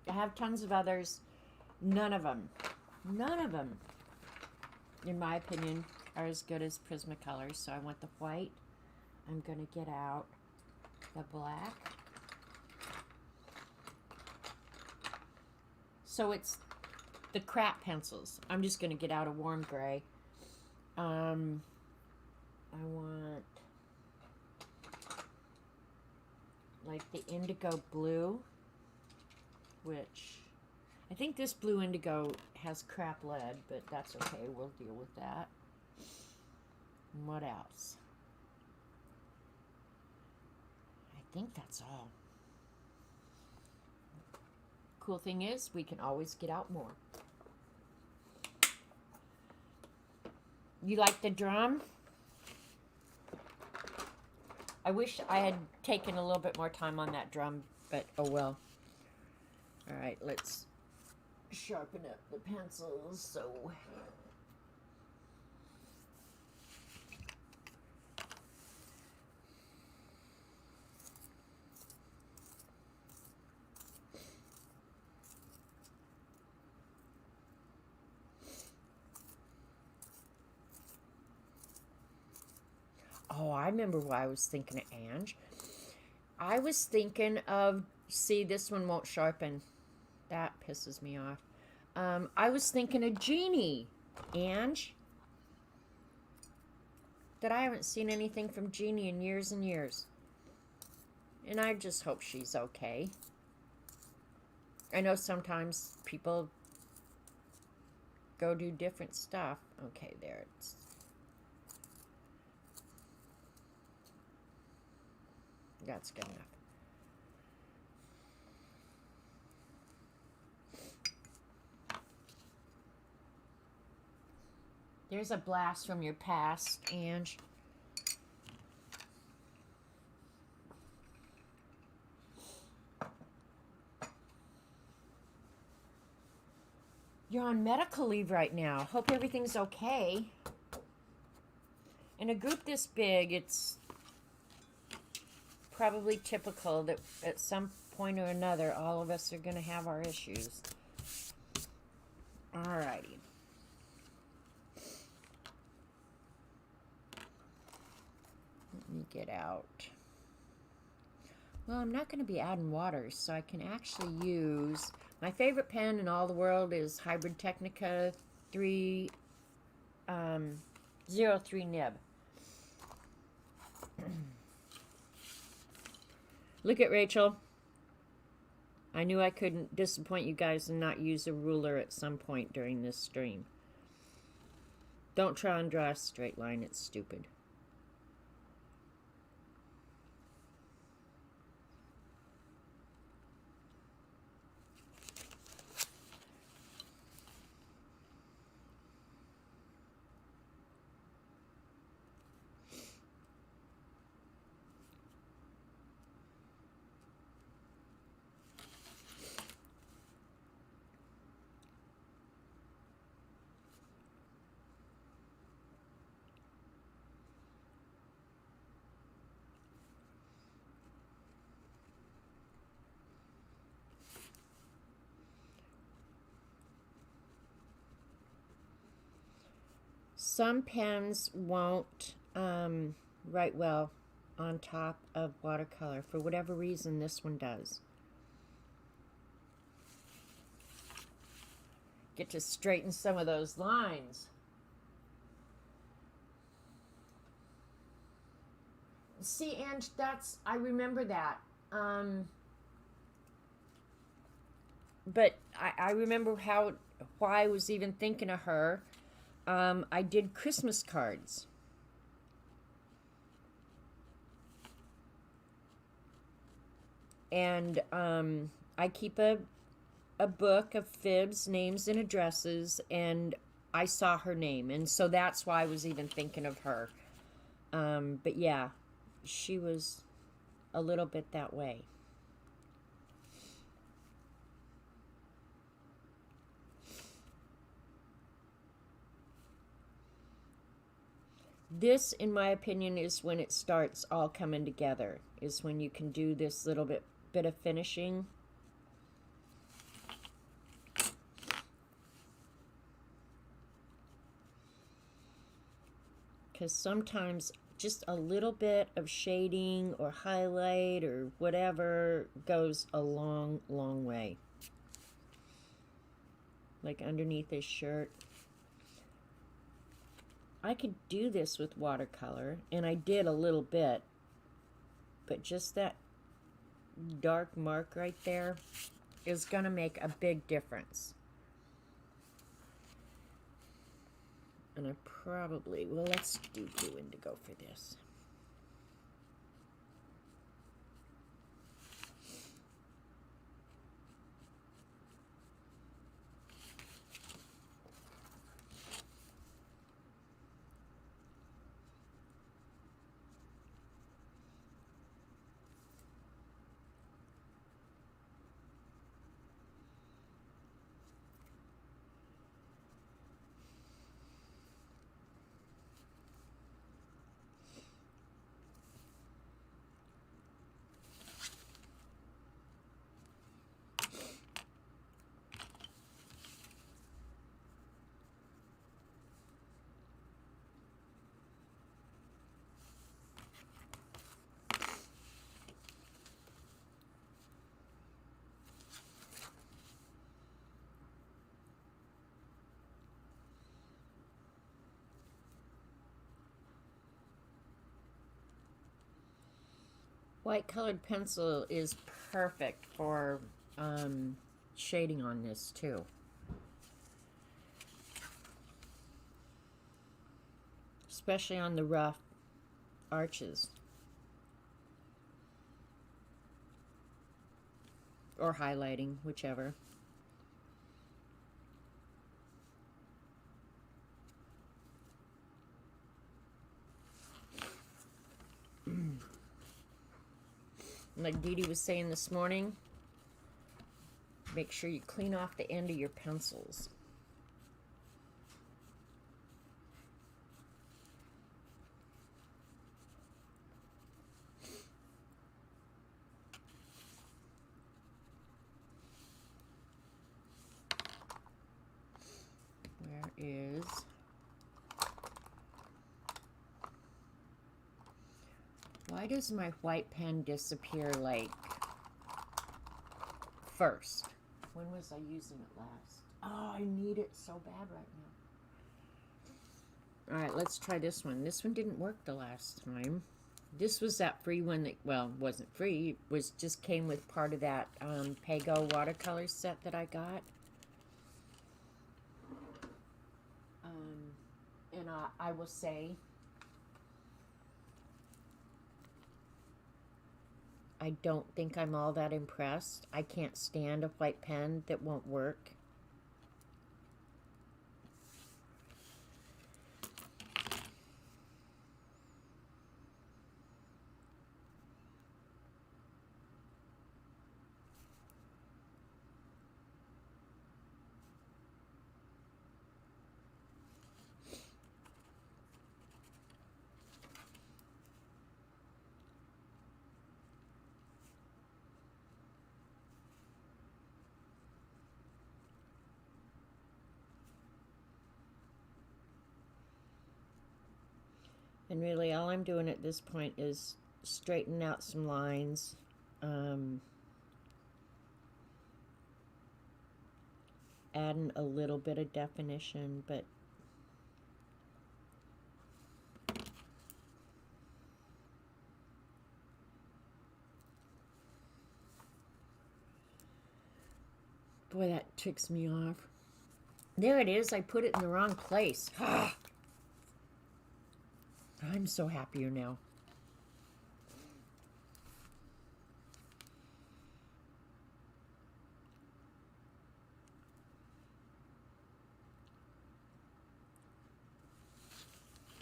I have tons of others. None of them, in my opinion, are as good as Prismacolors. So I want the white. I'm going to get out the black. So it's the crap pencils. I'm just going to get out a warm gray. I want like the indigo blue, which I think this blue indigo has crap lead, but that's okay. We'll deal with that. And what else? I think that's all. Cool thing is, we can always get out more. You like the drum? I wish I had taken a little bit more time on that drum, but oh well. All right, let's sharpen up the pencils. So oh, I remember why I was thinking of Ange. I was thinking of, see, this one won't sharpen. That pisses me off. I was thinking of Jeannie. Ange. That I haven't seen anything from Jeannie in years and years. And I just hope she's okay. I know sometimes people go do different stuff. Okay, there it's. That's good enough. There's a blast from your past, Ange. You're on medical leave right now. Hope everything's okay. In a group this big, it's probably typical that at some point or another, all of us are going to have our issues. Alrighty. Let me get out. Well, I'm not going to be adding water, so I can actually use... My favorite pen in all the world is Hybrid Technica 03 nib. Look at Rachel. I knew I couldn't disappoint you guys and not use a ruler at some point during this stream. Don't try and draw a straight line. It's stupid. Some pens won't write well on top of watercolor. For whatever reason, this one does. Get to straighten some of those lines. See, Ange, I remember that. But I remember why I was even thinking of her. I did Christmas cards. And I keep a book of fibs, names, and addresses, and I saw her name, and so that's why I was even thinking of her. But yeah, she was a little bit that way. This, in my opinion, is when it starts all coming together, is when you can do this little bit of finishing. Because sometimes just a little bit of shading or highlight or whatever goes a long, long way. Like underneath his shirt. I could do this with watercolor, and I did a little bit, but just that dark mark right there is going to make a big difference. And I probably, well, let's do blue indigo for this. White colored pencil is perfect for shading on this too. Especially on the rough arches. Or highlighting, whichever. Like Dee Dee was saying this morning, make sure you clean off the end of your pencils. Where is... Why does my white pen disappear like first? When was I using it last? Oh, I need it so bad right now. Alright, let's try this one. This one didn't work the last time. This was that free one that, well, wasn't free. It was just came with part of that Pago watercolor set that I got. And I will say, I don't think I'm all that impressed. I can't stand a white pen that won't work. And really all I'm doing at this point is straightening out some lines. Adding a little bit of definition, but Boy, that ticks me off. There it is. I put it in the wrong place. I'm so happier now.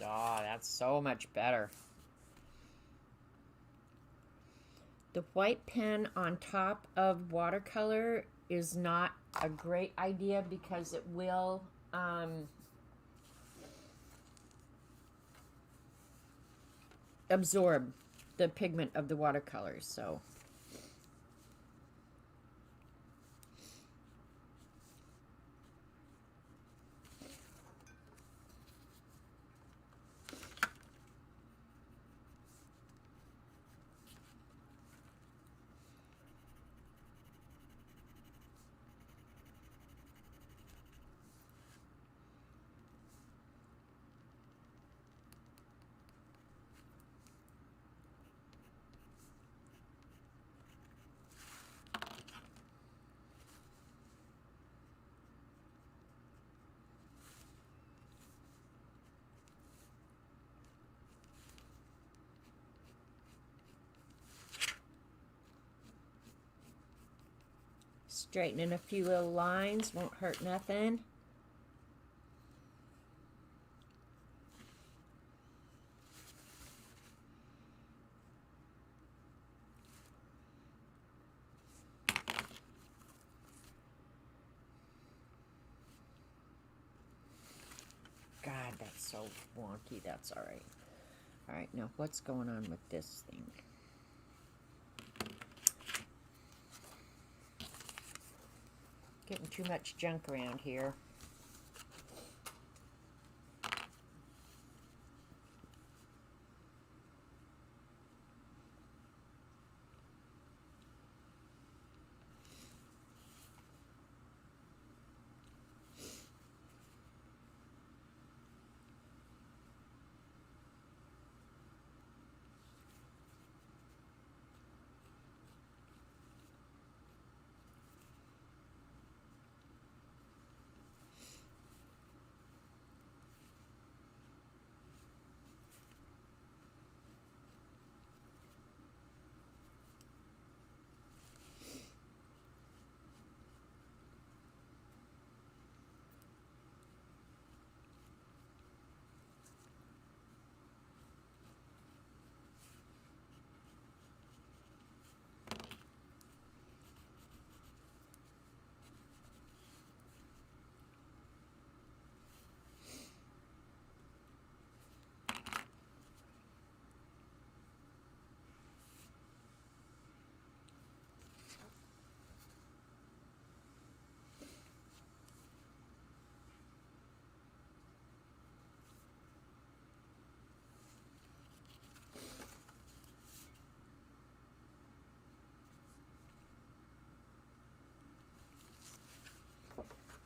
Oh, that's so much better. The white pen on top of watercolor is not a great idea because it will absorb the pigment of the watercolors. So straightening a few little lines won't hurt nothing. God, that's so wonky. That's all right. All right, now what's going on with this thing? Getting too much junk around here.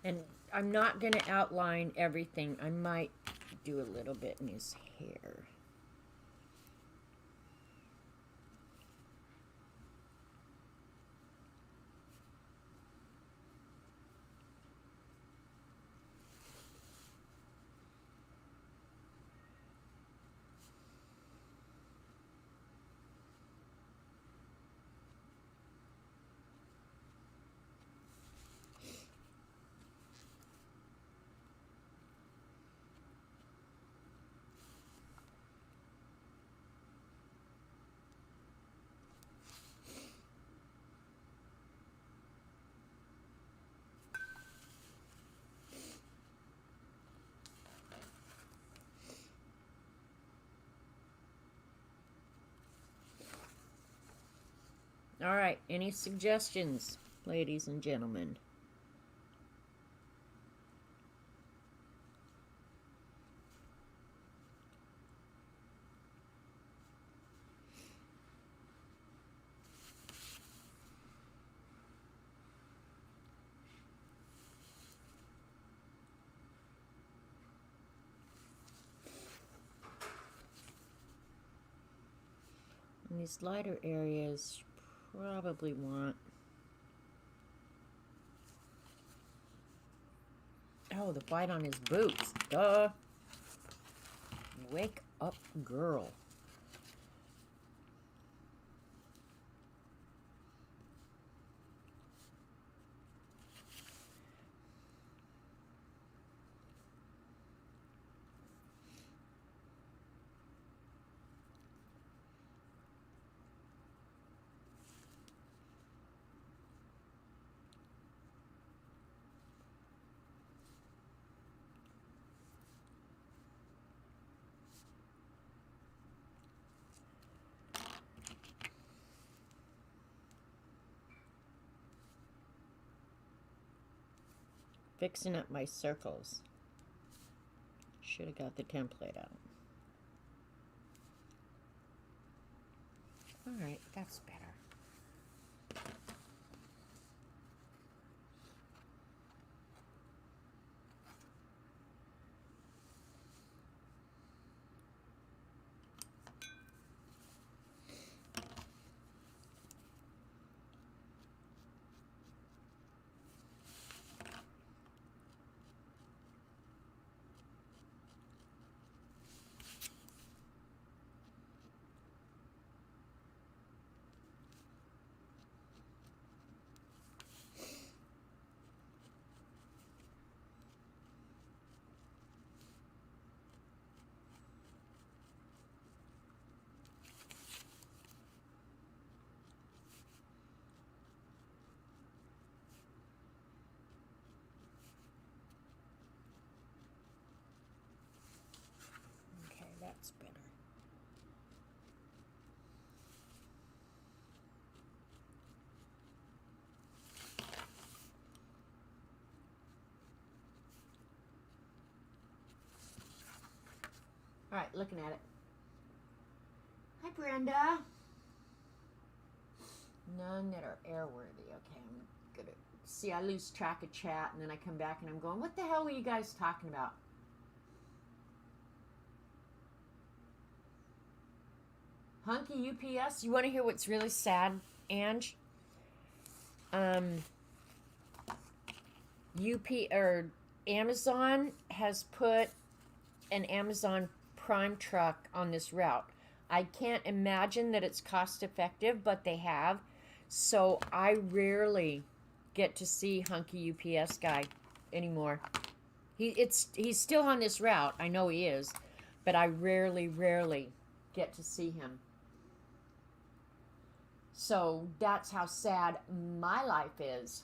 And I'm not going to outline everything. I might do a little bit in his hair. All right, any suggestions, ladies and gentlemen? In these lighter areas, probably want Oh, the white on his boots. Duh. Wake up, girl. Fixing up my circles. Should have got the template out. Alright, that's better. That's better. All right, looking at it. Hi, Brenda. None that are airworthy. Okay, I'm gonna see. I lose track of chat, and then I come back and I'm going, "What the hell were you guys talking about?" Hunky UPS. You want to hear what's really sad, Ange? Amazon has put an Amazon Prime truck on this route. I can't imagine that it's cost effective, but they have. So I rarely get to see Hunky UPS guy anymore. He's still on this route. I know he is, but I rarely get to see him. So that's how sad my life is.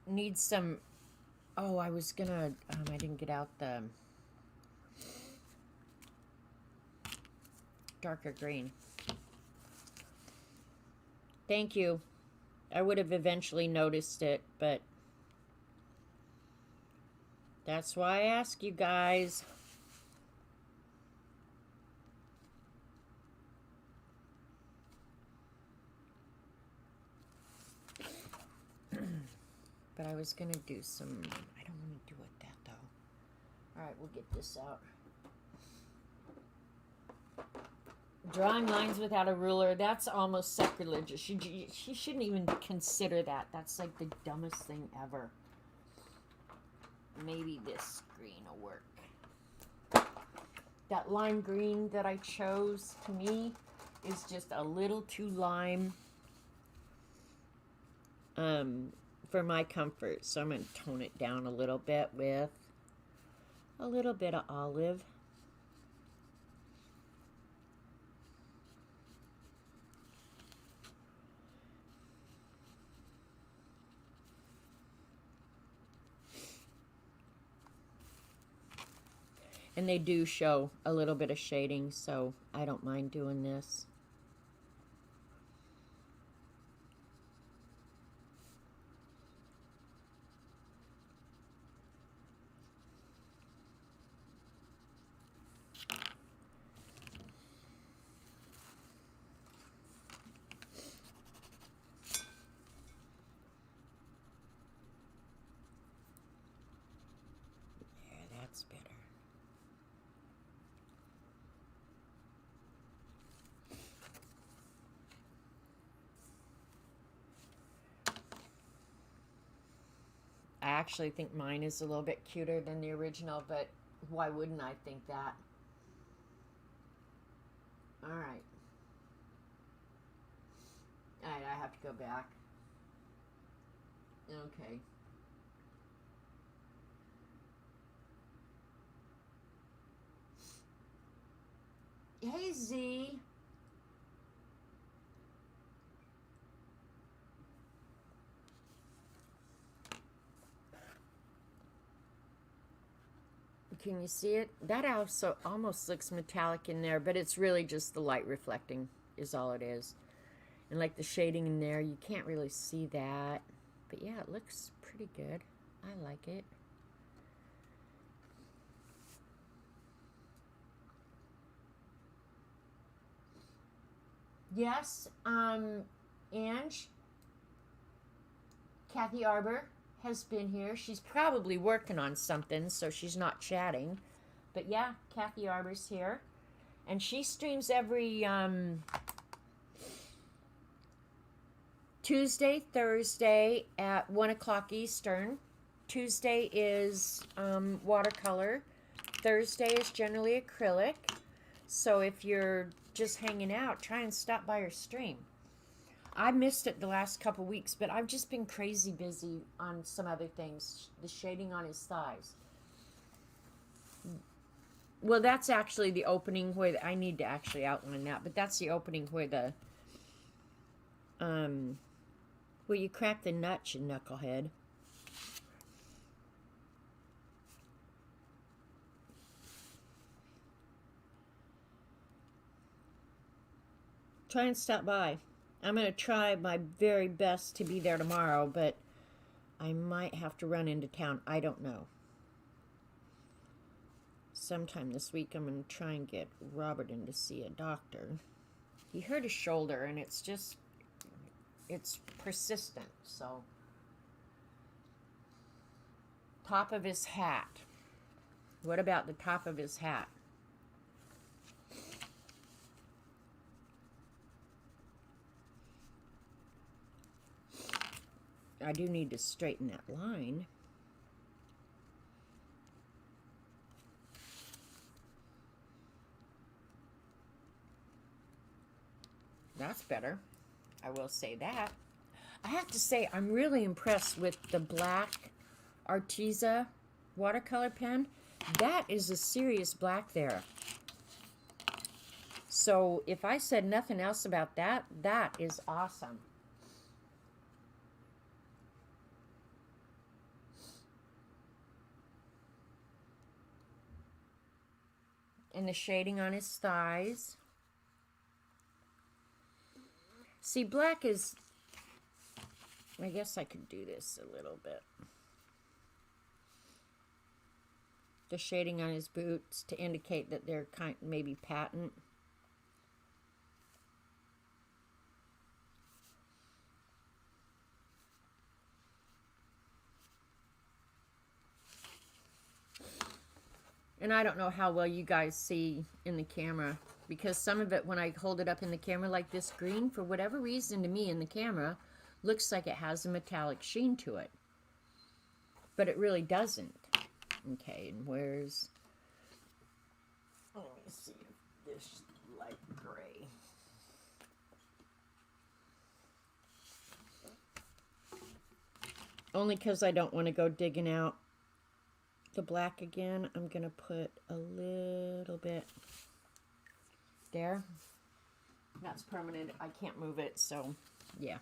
Need some. Oh, I was gonna. I didn't get out the darker green. Thank you. I would have eventually noticed it, but that's why I ask you guys. But I was gonna do some. I don't want to do it that though. All right, we'll get this out. Drawing lines without a ruler, that's almost sacrilegious. She shouldn't even consider that. That's like the dumbest thing ever. Maybe this green will work. That lime green that I chose, to me, is just a little too lime for my comfort. So I'm going to tone it down a little bit with a little bit of olive. And they do show a little bit of shading, so I don't mind doing this. There, that's better. actually think mine is a little bit cuter than the original, but why wouldn't I think that? Alright. Alright, I have to go back. Okay. Hey, Z. Can you see it? That also almost looks metallic in there, but it's really just the light reflecting is all it is. And like the shading in there, you can't really see that. But yeah, it looks pretty good. I like it. Yes, Ange, Kathy Arbor has been here. She's probably working on something, so she's not chatting. But yeah, Kathy Arbor's here. And she streams every Tuesday, Thursday at 1 o'clock Eastern. Tuesday is watercolor. Thursday is generally acrylic. So if you're just hanging out, try and stop by her stream. I missed it the last couple weeks, but I've just been crazy busy on some other things. The shading on his thighs. Well, that's actually the opening where I need to actually outline that, but that's the opening where the where you crack the nut, you knucklehead. Try and stop by. I'm going to try my very best to be there tomorrow, but I might have to run into town. I don't know. Sometime this week I'm going to try and get Robert in to see a doctor. He hurt his shoulder, and it's just, it's persistent, so. Top of his hat. What about the top of his hat? I do need to straighten that line. That's better. I will say that. I have to say, I'm really impressed with the black Arteza watercolor pen. That is a serious black there. So if I said nothing else about that, that is awesome. And the shading on his thighs. See, black is, I guess I could do this a little bit. The shading on his boots to indicate that they're maybe patent. And I don't know how well you guys see in the camera, because some of it, when I hold it up in the camera like this green, for whatever reason to me in the camera, looks like it has a metallic sheen to it. But it really doesn't. Okay, and where's... Let me see if this light gray... Only because I don't want to go digging out the black again. I'm going to put a little bit there. That's permanent. I can't move it, so yeah.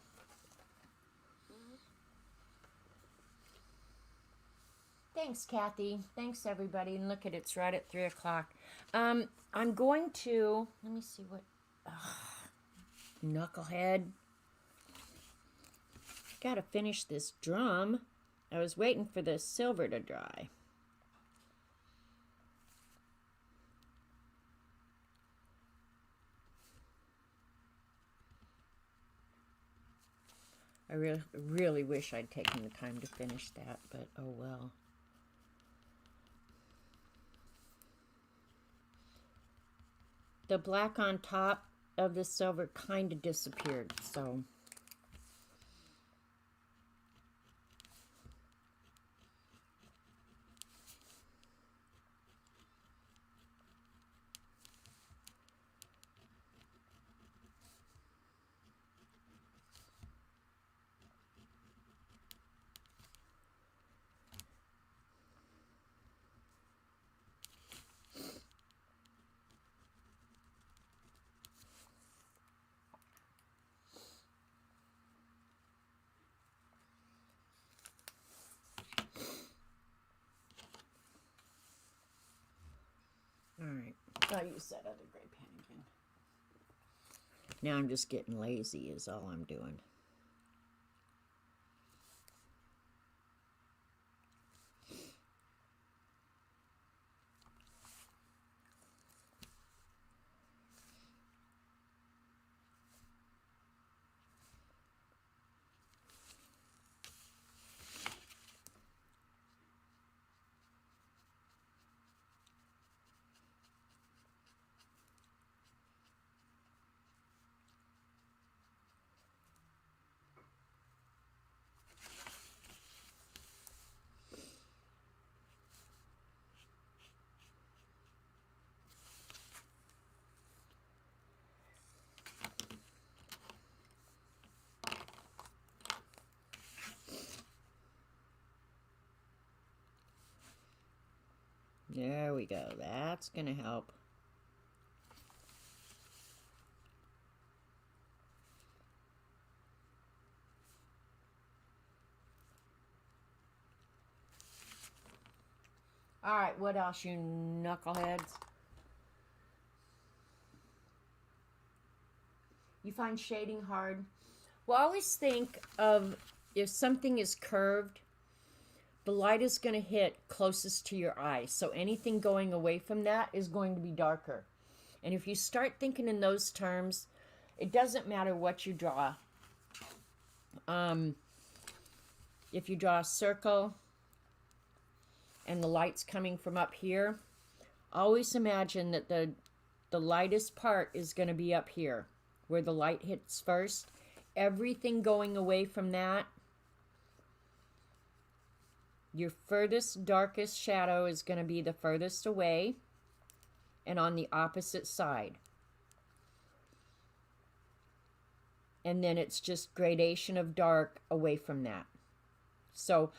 Thanks, Kathy. Thanks, everybody. And look at it's right at 3 o'clock. I'm going to, let me see what, knucklehead. Got to finish this drum. I was waiting for the silver to dry. I really wish I'd taken the time to finish that, but oh well. The black on top of the silver kind of disappeared, so. I'll use that other gray pen again. Now I'm just getting lazy is all I'm doing. There we go. That's going to help. All right, what else, you knuckleheads? You find shading hard? Well, always think of if something is curved, the light is going to hit closest to your eye. So anything going away from that is going to be darker. And if you start thinking in those terms, it doesn't matter what you draw. If you draw a circle and the light's coming from up here, always imagine that the lightest part is going to be up here, where the light hits first. Everything going away from that, your furthest, darkest shadow is going to be the furthest away and on the opposite side. And then it's just gradation of dark away from that. So,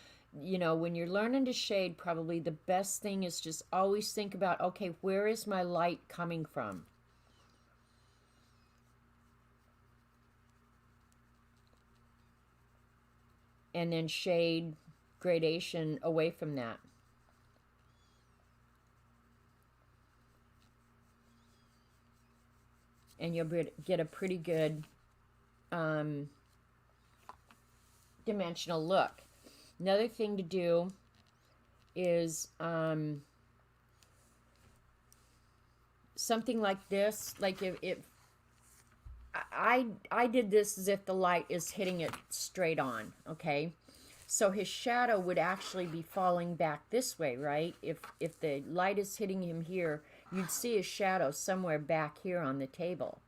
you know, when you're learning to shade, probably the best thing is just always think about, okay, where is my light coming from? And then shade gradation away from that. And you'll get a pretty good dimensional look. Another thing to do is something like this, like if I did this as if the light is hitting it straight on, okay? So his shadow would actually be falling back this way, right? If the light is hitting him here, you'd see his shadow somewhere back here on the table,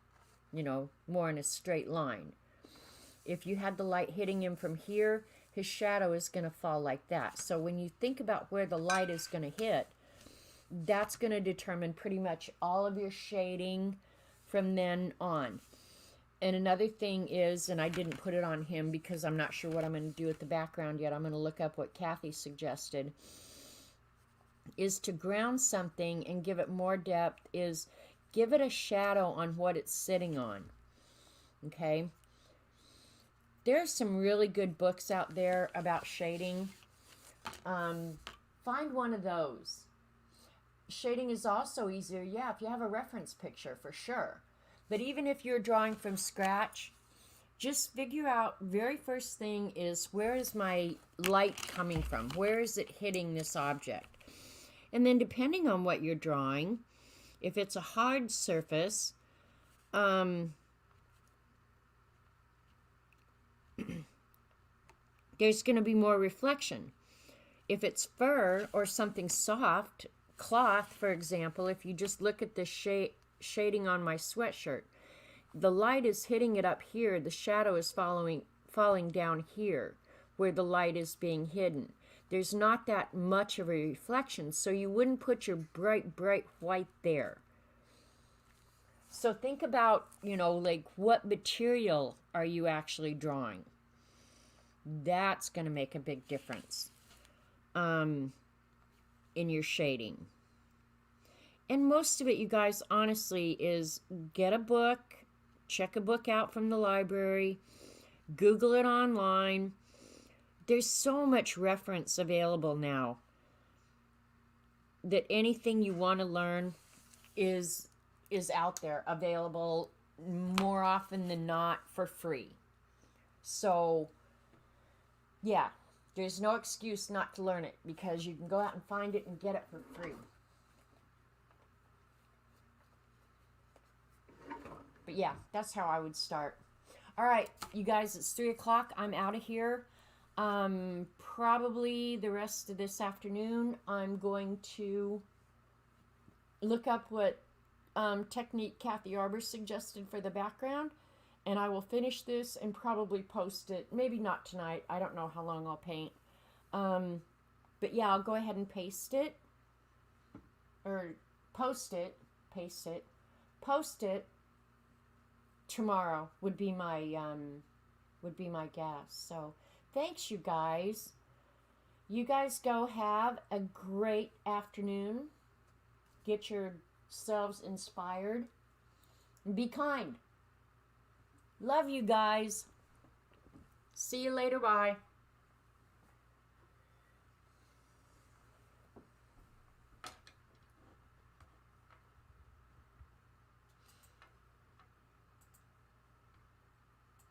you know, more in a straight line. If you had the light hitting him from here, his shadow is going to fall like that. So when you think about where the light is going to hit, that's going to determine pretty much all of your shading from then on. And another thing is, and I didn't put it on him because I'm not sure what I'm going to do with the background yet. I'm going to look up what Kathy suggested. Is to ground something and give it more depth is give it a shadow on what it's sitting on. Okay? There's some really good books out there about shading. Find one of those. Shading is also easier, yeah, if you have a reference picture, for sure. But even if you're drawing from scratch, just figure out, very first thing is, where is my light coming from? Where is it hitting this object? And then depending on what you're drawing, if it's a hard surface, there's going to be more reflection. If it's fur or something soft, cloth, for example, if you just look at the shading on my sweatshirt, the light is hitting it up here, the shadow is falling down here where the light is being hidden. There's not that much of a reflection, so you wouldn't put your bright white there. So think about, you know, like, what material are you actually drawing? That's going to make a big difference in your shading. And most of it, you guys, honestly, is get a book, check a book out from the library, Google it online. There's so much reference available now that anything you want to learn, is out there available more often than not for free. So yeah, there's no excuse not to learn it because you can go out and find it and get it for free. But yeah, that's how I would start. All right, you guys, it's 3 o'clock. I'm out of here. Probably the rest of this afternoon, I'm going to look up what technique Kathy Arbor suggested for the background, and I will finish this and probably post it. Maybe not tonight. I don't know how long I'll paint. But yeah, I'll go ahead and paste it, or post it, paste it, post it tomorrow would be my guess. So thanks, you guys. You guys go have a great afternoon. Get yourselves inspired. And be kind. Love you guys. See you later. Bye.